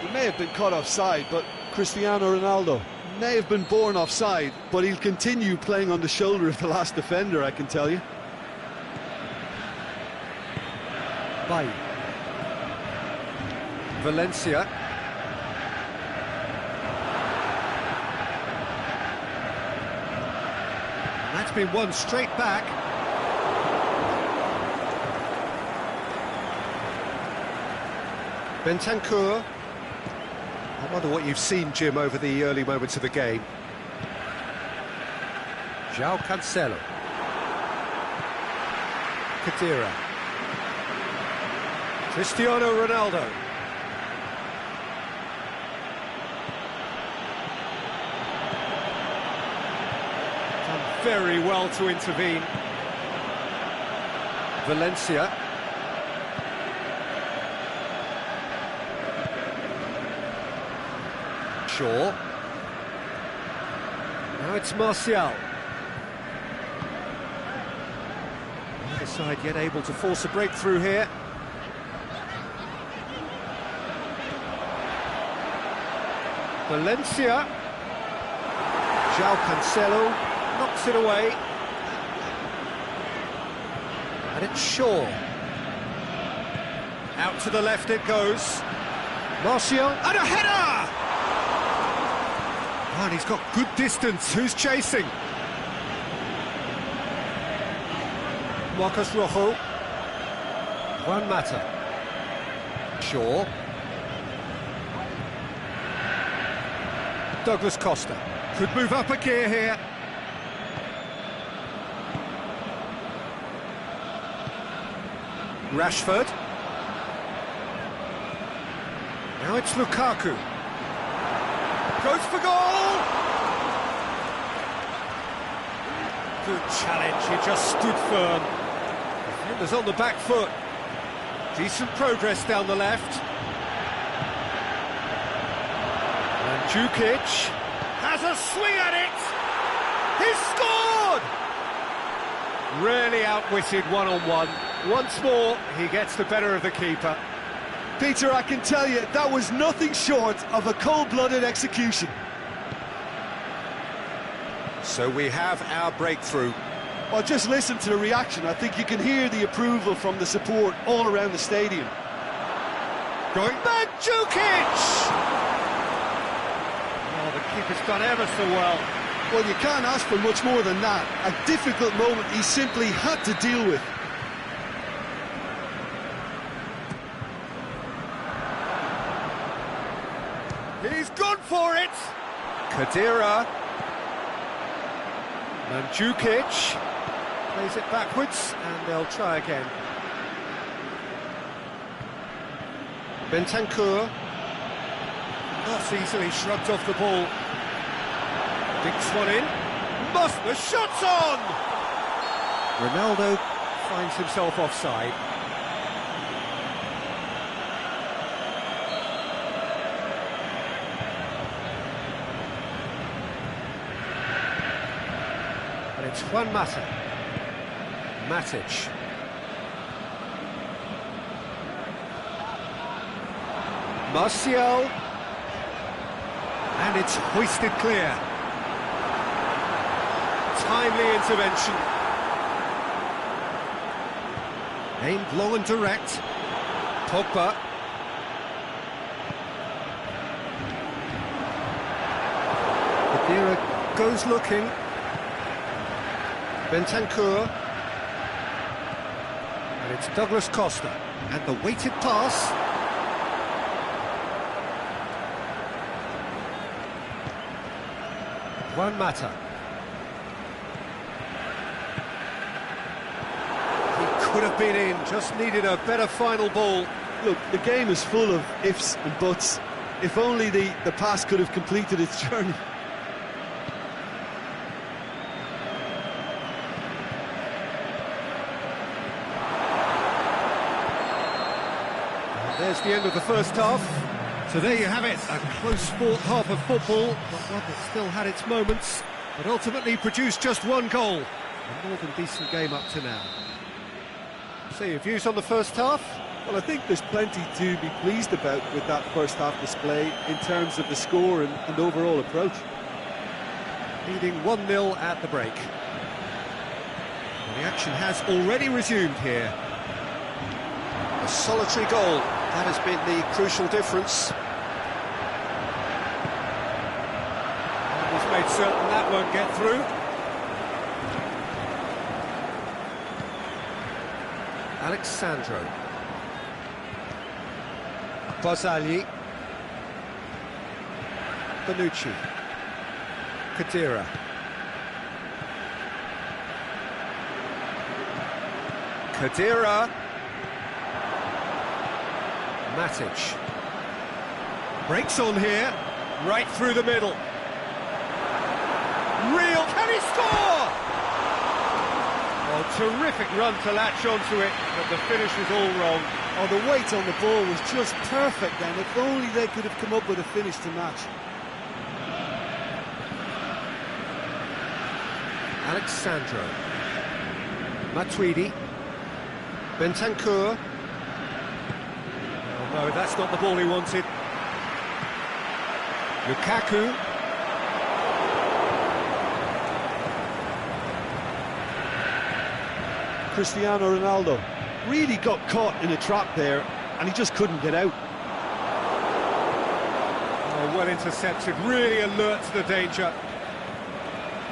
He may have been caught offside, but Cristiano Ronaldo may have been born offside, but he'll continue playing on the shoulder of the last defender, I can tell you. Bay. Valencia. And that's been won straight back. Bentancur. I wonder what you've seen, Jim, over the early moments of the game. João Cancelo. Khedira. Cristiano Ronaldo. Done very well to intervene. Valencia. Shaw. Now it's Martial. Neither side yet able to force a breakthrough here. Valencia. João Cancelo knocks it away. And it's Shaw. Out to the left it goes. Martial, and a header! Oh, and he's got good distance. Who's chasing? Marcos Rojo. Juan Mata. Shaw. Douglas Costa could move up a gear here. Rashford. Now it's Lukaku. Goes for goal! Good challenge, he just stood firm. Defenders on the back foot. Decent progress down the left. Mandzukic has a swing at it! He's scored! Really outwitted one-on-one. Once more, he gets the better of the keeper. Peter, I can tell you, that was nothing short of a cold-blooded execution. So we have our breakthrough. Well, just listen to the reaction. I think you can hear the approval from the support all around the stadium. Going Mandzukic! Oh, the keeper's done ever so well. Well, you can't ask for much more than that. A difficult moment he simply had to deal with. He's gone for it! Khedira. Mandzukic plays it backwards, and they'll try again. Bentancur. Not easily shrugged off the ball. Dinks one in. The shot's on! Ronaldo finds himself offside. And it's Juan Mata. Matic. Martial. And it's hoisted clear. Timely intervention. Aimed long and direct. Pogba. Khedira goes looking. Bentancur. And it's Douglas Costa. And the weighted pass. Juan Mata. He could have been in, just needed a better final ball. Look, the game is full of ifs and buts. If only the pass could have completed its journey. And there's the end of the first half. So there you have it, a close fought half of football, but one that still had its moments, but ultimately produced just one goal. A more than decent game up to now. So your views on the first half? Well, I think there's plenty to be pleased about with that first half display in terms of the score and overall approach. Leading 1-0 at the break. And the action has already resumed here. A solitary goal, that has been the crucial difference. And he's made certain that won't get through. Alexandro. Barzagli. Bonucci. Khedira. Khedira. Matic. Breaks on here, right through the middle. Real, can he score? Oh, terrific run to latch onto it, but the finish was all wrong. Oh, the weight on the ball was just perfect then. If only they could have come up with a finish to match. Alexandro. Matuidi. Bentancur. Oh no, that's not the ball he wanted. Lukaku. Cristiano Ronaldo really got caught in a trap there and he just couldn't get out. Oh, well intercepted, really alert to the danger.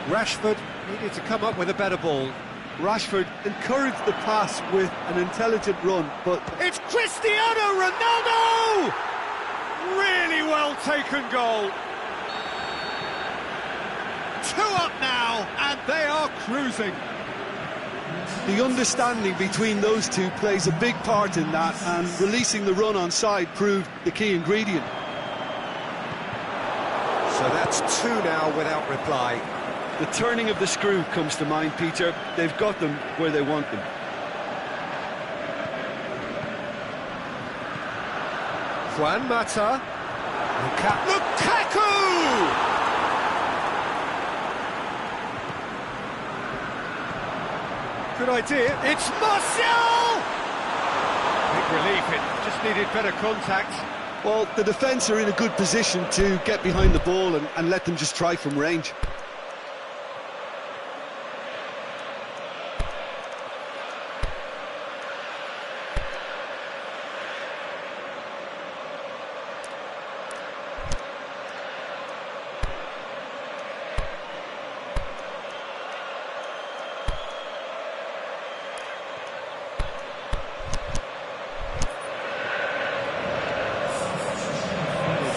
Rashford needed to come up with a better ball. Rashford encouraged the pass with an intelligent run, but... It's Cristiano Ronaldo! Really well taken goal. 2 up now, and they are cruising. The understanding between those two plays a big part in that, and releasing the run on side proved the key ingredient. So that's 2 now without reply. The turning of the screw comes to mind, Peter. They've got them where they want them. Juan Mata. Lukaku! Good idea. It's Martial! Big relief, it just needed better contact. Well, the defence are in a good position to get behind the ball and let them just try from range.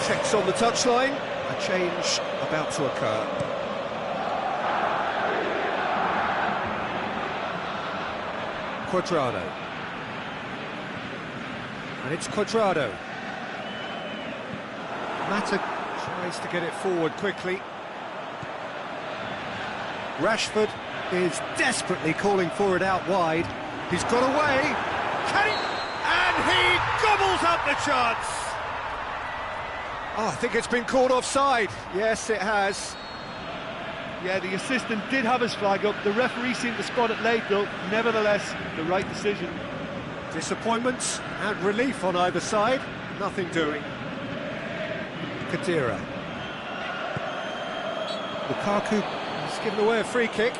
Checks on the touchline, a change about to occur. Cuadrado. And it's Cuadrado. Mata tries to get it forward quickly. Rashford is desperately calling for it out wide. He's got away. Can he? And he gobbles up the chance. Oh, I think it's been called offside. Yes, it has. Yeah, the assistant did have his flag up. The referee seemed to spot it late, though. Nevertheless, the right decision. Disappointment and relief on either side. Nothing doing. Kadira. Lukaku has given away a free kick.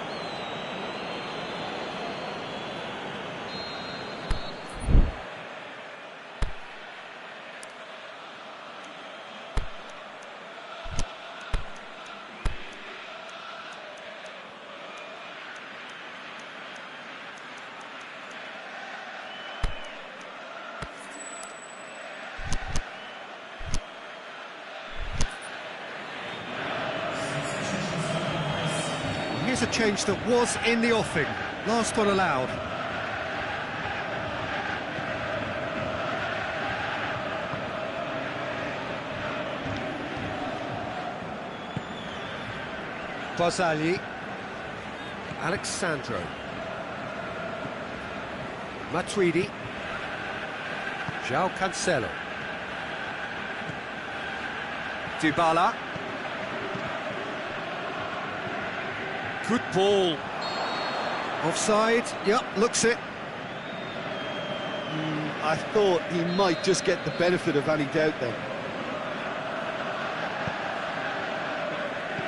Here's a change that was in the offing. Last one allowed. Barzagli. Alexandro. Matuidi. João Cancelo. Dybala. Good ball. Offside. Yep, looks it. I thought he might just get the benefit of any doubt then.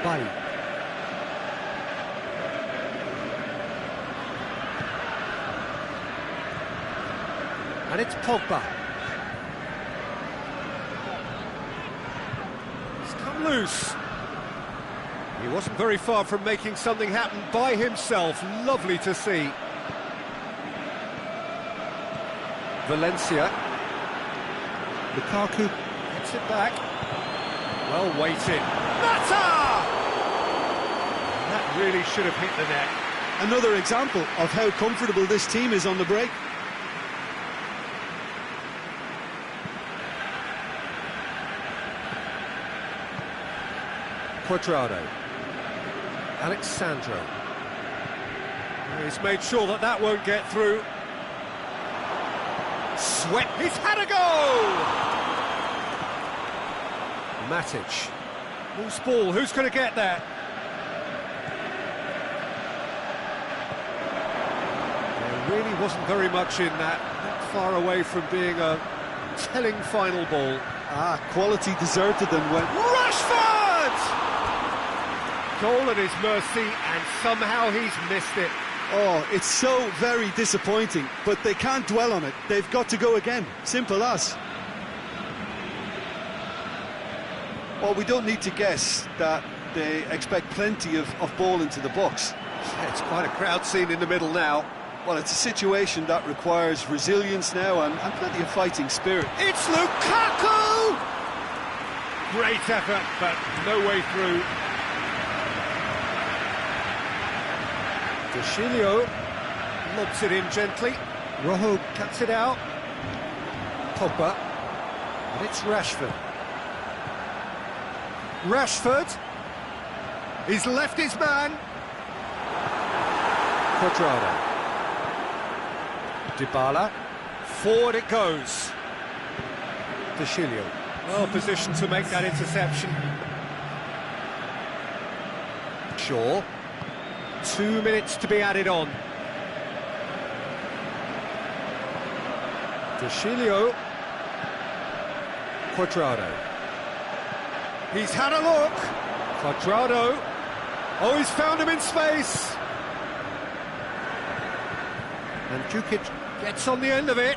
Bailly. And it's Pogba. He's come loose. He wasn't very far from making something happen by himself. Lovely to see. Valencia. Lukaku gets it back. Well weighted. Mata! That really should have hit the net. Another example of how comfortable this team is on the break. Cuadrado. Alexandro. He's made sure that that won't get through. Sweat. He's had a go! Matic. Loose ball. Who's going to get that? There really wasn't very much in that. Not far away from being a telling final ball. Quality deserted and went. Rashford! Goal at his mercy, and somehow he's missed it. Oh, it's so very disappointing, but they can't dwell on it. They've got to go again. Simple as. Well, we don't need to guess that they expect plenty of ball into the box. Yeah, it's quite a crowd scene in the middle now. Well, it's a situation that requires resilience now and plenty of fighting spirit. It's Lukaku! Great effort, but no way through. Deschilio lobs it in gently. Rojo cuts it out. Pogba. And it's Rashford. Rashford. He's left his man. Cuadrado. Dybala. Forward it goes. Deschilio. Well positioned to make that interception. Shaw. 2 minutes to be added on. Deschilio. Cuadrado. He's had a look. Cuadrado. Oh, he's found him in space. And Djukic gets on the end of it.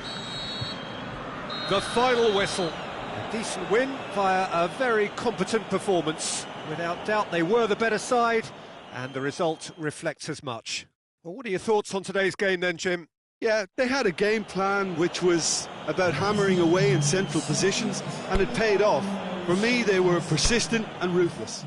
The final whistle. A decent win via a very competent performance. Without doubt, they were the better side, and the result reflects as much. Well, what are your thoughts on today's game then, Jim? Yeah, they had a game plan which was about hammering away in central positions, and it paid off. For me, they were persistent and ruthless.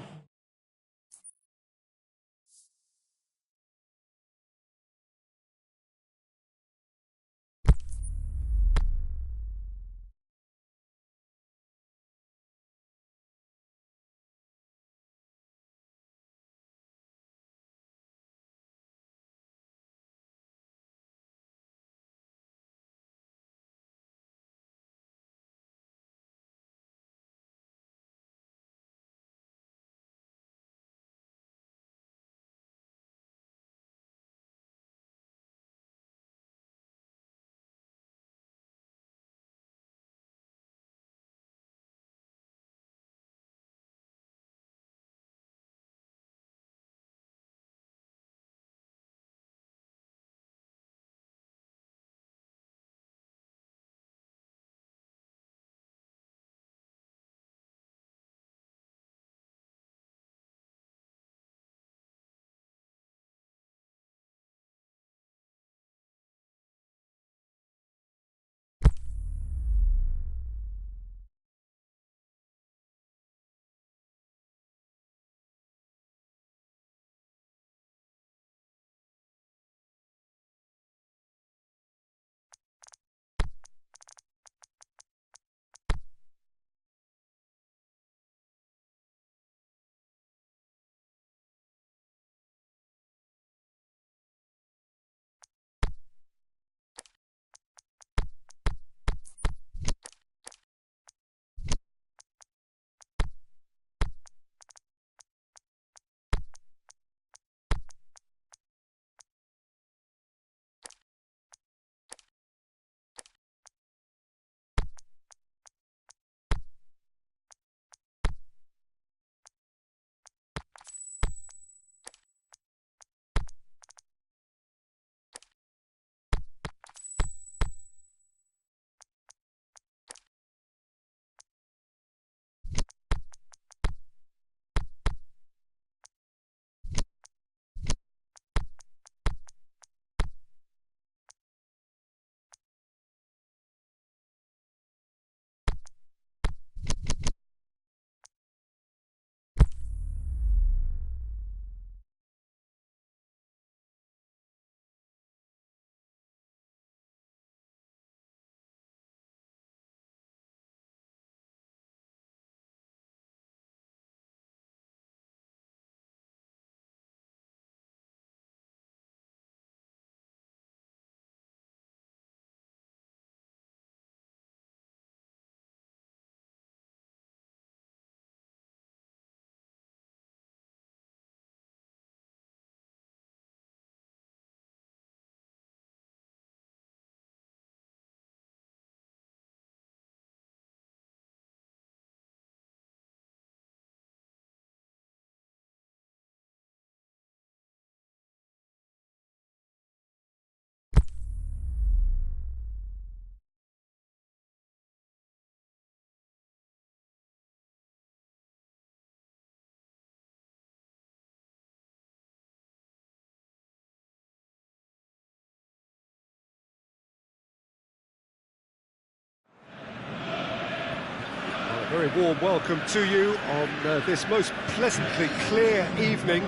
Very warm welcome to you on this most pleasantly clear evening.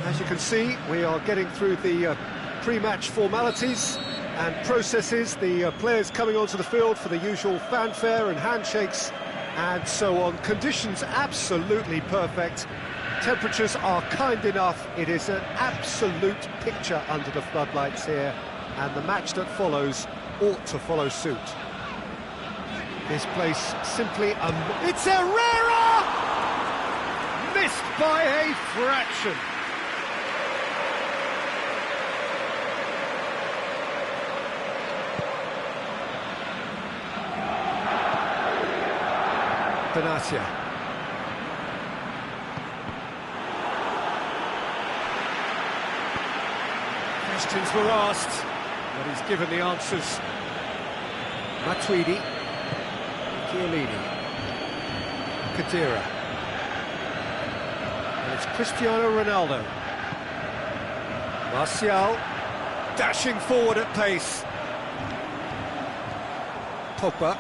As you can see, we are getting through the pre-match formalities and processes, the players coming onto the field for the usual fanfare and handshakes and so on. Conditions absolutely perfect. Temperatures are kind enough. It is an absolute picture under the floodlights here, and the match that follows ought to follow suit. This place simply it's Herrera! Missed by a fraction. Benatia. Questions were asked, but he's given the answers. Matuidi, Chiellini, Khedira, and it's Cristiano Ronaldo. Martial, dashing forward at pace. Pogba,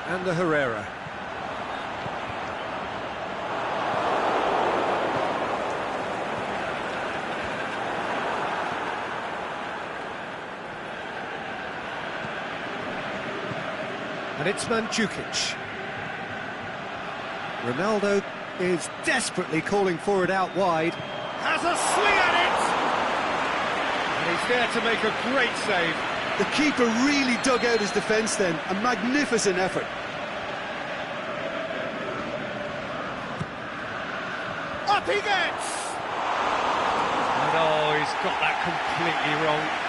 and the Herrera. And it's Mandzukic. Ronaldo is desperately calling for it out wide. Has a swing at it! And he's there to make a great save. The keeper really dug out his defence then. A magnificent effort. Up he gets! And oh, he's got that completely wrong.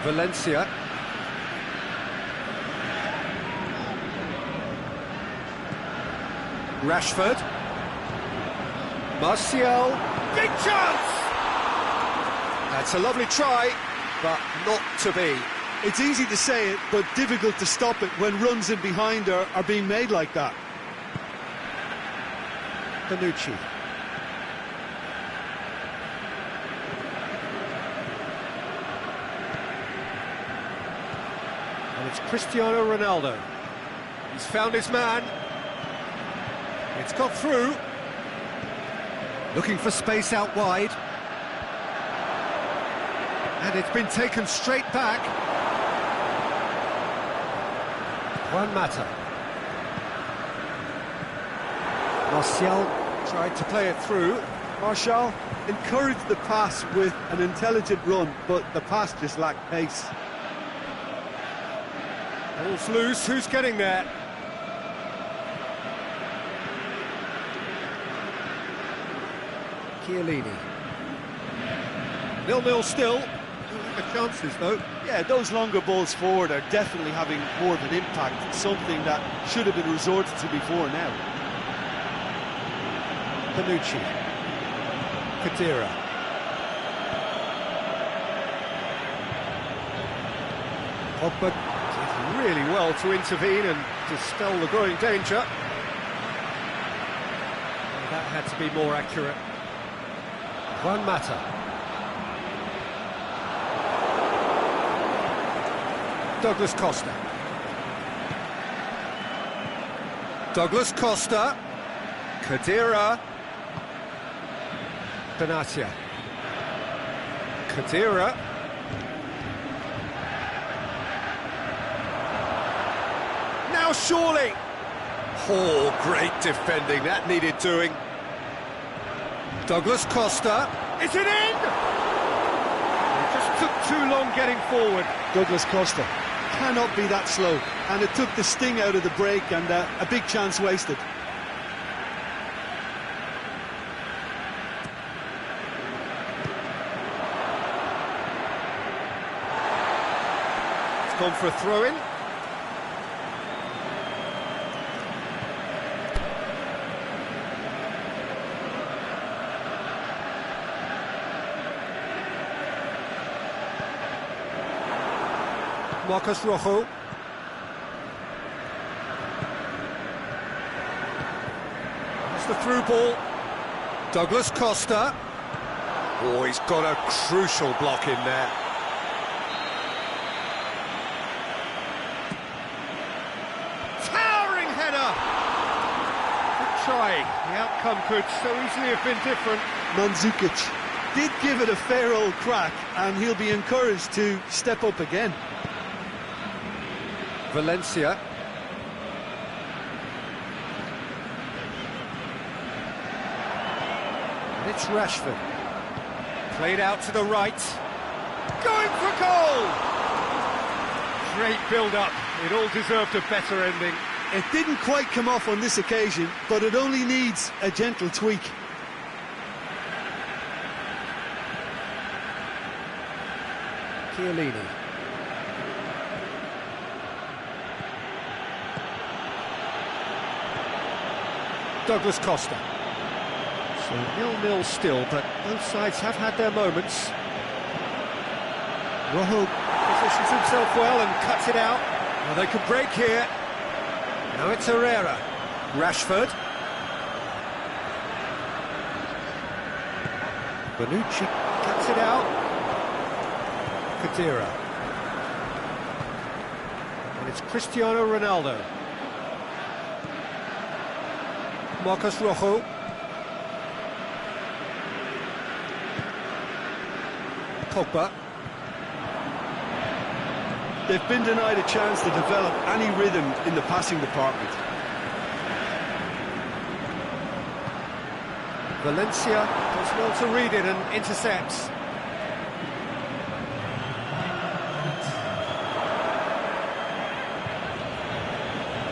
Valencia. Rashford. Martial. Big chance! That's a lovely try, but not to be. It's easy to say it, but difficult to stop it when runs in behind are being made like that. Bonucci. And it's Cristiano Ronaldo. He's found his man. It's got through. Looking for space out wide. And it's been taken straight back. Juan Mata. Martial tried to play it through. Martial encouraged the pass with an intelligent run, but the pass just lacked pace. Ball's loose, who's getting there? Chiellini. 0-0 still. The chances though. Yeah, those longer balls forward are definitely having more of an impact, something that should have been resorted to before now. Bonucci. Khedira. Pogba did really well to intervene and dispel the growing danger. And that had to be more accurate. Juan Mata. Douglas Costa. Douglas Costa. Khedira. Benatia. Khedira. Now surely. Oh, great defending. That needed doing. Douglas Costa. Is it in? It just took too long getting forward. Douglas Costa cannot be that slow, and it took the sting out of the break and a big chance wasted. It's gone for a throw-in. Marcos Rojo. That's the through ball. Douglas Costa. Oh, he's got a crucial block in there. Towering header! Good try. The outcome could so easily have been different. Mandzukic did give it a fair old crack, and he'll be encouraged to step up again. Valencia. And it's Rashford. Played out to the right. Going for goal! Great build-up. It all deserved a better ending. It didn't quite come off on this occasion, but it only needs a gentle tweak. Chiellini. Douglas Costa. So 0-0 still, but both sides have had their moments. Rojo positions himself well and cuts it out. Well, they could break here. Now it's Herrera. Rashford. Bonucci cuts it out. Khedira. And it's Cristiano Ronaldo. Marcos Rojo. Pogba. They've been denied a chance to develop any rhythm in the passing department. Valencia does well to read it and intercepts.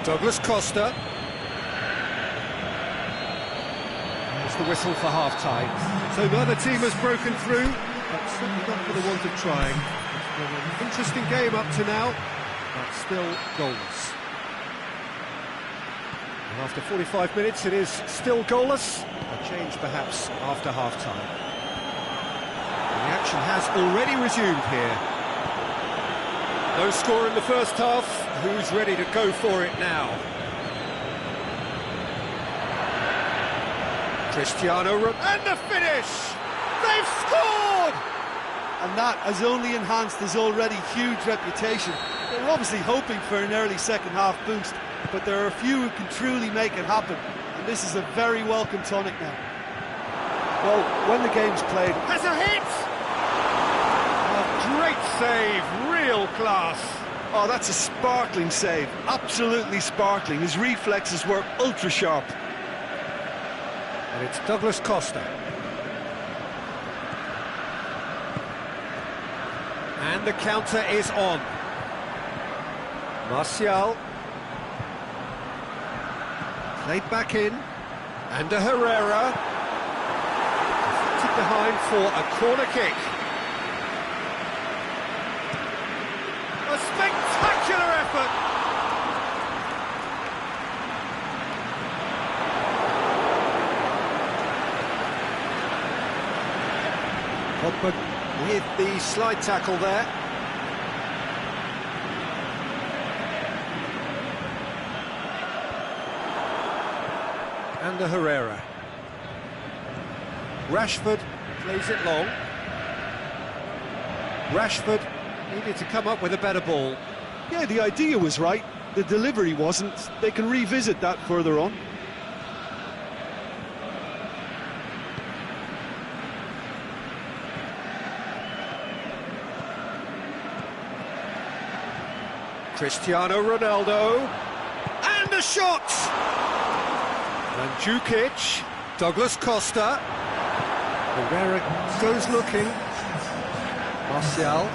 Douglas Costa. There's the whistle for half-time. So neither team has broken through, but certainly not for the want of trying. It's been an interesting game up to now, but still goalless. And after 45 minutes it is still goalless. A change perhaps after half-time. And the action has already resumed here. No score in the first half. Who's ready to go for it now? Cristiano Ronaldo, and the finish! They've scored! And that has only enhanced his already huge reputation. They were obviously hoping for an early second-half boost, but there are a few who can truly make it happen, and this is a very welcome tonic now. Well, when the game's played... Has a hit! A great save, real class. Oh, that's a sparkling save, absolutely sparkling. His reflexes were ultra-sharp. And it's Douglas Costa. And the counter is on. Martial. Played back in. And a Herrera. Deflected behind for a corner kick. A spectacular effort! Pogba with the slide tackle there. And the Herrera. Rashford plays it long. Rashford needed to come up with a better ball. Yeah, the idea was right, the delivery wasn't. They can revisit that further on. Cristiano Ronaldo, and a shot! Mandzukic, Douglas Costa, Herrera goes looking, Martial,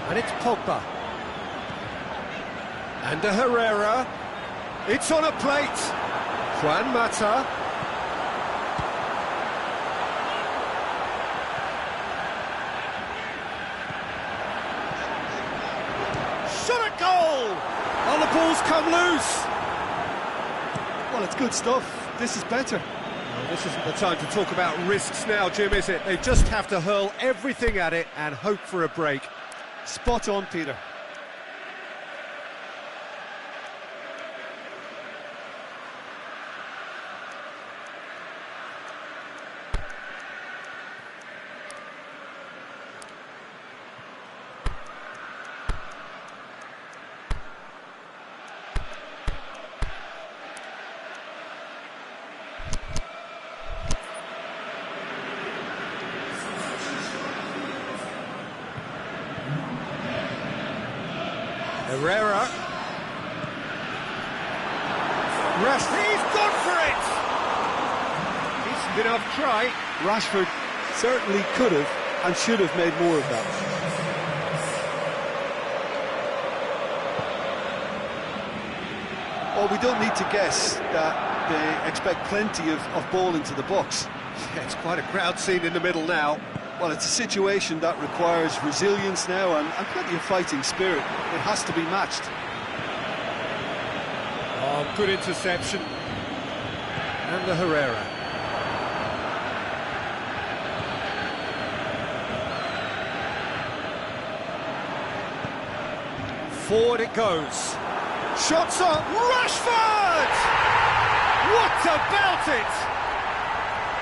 and it's Pogba, and a Herrera, it's on a plate, Juan Mata. Shot at goal! Oh, the ball's come loose! Well, it's good stuff. This is better. Well, this isn't the time to talk about risks now, Jim, is it? They just have to hurl everything at it and hope for a break. Spot on, Peter. Rest. He's gone for it! Decent enough try. Rashford certainly could have and should have made more of that. Well, we don't need to guess that they expect plenty of ball into the box. Yeah, it's quite a crowd scene in the middle now. Well, it's a situation that requires resilience now and plenty of fighting spirit. It has to be matched. Oh, good interception. And the Herrera. Forward it goes. Shots on. Rashford! What about it?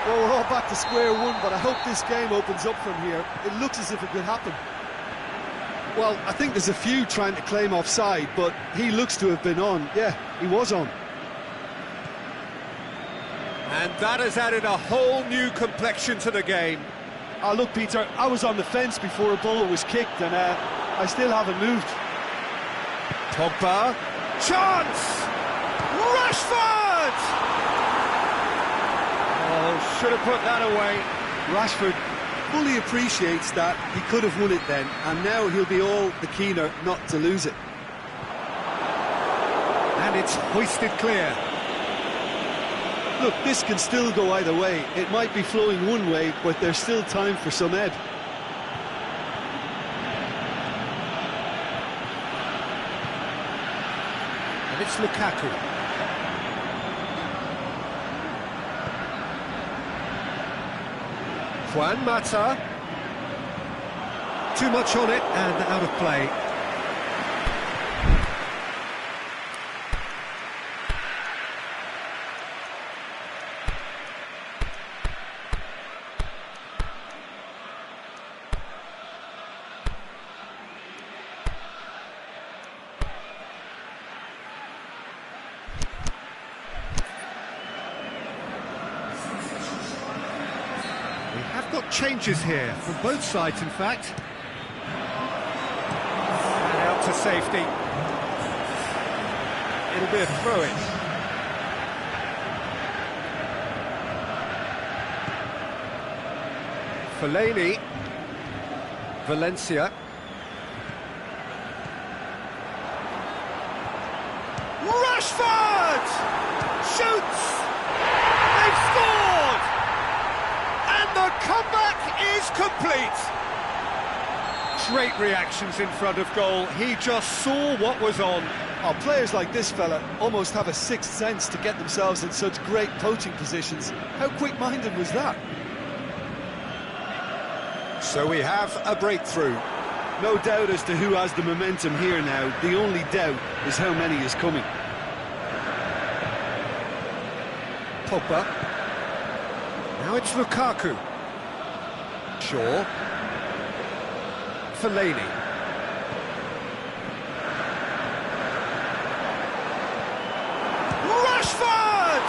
Well, we're all back to square one, but I hope this game opens up from here. It looks as if it could happen. Well, I think there's a few trying to claim offside, but he looks to have been on. Yeah, he was on. And that has added a whole new complexion to the game. Oh, look, Peter, I was on the fence before a ball was kicked, and I still haven't moved. Pogba. Chance! Rashford! Oh, should have put that away. Rashford fully appreciates that he could have won it then, and now he'll be all the keener not to lose it. And it's hoisted clear. Look, this can still go either way. It might be flowing one way, but there's still time for some ebb. And it's Lukaku. Juan Mata. Too much on it and out of play. We have got changes here from both sides, in fact. And out to safety. It'll be a throw-in. Fellaini. Valencia. Rashford! Shoots! They've scored! And the comeback is complete. Great reactions in front of goal. He just saw what was on. Oh, players like this fella almost have a sixth sense to get themselves in such great poaching positions. How quick-minded was that? So we have a breakthrough. No doubt as to who has the momentum here now. The only doubt is how many is coming. Pogba. Now it's Lukaku. Shaw. Fellaini. Rashford!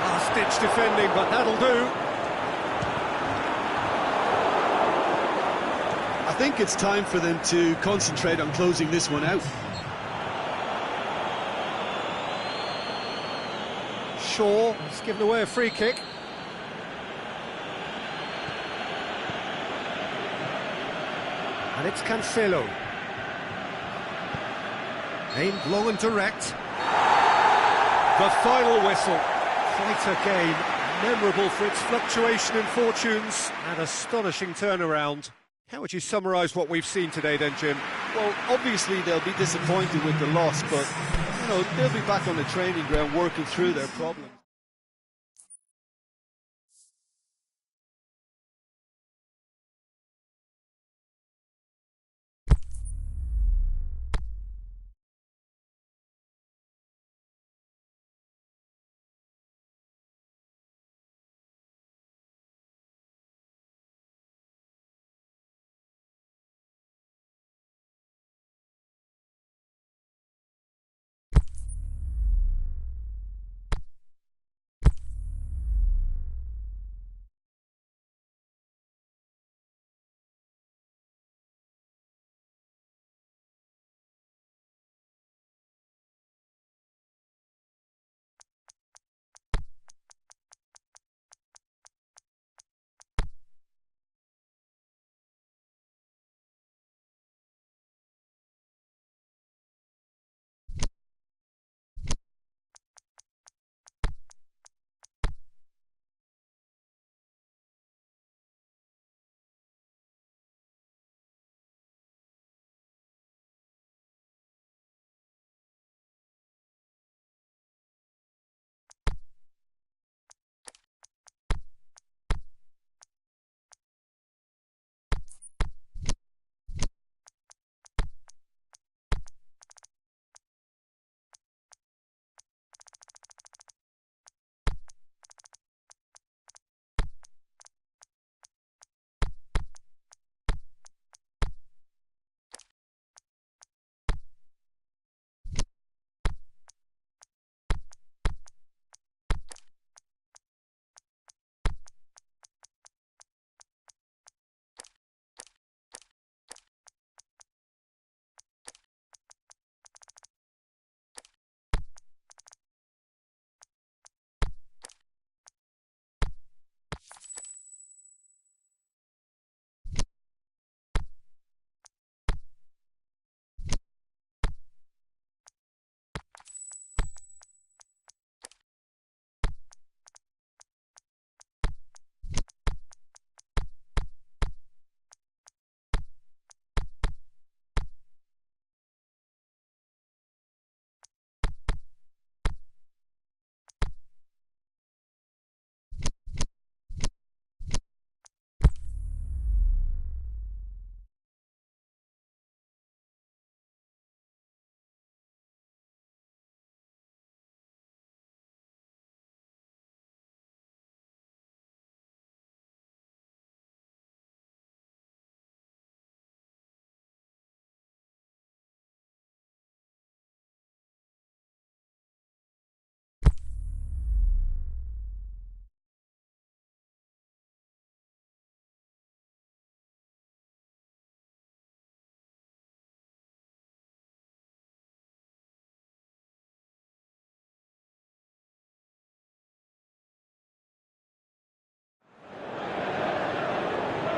Last-ditch defending, but that'll do. I think it's time for them to concentrate on closing this one out. Shaw has given away a free kick. And it's Cancelo. Aimed long and direct. The final whistle. Quite a game. Memorable for its fluctuation in fortunes and astonishing turnaround. How would you summarise what we've seen today then, Jim? Well, obviously they'll be disappointed with the loss, but, you know, they'll be back on the training ground working through their problems.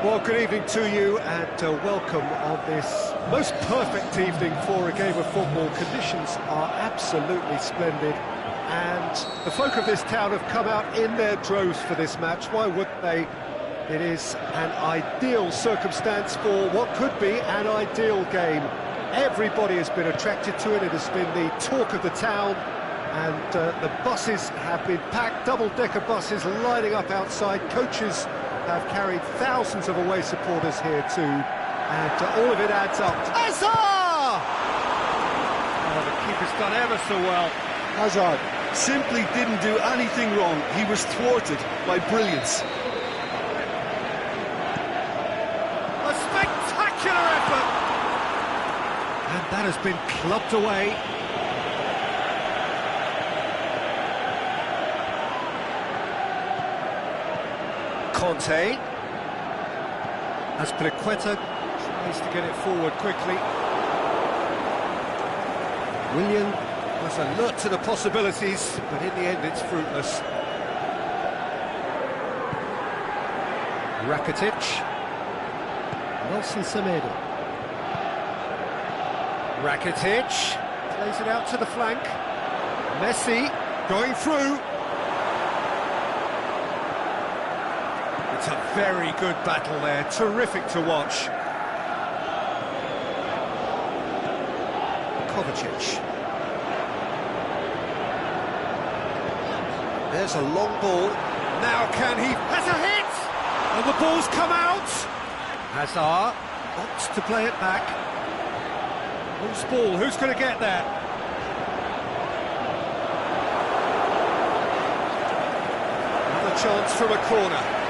Well, good evening to you and welcome on this most perfect evening for a game of football. Conditions are absolutely splendid and the folk of this town have come out in their droves for this match. Why wouldn't they? It is an ideal circumstance for what could be an ideal game. Everybody has been attracted to it. It has been the talk of the town, and the buses have been packed, double-decker buses lining up outside. Coaches have carried thousands of away supporters here too, and all of it adds up. Hazard! Oh, the keeper's done ever so well. Hazard simply didn't do anything wrong. He was thwarted by brilliance. A spectacular effort! And that has been clubbed away. Conte. Azpilicueta tries to get it forward quickly. Willian was alert to the possibilities, but in the end it's fruitless. Rakitic. Nelson Semedo. Rakitic plays it out to the flank. Messi going through. It's a very good battle there, terrific to watch. Kovacic. There's a long ball. Now can he? Has a hit! And the ball's come out. Hazard opts to play it back. Loose ball, who's going to get there? Another chance from a corner.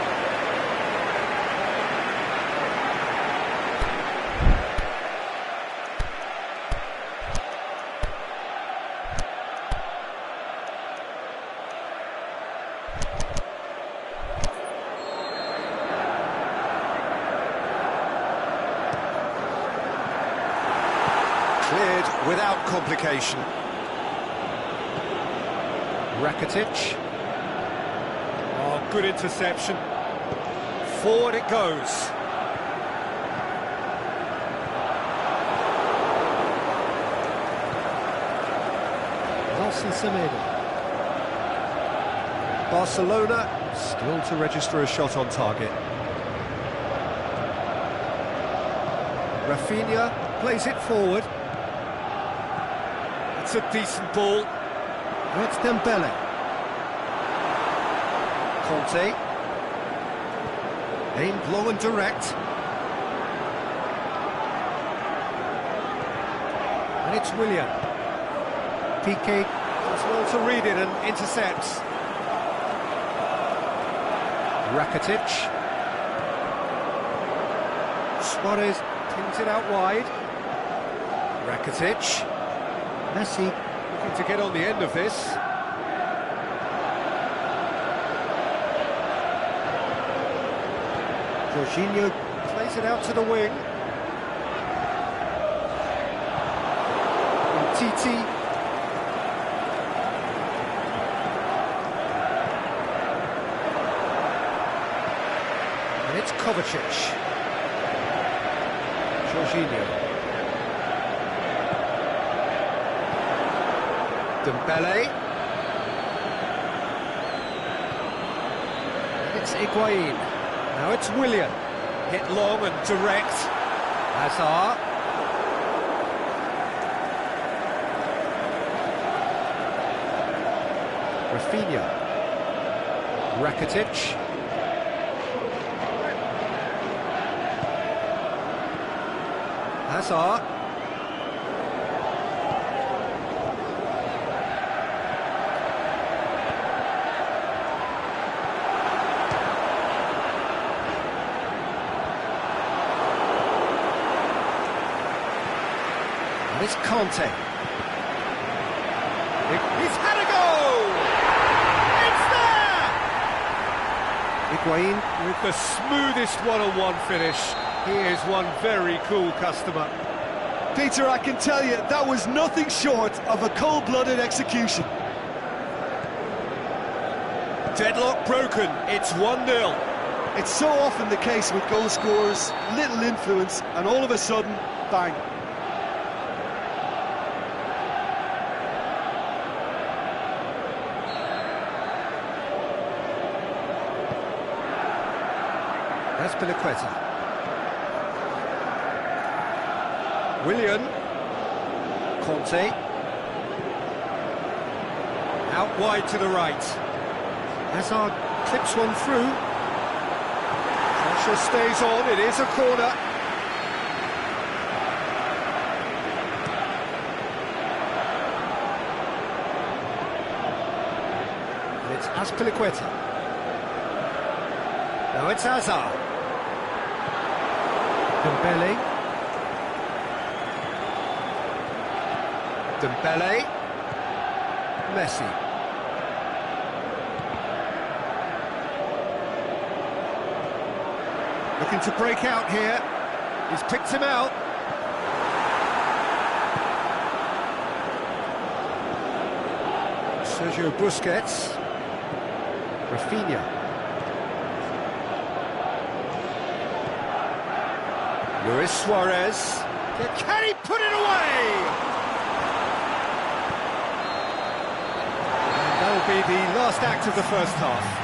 Cleared without complication. Rakitic. Oh, good interception. Forward it goes. Nelson Semedo. Barcelona still to register a shot on target. Rafinha plays it forward. It's a decent ball. That's Dembele. Conte. Aimed low and direct. And it's Willian. Piqué does well to read it and intercepts. Rakitic. Suarez pins it out wide. Rakitic. Messi looking to get on the end of this. Jorginho plays it out to the wing. Titi. And it's Kovacic. Jorginho. Dembele. It's Higuain. Now it's Willian. Hit long and direct. Hazard. Rafinha. Rakitic. Hazard. And it's Conte. He's had a goal! It's there! Higuain with the smoothest one-on-one finish. He is one very cool customer. Peter, I can tell you, that was nothing short of a cold-blooded execution. Deadlock broken, it's 1-0. It's so often the case with goal scorers, little influence, and all of a sudden, bang. That's Piliqueta. Willian. Conte. Out wide to the right. Hazard clips one through. Pressure stays on, it is a corner. And it's Azpilicueta. Now it's Hazard. Dembele. Dembele. Messi. Looking to break out here. He's picked him out. Sergio Busquets. Rafinha. Luis Suarez. Can he put it away? And that'll be the last act of the first half.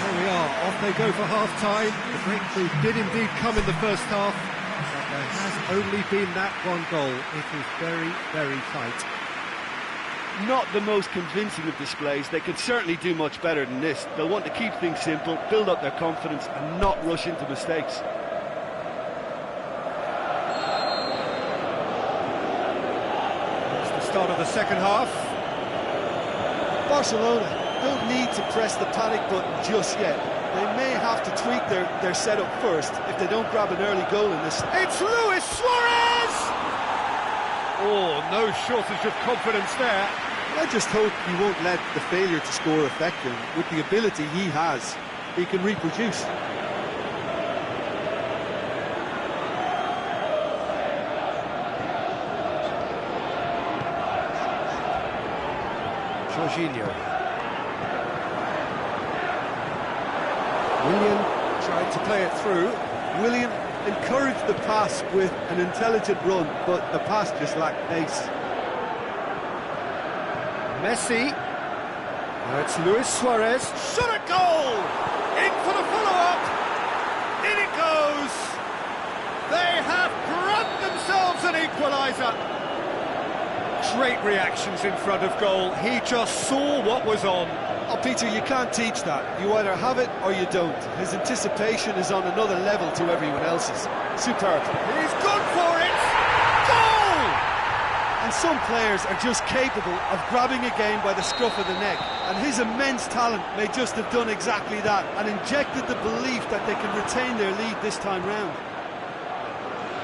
Here we are, off they go for half-time. The breakthrough did indeed come in the first half, but there has only been that one goal. It is very, very tight. Not the most convincing of displays. They could certainly do much better than this. They'll want to keep things simple, build up their confidence and not rush into mistakes. That's the start of the second half. Barcelona don't need to press the panic button just yet. They may have to tweak their setup first if they don't grab an early goal in this. It's Luis Suarez! Oh, no shortage of confidence there. I just hope he won't let the failure to score affect him. With the ability he has, he can reproduce. Jorginho. Willian tried to play it through. Willian encouraged the pass with an intelligent run, but the pass just lacked pace. Messi. Now it's Luis Suarez. Shot a goal! In for the follow-up. In it goes. They have grabbed themselves an equaliser. Great reactions in front of goal. He just saw what was on. Oh, Peter, you can't teach that. You either have it or you don't. His anticipation is on another level to everyone else's. Superb. He's gone for it! Goal! And some players are just capable of grabbing a game by the scruff of the neck, and his immense talent may just have done exactly that and injected the belief that they can retain their lead this time round.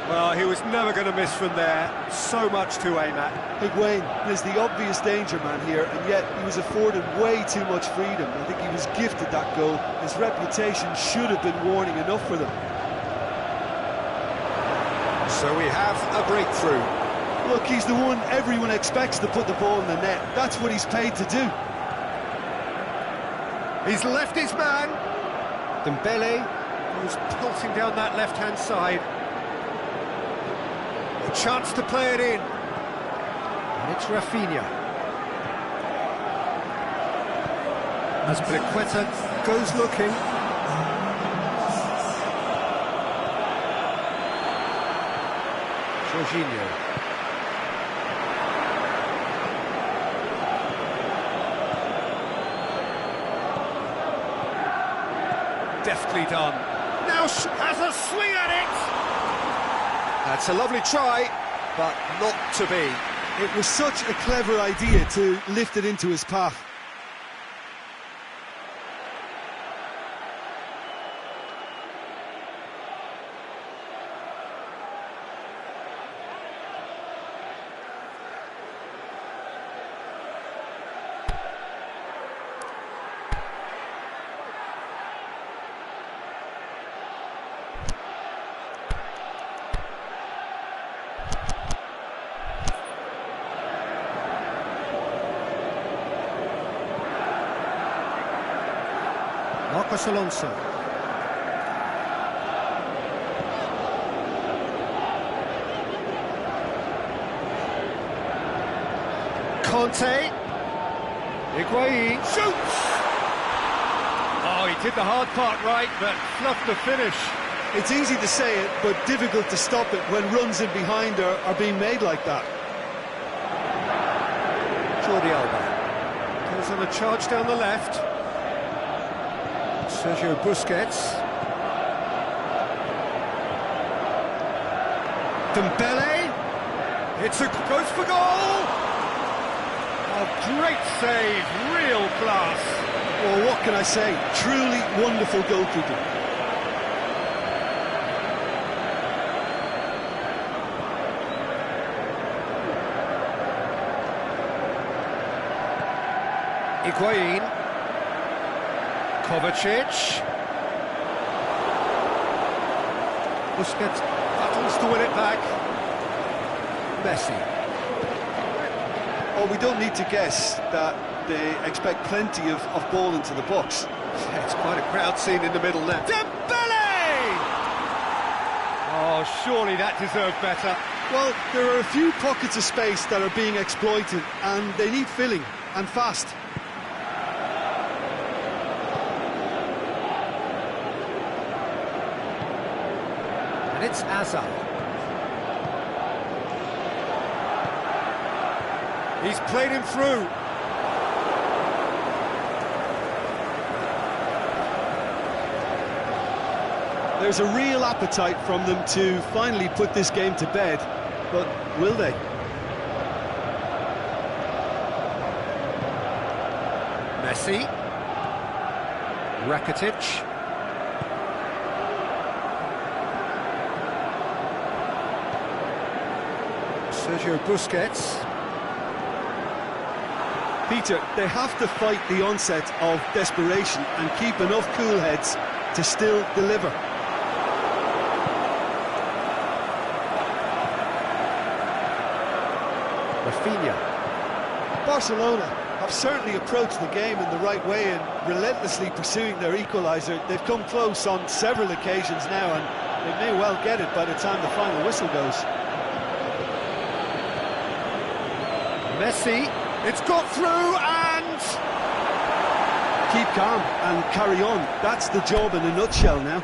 Well, he was never going to miss from there. So much to aim at. Higuain is the obvious danger man here, and yet he was afforded way too much freedom. I think he was gifted that goal. His reputation should have been warning enough for them. So we have a breakthrough. Look, he's the one everyone expects to put the ball in the net. That's what he's paid to do. He's left his man. Dembele goes pelting down that left-hand side. A chance to play it in. And it's Rafinha. As Piliqueta goes looking. Jorginho. Deftly done. Now has a swing at it! That's a lovely try, but not to be. It was such a clever idea to lift it into his path. Marcos Alonso. Conte. Higuain shoots! Oh, he did the hard part right, but fluffed the finish. It's easy to say it, but difficult to stop it when runs in behind are being made like that. Jordi Alba goes on a charge down the left. Sergio Busquets. Dembele. Goes for goal! Oh, great save, real class. Well, what can I say? Truly wonderful goalkeeping. Higuain. Kovacic. Busquets battles to win it back. Messi. Oh, we don't need to guess that they expect plenty of ball into the box. Yeah, it's quite a crowd scene in the middle now. Dembele! Oh, surely that deserved better. Well, there are a few pockets of space that are being exploited, and they need filling, and fast. And it's Hazard. He's played him through. There's a real appetite from them to finally put this game to bed, but will they? Messi. Rakitic. Sergio Busquets. Peter, they have to fight the onset of desperation and keep enough cool heads to still deliver. Rafinha. Barcelona have certainly approached the game in the right way and relentlessly pursuing their equaliser. They've come close on several occasions now, and they may well get it by the time the final whistle goes. Messi. It's got through and... Keep calm and carry on. That's the job in a nutshell now.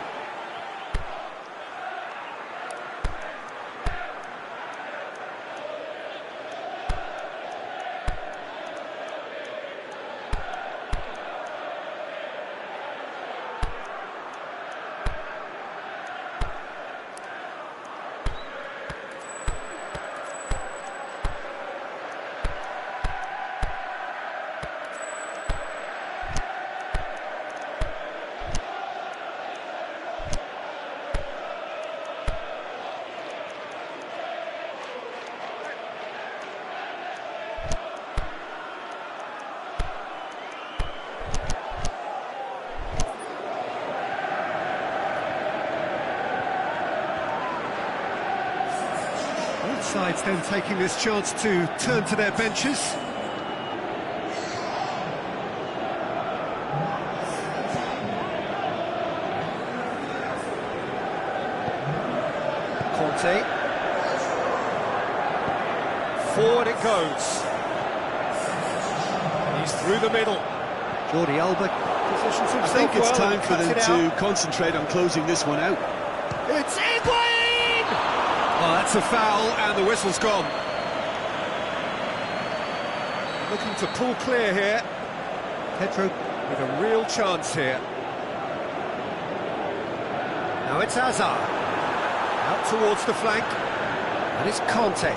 Both sides then taking this chance to turn to their benches. Conte. Forward it goes. He's through the middle. Jordi Alba positions himself. I think it's well time for them cuts it to out. concentrate on closing this one out. It's Higuain! Oh, that's a foul, and the whistle's gone. Looking to pull clear here. Pedro with a real chance here. Now it's Hazard. Out towards the flank. And it's Conte.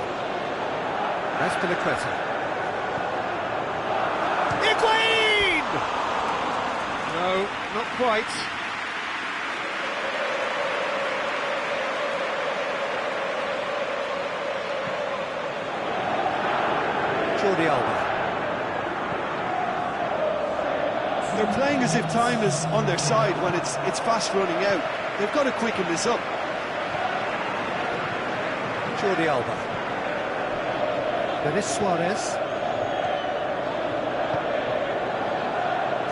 That's Piliqueta. Higuain! No, not quite. Jordi Alba. They're playing as if time is on their side when it's fast running out. They've got to quicken this up. Jordi Alba. Denis Suarez.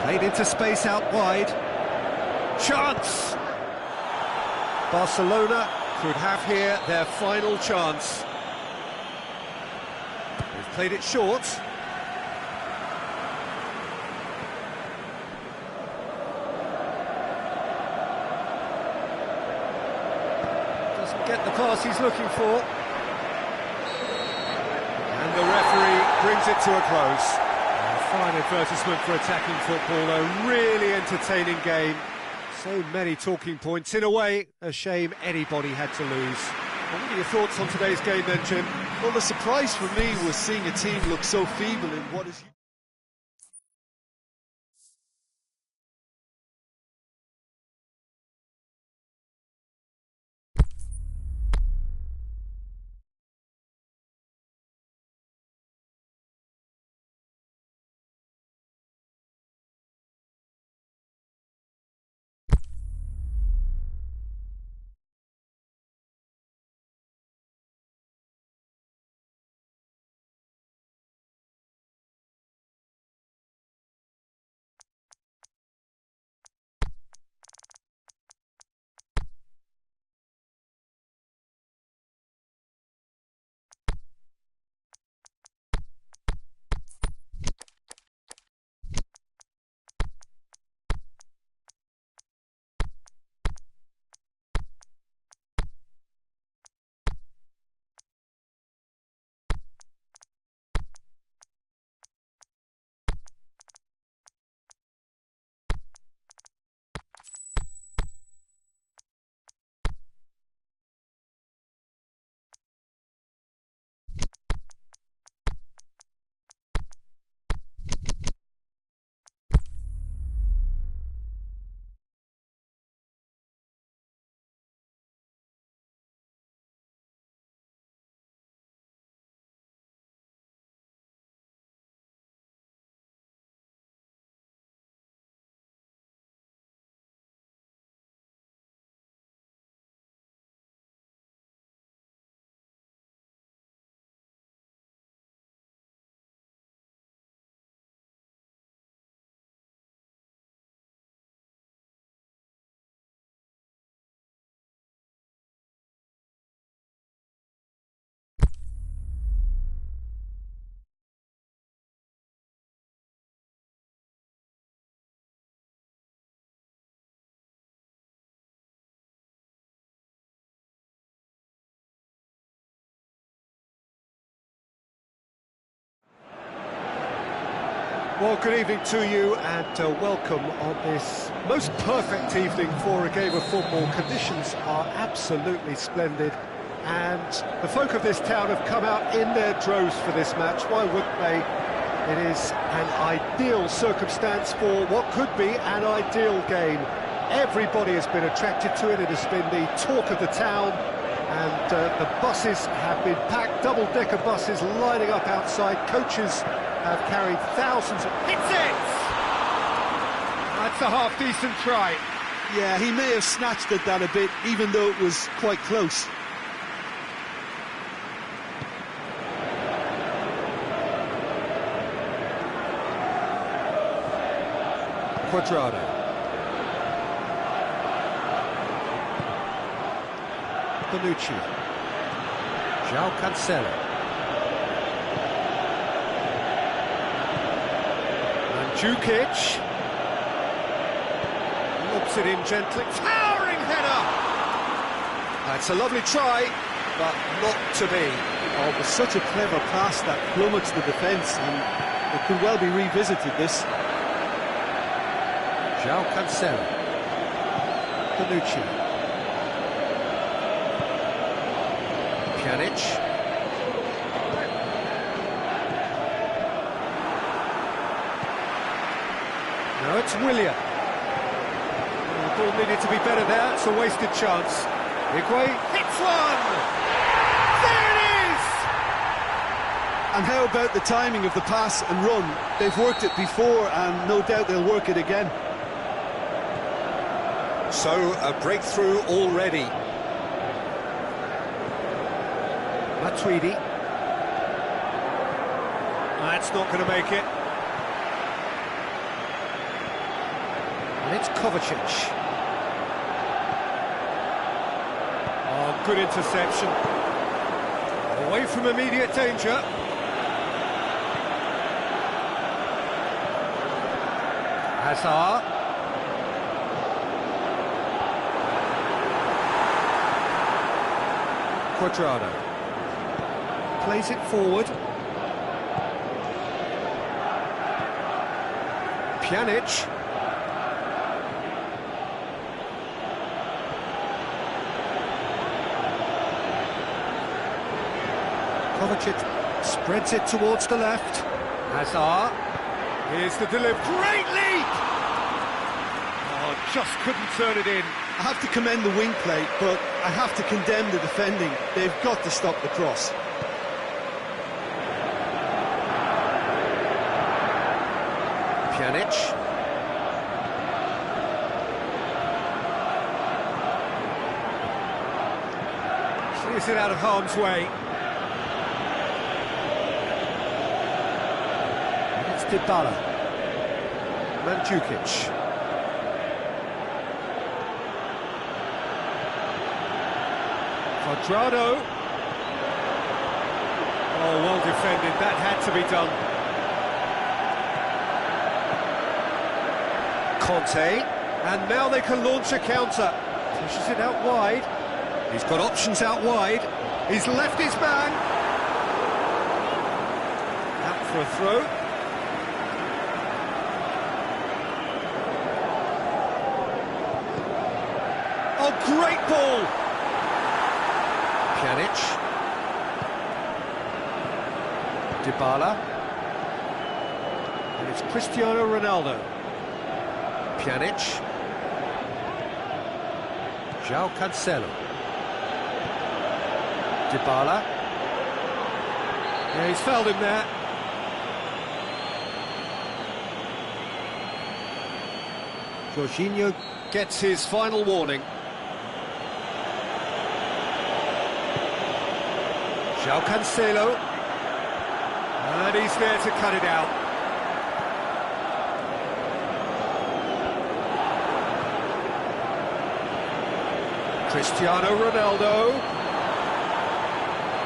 Played into space out wide. Chance! Barcelona could have here their final chance. They've played it short. Doesn't get the pass he's looking for. And the referee brings it to a close. A fine advertisement for attacking football, a really entertaining game. So many talking points. In a way, a shame anybody had to lose. What are your thoughts on today's game then, Jim? Well, the surprise for me was seeing a team look so feeble in what is... Well, good evening to you and welcome on this most perfect evening for a game of football. Conditions are absolutely splendid and the folk of this town have come out in their droves for this match. Why wouldn't they? It is an ideal circumstance for what could be an ideal game. Everybody has been attracted to it. It has been the talk of the town and the buses have been packed, double-decker buses lining up outside. Coaches have carried thousands of... Hits it! That's a half-decent try. Yeah, he may have snatched at that a bit, even though it was quite close. Quadrado. Bonucci. João Cancelo. Jukic lobs it in gently, towering header! That's a lovely try, but not to be. Oh, it was such a clever pass that plummets the defence, and it could well be revisited, this. João Cancelo. Bonucci. Pjanic. No, it's Willian. The ball needed to be better there, it's a wasted chance. Higuain hits one! There it is! And how about the timing of the pass and run? They've worked it before and no doubt they'll work it again. So, a breakthrough already. Matuidi. That's not going to make it. And it's Kovacic. Oh, good interception. Away from immediate danger. Hazard. Quadrado. Plays it forward. Pjanic. Kovacic spreads it towards the left. Hazard. Here's the delivery. Great leap! Oh, just couldn't turn it in. I have to commend the wing play, but I have to condemn the defending. They've got to stop the cross. Pjanic. Clears it out of harm's way. And it's Dybala. Mandzukic. Quadrado. Oh, well defended. That had to be done. Conte. And now they can launch a counter. Pushes it out wide. He's got options out wide. He's left his man. Out for a throw. Oh, great ball! Pjanic. Dybala. And it's Cristiano Ronaldo. Pjanic. João Cancelo. Dybala. Yeah, he's fouled him there. Jorginho gets his final warning. João Cancelo, and he's there to cut it out. Cristiano Ronaldo.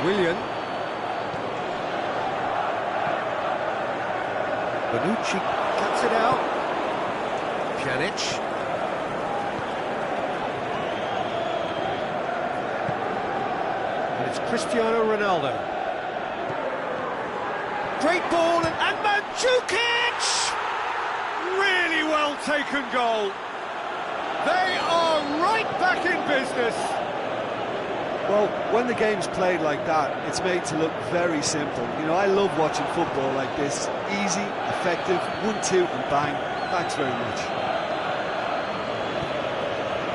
Willian. Bonucci cuts it out. Pjanic. It's Cristiano Ronaldo. Great ball, and Mandzukic! Really well taken goal. They are right back in business. Well, when the game's played like that, it's made to look very simple. You know, I love watching football like this. Easy, effective, 1-2 and bang. Thanks very much.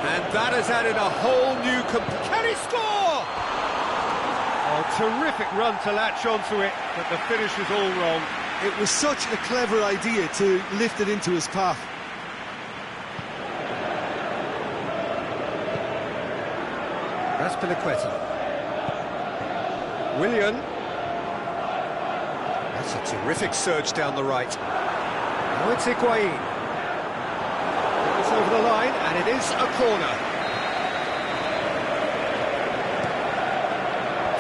And that has added a whole new... Can he score? Oh, terrific run to latch onto it, but the finish is all wrong. It was such a clever idea to lift it into his path. Raspilicueta. Willian. That's a terrific surge down the right. Now it's Higuain. It's over the line, and it is a corner.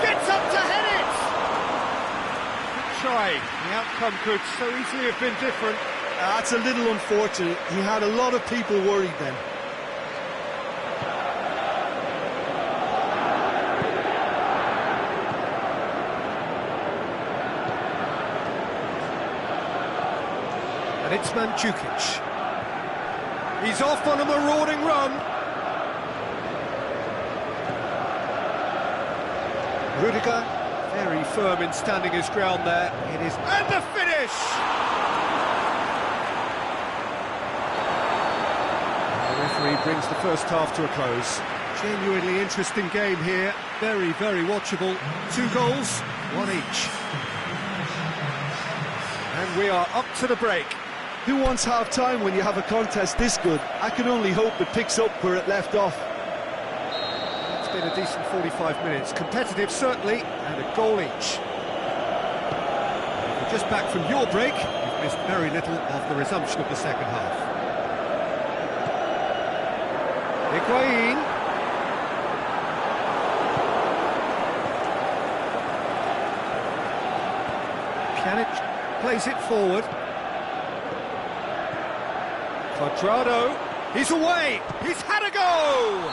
Gets up to head it! Good try. The outcome could so easily have been different. That's a little unfortunate. He had a lot of people worried then. And it's Mandzukic. He's off on a marauding run. Rudiger, very firm in standing his ground there. It is, and the finish! The referee brings the first half to a close. Genuinely interesting game here. Very, very watchable. 2 goals, 1 each. And we are up to the break. Who wants half-time when you have a contest this good? I can only hope it picks up where it left off. It's been a decent 45 minutes. Competitive, certainly, and a goal each. If you're just back from your break, you've missed very little of the resumption of the second half. Higuain. Pjanic plays it forward. Quadrado, he's away, he's had a go!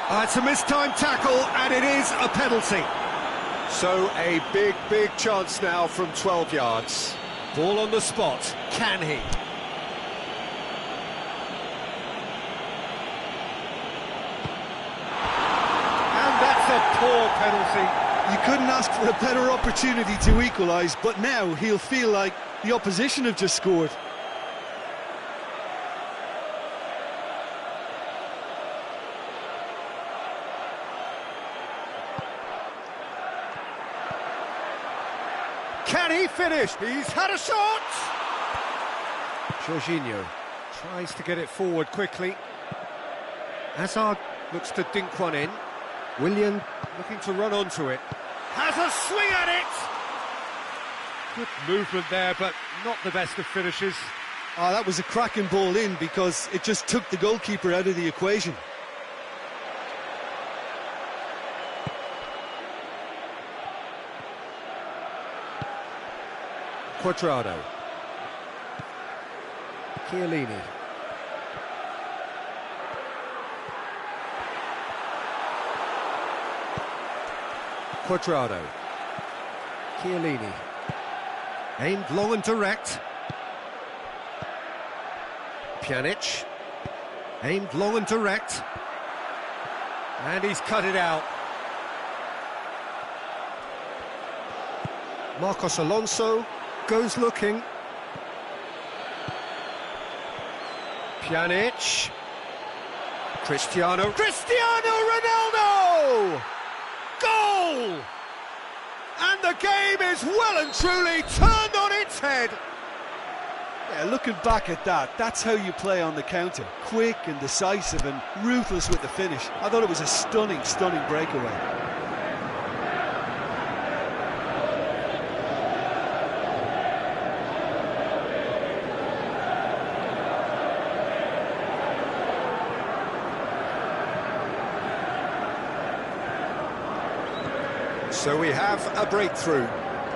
It's a mistimed tackle, and it is a penalty. So a big chance now from 12 yards. Ball on the spot. Can he? And that's a poor penalty. You couldn't ask for a better opportunity to equalise, but now he'll feel like the opposition have just scored. Can he finish? He's had a shot! Jorginho tries to get it forward quickly. Hazard looks to dink one in. Willian looking to run onto it. Has a swing at it! Good movement there, but not the best of finishes. Oh, that was a cracking ball in because it just took the goalkeeper out of the equation. Quadrado. Chiellini. Quadrado. Chiellini. Aimed long and direct. Pjanic. Aimed long and direct. And he's cut it out. Marcos Alonso goes looking. Pjanic. Cristiano Ronaldo! Goal! And the game is well and truly turned on its head. Yeah, looking back at that, that's how you play on the counter. Quick and decisive and ruthless with the finish. I thought it was a stunning breakaway. So we have a breakthrough.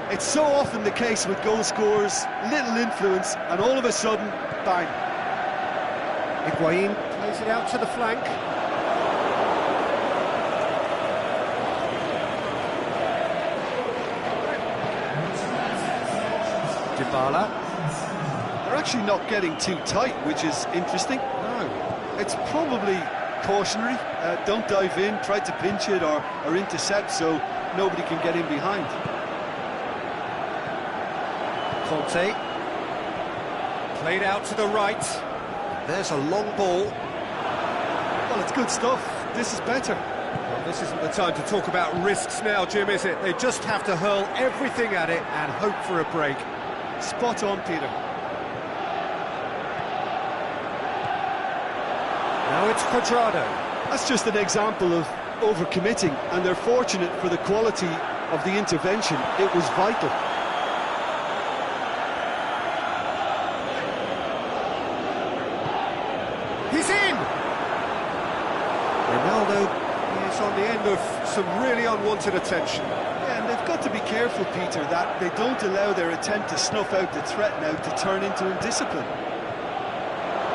It's so often the case with goal scorers, little influence, and all of a sudden, bang. Higuain plays it out to the flank. Dybala. They're actually not getting too tight, which is interesting. No. It's probably cautionary. Don't dive in, try to pinch it or intercept so nobody can get in behind. Conte. Played out to the right. There's a long ball. Well, it's good stuff. This is better. Well, this isn't the time to talk about risks now, Jim, is it? They just have to hurl everything at it and hope for a break. Spot on, Peter. Now it's Quadrado. That's just an example of overcommitting, and they're fortunate for the quality of the intervention. It was vital. He's in! Ronaldo is on the end of some really unwanted attention. Yeah, and they've got to be careful, Peter, that they don't allow their attempt to snuff out the threat now to turn into indiscipline.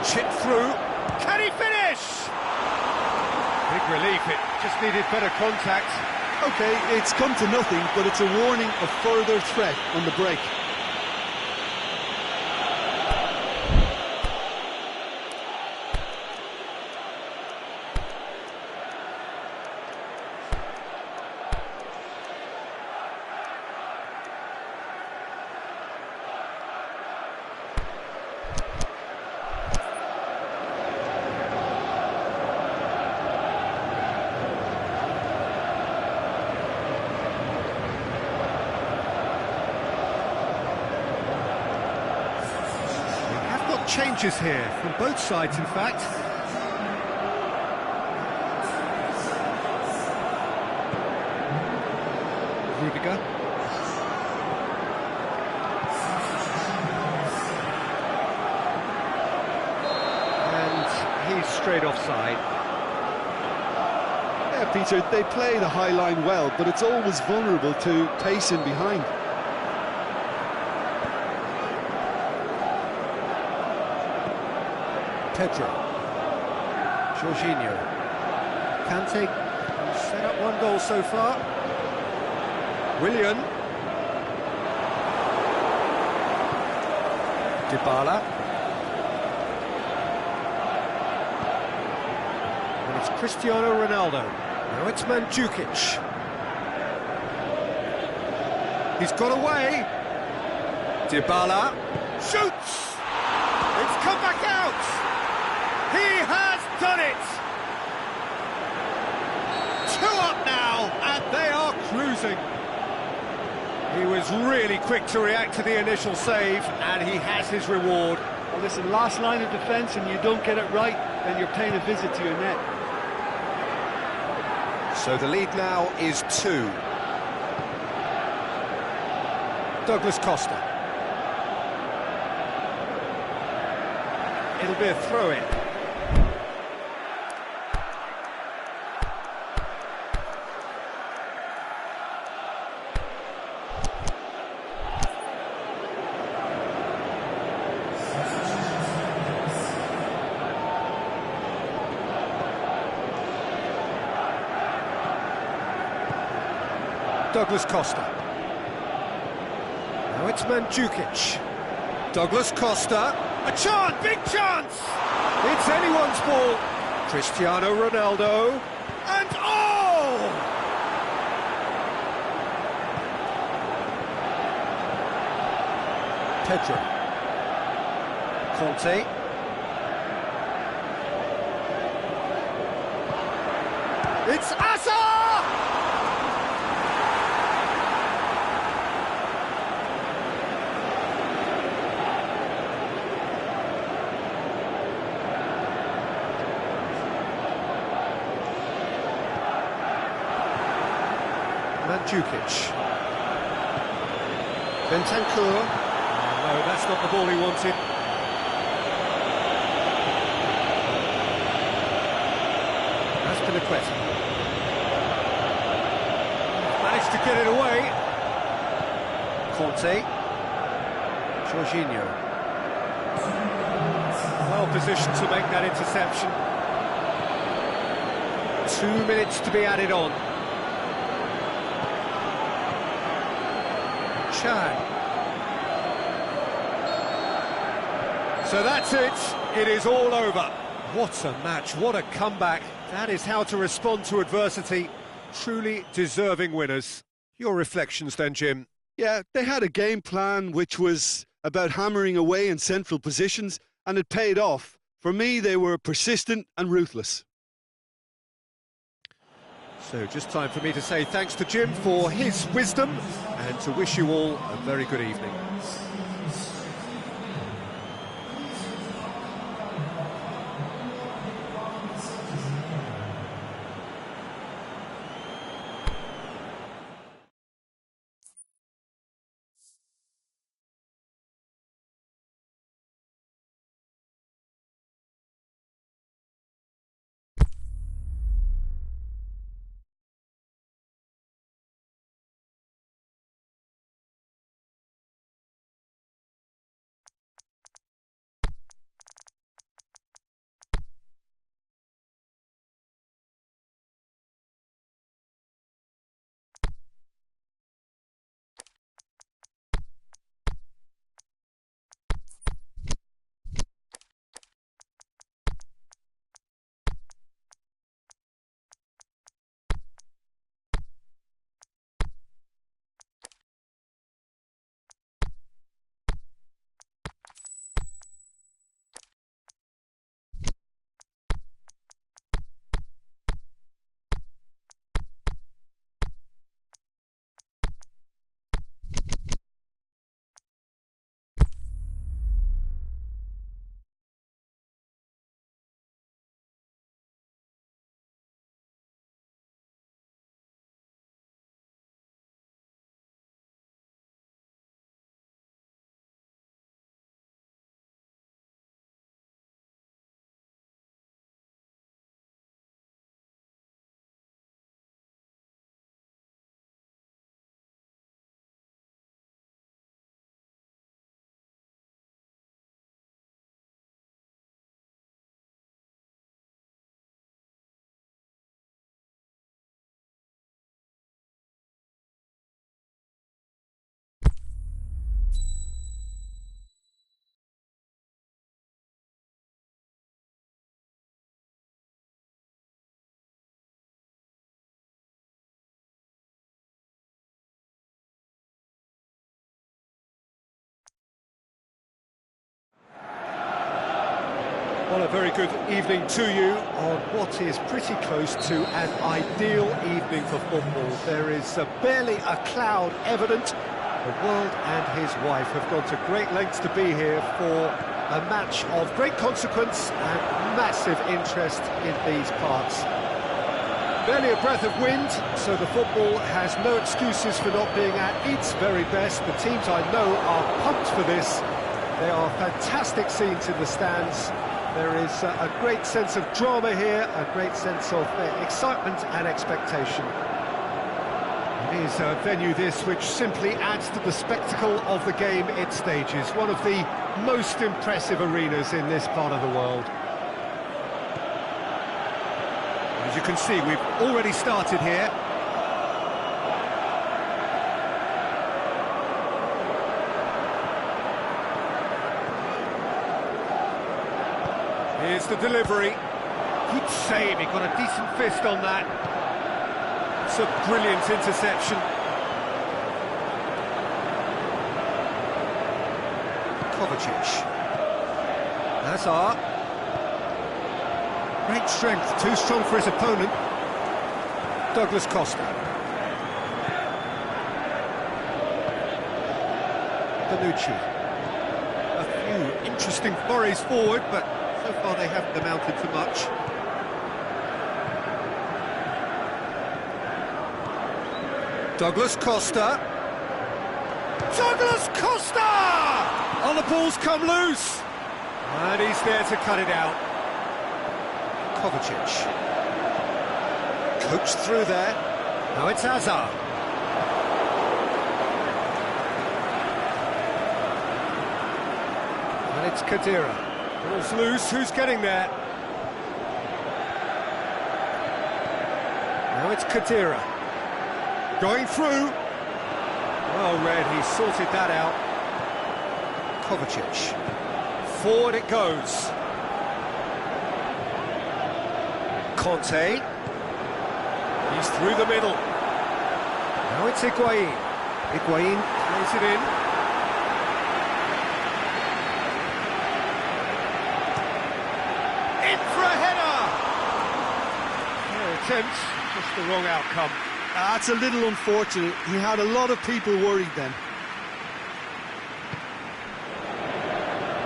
Chip through. Can he finish? Big relief, it just needed better contact. OK, it's come to nothing, but it's a warning of further threat on the break. Changes here from both sides, in fact. Rudiger. And he's straight offside. Yeah, Peter, they play the high line well, but it's always vulnerable to pace in behind. Pedro. Jorginho. Kante set up one goal so far. Willian. Dybala. And it's Cristiano Ronaldo. Now it's Mandzukic. He's got away. Dybala shoots. It's come back out. He has done it. 2 up now, and they are cruising. He was really quick to react to the initial save, and he has his reward. Well, listen, last line of defence, and you don't get it right, then you're paying a visit to your net. So the lead now is 2. Douglas Costa. It'll be a throw-in. Douglas Costa. Now it's Mandzukic. Douglas Costa. A chance, big chance! It's anyone's ball. Cristiano Ronaldo. And oh! Pedro. Conte. It's Asa! Mandzukic. Bentancur. Oh, no, that's not the ball he wanted. Aspilicueta. Managed to get it away. Conte. Jorginho. Well positioned to make that interception. 2 minutes to be added on. So that's it. It is all over. What a match, what a comeback. That is how to respond to adversity. Truly deserving winners. Your reflections then, Jim? Yeah, they had a game plan which was about hammering away in central positions, and it paid off. For me, they were persistent and ruthless. So just time for me to say thanks to Jim for his wisdom and to wish you all a very good evening. Well, a very good evening to you on what is pretty close to an ideal evening for football. There is barely a cloud evident. The world and his wife have gone to great lengths to be here for a match of great consequence and massive interest in these parts. Barely a breath of wind, so the football has no excuses for not being at its very best. The teams I know are pumped for this. There are fantastic scenes in the stands. There is a great sense of drama here, a great sense of excitement and expectation. It is a venue this which simply adds to the spectacle of the game it stages. One of the most impressive arenas in this part of the world. As you can see, we've already started here. Here's the delivery. Good save, he got a decent fist on that. It's a brilliant interception. Kovacic. Hazard. Great strength, too strong for his opponent. Douglas Costa. Bonucci. A few interesting forays forward, but so far they haven't amounted to much. Douglas Costa. Douglas Costa! Oh, the ball's come loose! And he's there to cut it out. Kovacic. Coached through there. Now it's Hazard. And it's Khedira. Ball's loose, who's getting there? Now it's Khedira. Going through. Well read, he sorted that out. Kovacic. Forward it goes. Conte. He's through the middle. Now it's Higuain. Higuain plays it in. In for a header! Fair attempt, just the wrong outcome. That's a little unfortunate. He had a lot of people worried then.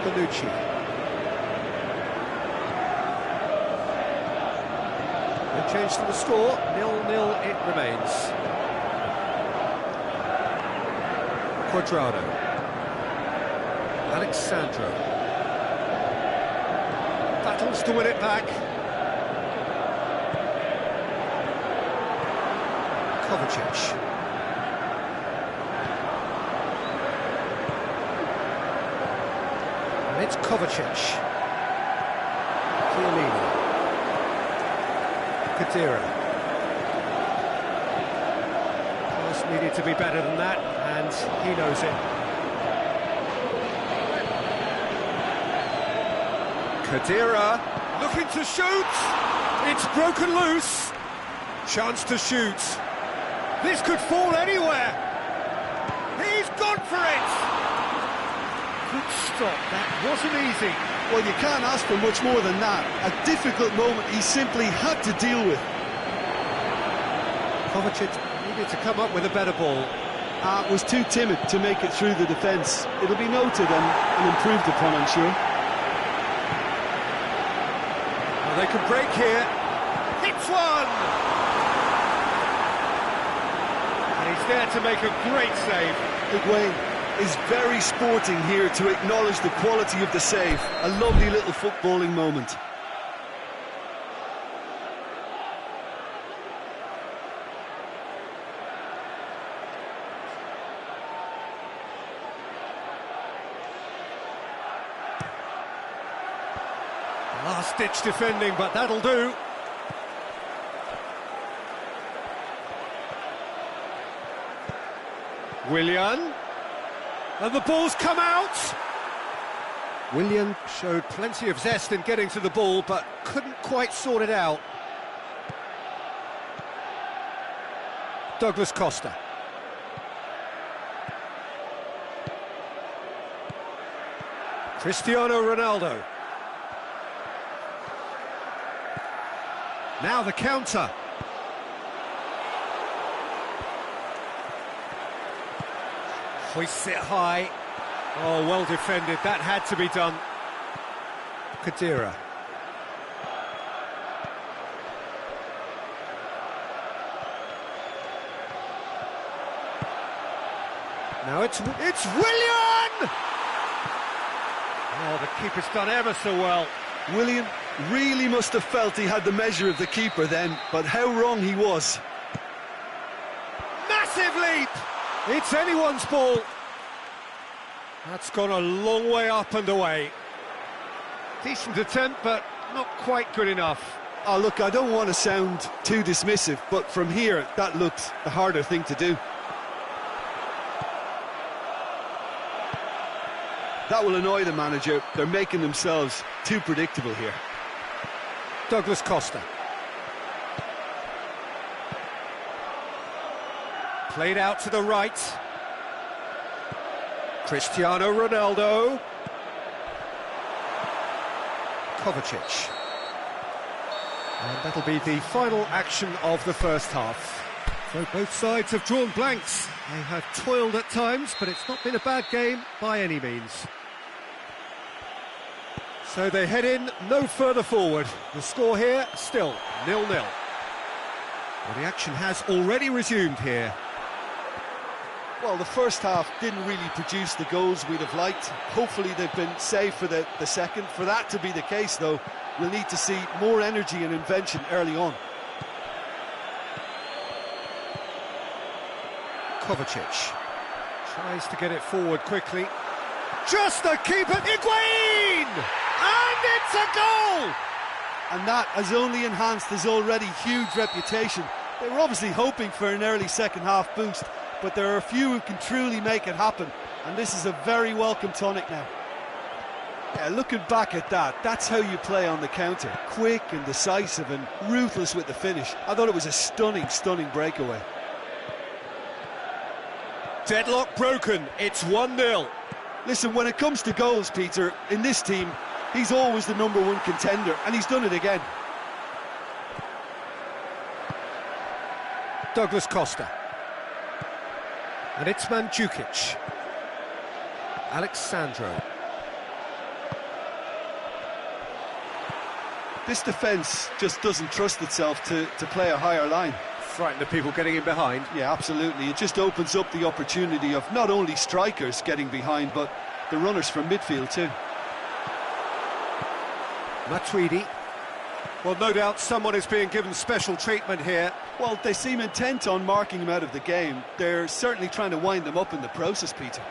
Bonucci. No change to the score, 0-0 it remains. Quadrado. Alexandro. Battles to win it back. Kovacic. And it's Kovacic. Chiellini. Khedira. Pass needed to be better than that, and he knows it. Khedira looking to shoot. It's broken loose. Chance to shoot. This could fall anywhere. He's gone for it. Good stop. That wasn't easy. Well, you can't ask for much more than that. A difficult moment he simply had to deal with. Kovacic needed to come up with a better ball. Was too timid to make it through the defence. It'll be noted and improved upon, I'm sure. Well, they can break here. Hits one! And he's there to make a great save. Higuain is very sporting here to acknowledge the quality of the save. A lovely little footballing moment. Last-ditch defending, but that'll do. Willian. And the ball's come out. Willian showed plenty of zest in getting to the ball, but couldn't quite sort it out. Douglas Costa. Cristiano Ronaldo. Now the counter. Hoists it high. Oh, well defended. That had to be done. Khedira. Now it's Willian! Oh, the keeper's done ever so well. Willian really must have felt he had the measure of the keeper then, but how wrong he was. Massive leap! It's anyone's ball. That's gone a long way up and away. Decent attempt, but not quite good enough. Oh, look, I don't want to sound too dismissive, but from here, that looked the harder thing to do. That will annoy the manager. They're making themselves too predictable here. Douglas Costa. Played out to the right. Cristiano Ronaldo. Kovacic. And that'll be the final action of the first half. So both sides have drawn blanks. They have toiled at times, but it's not been a bad game by any means. So they head in no further forward. The score here, still 0-0. Well, the action has already resumed here. Well, the first half didn't really produce the goals we'd have liked. Hopefully they've been saved for the second. For that to be the case, though, we'll need to see more energy and invention early on. Kovacic tries to get it forward quickly. Just the keeper, Higuain! And it's a goal! And that has only enhanced his already huge reputation. They were obviously hoping for an early second half boost, but there are a few who can truly make it happen, and this is a very welcome tonic now. Yeah, looking back at that, that's how you play on the counter. Quick and decisive and ruthless with the finish. I thought it was a stunning, stunning breakaway. Deadlock broken, it's 1-0. Listen, when it comes to goals, Peter, in this team, he's always the #1 contender, and he's done it again. Douglas Costa. And it's Mandzukic. Alexandro. This defence just doesn't trust itself to play a higher line. Frightened of people getting in behind. Yeah, absolutely. It just opens up the opportunity of not only strikers getting behind, but the runners from midfield too. Matuidi. Well, no doubt someone is being given special treatment here. Well, they seem intent on marking him out of the game. They're certainly trying to wind them up in the process, Peter.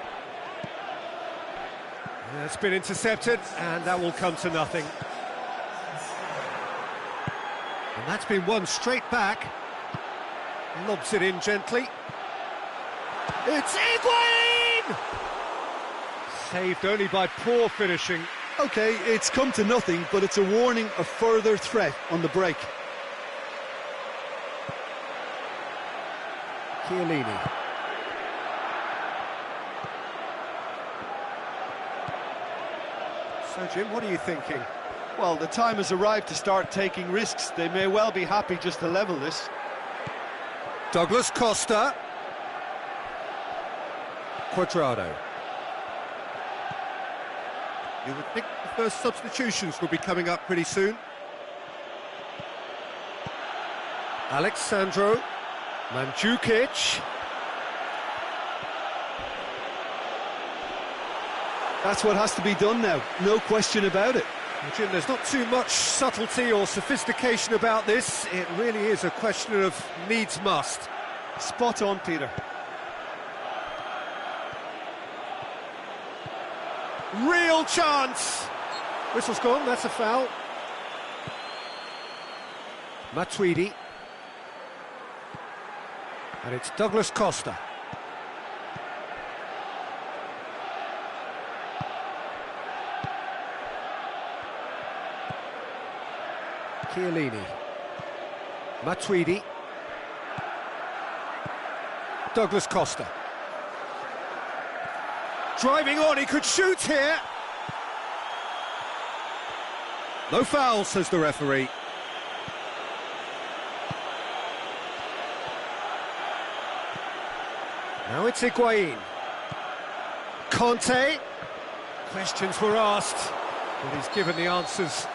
Yeah, it's been intercepted, and that will come to nothing. And that's been won straight back. Lobs it in gently. It's Higuain! Saved only by poor finishing. OK, it's come to nothing, but it's a warning of further threat on the break. Chiellini. So, Jim, what are you thinking? Well, the time has arrived to start taking risks. They may well be happy just to level this. Douglas Costa. Cuadrado. You would think the first substitutions will be coming up pretty soon. Alexandro. Mandzukic. That's what has to be done now, no question about it. Well, Jim, there's not too much subtlety or sophistication about this. It really is a question of needs must. Spot on, Peter. Real chance! Whistle's gone, that's a foul. Matuidi. And it's Douglas Costa. Chiellini. Matuidi. Douglas Costa. Driving on, he could shoot here. No foul, says the referee. Now it's Higuain. Conte. Questions were asked, but he's given the answers.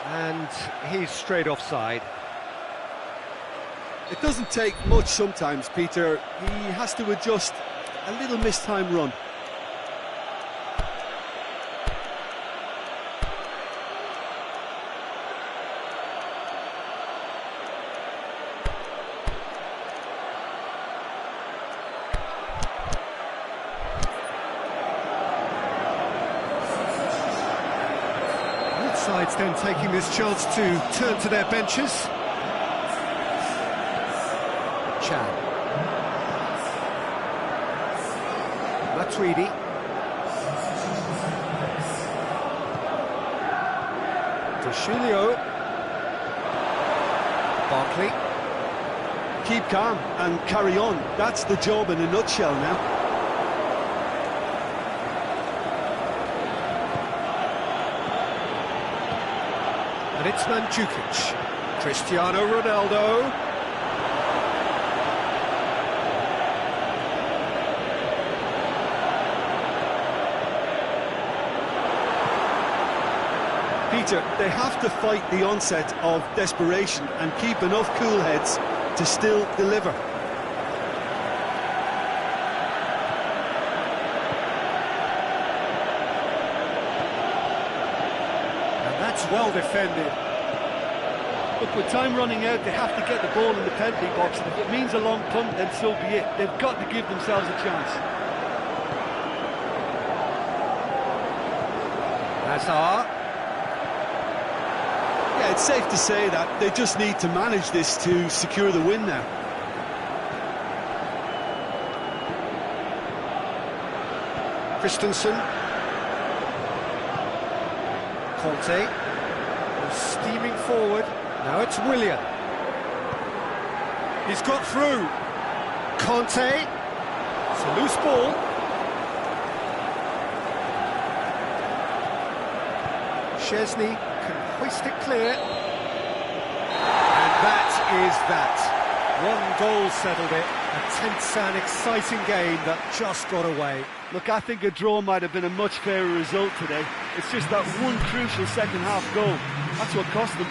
And he's straight offside. It doesn't take much sometimes, Peter. He has to adjust a little mistimed run. Both sides then taking this chance to turn to their benches. Chan. Matuidi. Toshilio. Barkley. Keep calm and carry on. That's the job in a nutshell now. And it's Mandzukic. Cristiano Ronaldo. Peter, they have to fight the onset of desperation and keep enough cool heads to still deliver. And that's well defended. Look, with time running out, they have to get the ball in the penalty box. And if it means a long punt, then so be it. They've got to give themselves a chance. Hazard. Yeah, it's safe to say that they just need to manage this to secure the win now. Christensen. Conte. Steaming forward. Now it's Willian. He's got through. Conte. It's a loose ball. Szczesny can hoist it clear. And that is that. One goal settled it. A tense and exciting game that just got away. Look, I think a draw might have been a much fairer result today. It's just that one crucial second half goal. That's what cost them.